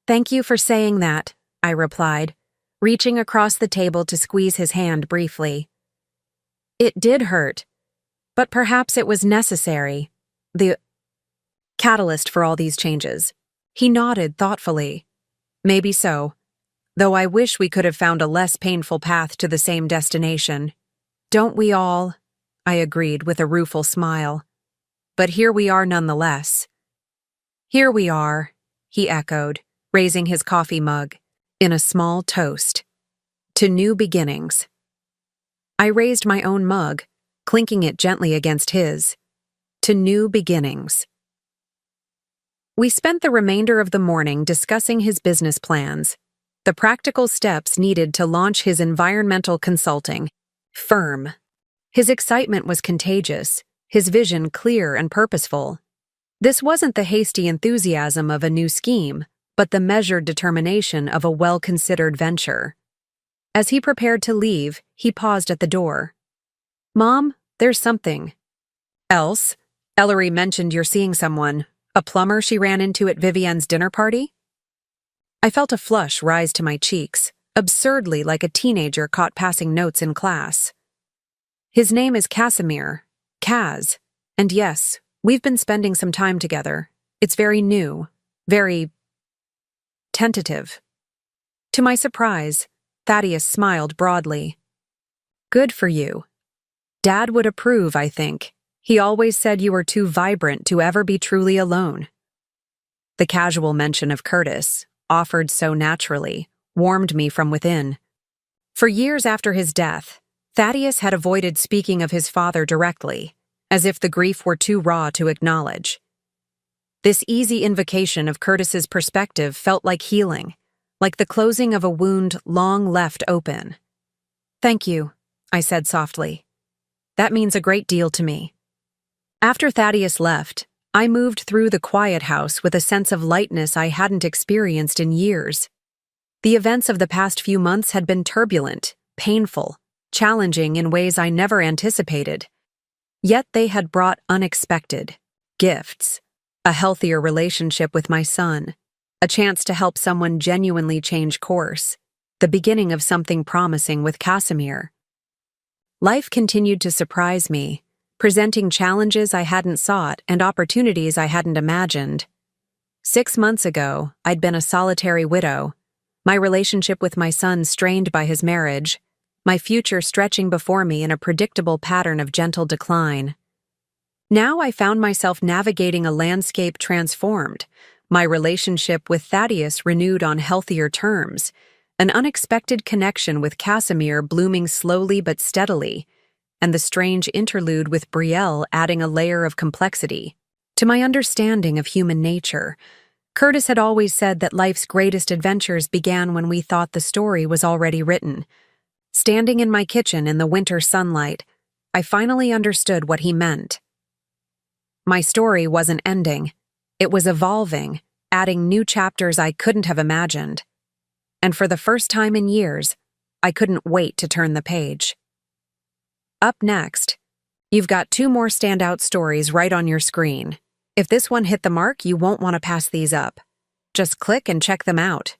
S1: "Thank you for saying that," I replied, reaching across the table to squeeze his hand briefly. "It did hurt. But perhaps it was necessary. The catalyst for all these changes. He nodded thoughtfully. Maybe so, though I wish we could have found a less painful path to the same destination. Don't we all? I agreed with a rueful smile. But here we are nonetheless. Here we are, he echoed, raising his coffee mug, in a small toast. To new beginnings. I raised my own mug, clinking it gently against his. To new beginnings. We spent the remainder of the morning discussing his business plans, the practical steps needed to launch his environmental consulting firm. His excitement was contagious, his vision clear and purposeful. This wasn't the hasty enthusiasm of a new scheme, but the measured determination of a well-considered venture. As he prepared to leave, he paused at the door. "Mom, there's something." "Else? Ellery mentioned you're seeing someone. A plumber she ran into at Vivienne's dinner party?" I felt a flush rise to my cheeks, absurdly like a teenager caught passing notes in class. "His name is Casimir, Kaz, and yes, we've been spending some time together. It's very new, very tentative." To my surprise, Thaddeus smiled broadly. "Good for you. Dad would approve, I think. He always said you were too vibrant to ever be truly alone." The casual mention of Curtis, offered so naturally, warmed me from within. For years after his death, Thaddeus had avoided speaking of his father directly, as if the grief were too raw to acknowledge. This easy invocation of Curtis's perspective felt like healing, like the closing of a wound long left open. "Thank you," I said softly. "That means a great deal to me." After Thaddeus left, I moved through the quiet house with a sense of lightness I hadn't experienced in years. The events of the past few months had been turbulent, painful, challenging in ways I never anticipated. Yet they had brought unexpected gifts, a healthier relationship with my son, a chance to help someone genuinely change course, the beginning of something promising with Casimir. Life continued to surprise me, presenting challenges I hadn't sought and opportunities I hadn't imagined. 6 months ago, I'd been a solitary widow, my relationship with my son strained by his marriage, my future stretching before me in a predictable pattern of gentle decline. Now I found myself navigating a landscape transformed, my relationship with Thaddeus renewed on healthier terms, an unexpected connection with Casimir blooming slowly but steadily, and the strange interlude with Brielle adding a layer of complexity. To my understanding of human nature, Curtis had always said that life's greatest adventures began when we thought the story was already written. Standing in my kitchen in the winter sunlight, I finally understood what he meant. My story wasn't ending. It was evolving, adding new chapters I couldn't have imagined. And for the first time in years, I couldn't wait to turn the page. Up next, you've got 2 more standout stories right on your screen. If this one hit the mark, you won't want to pass these up. Just click and check them out.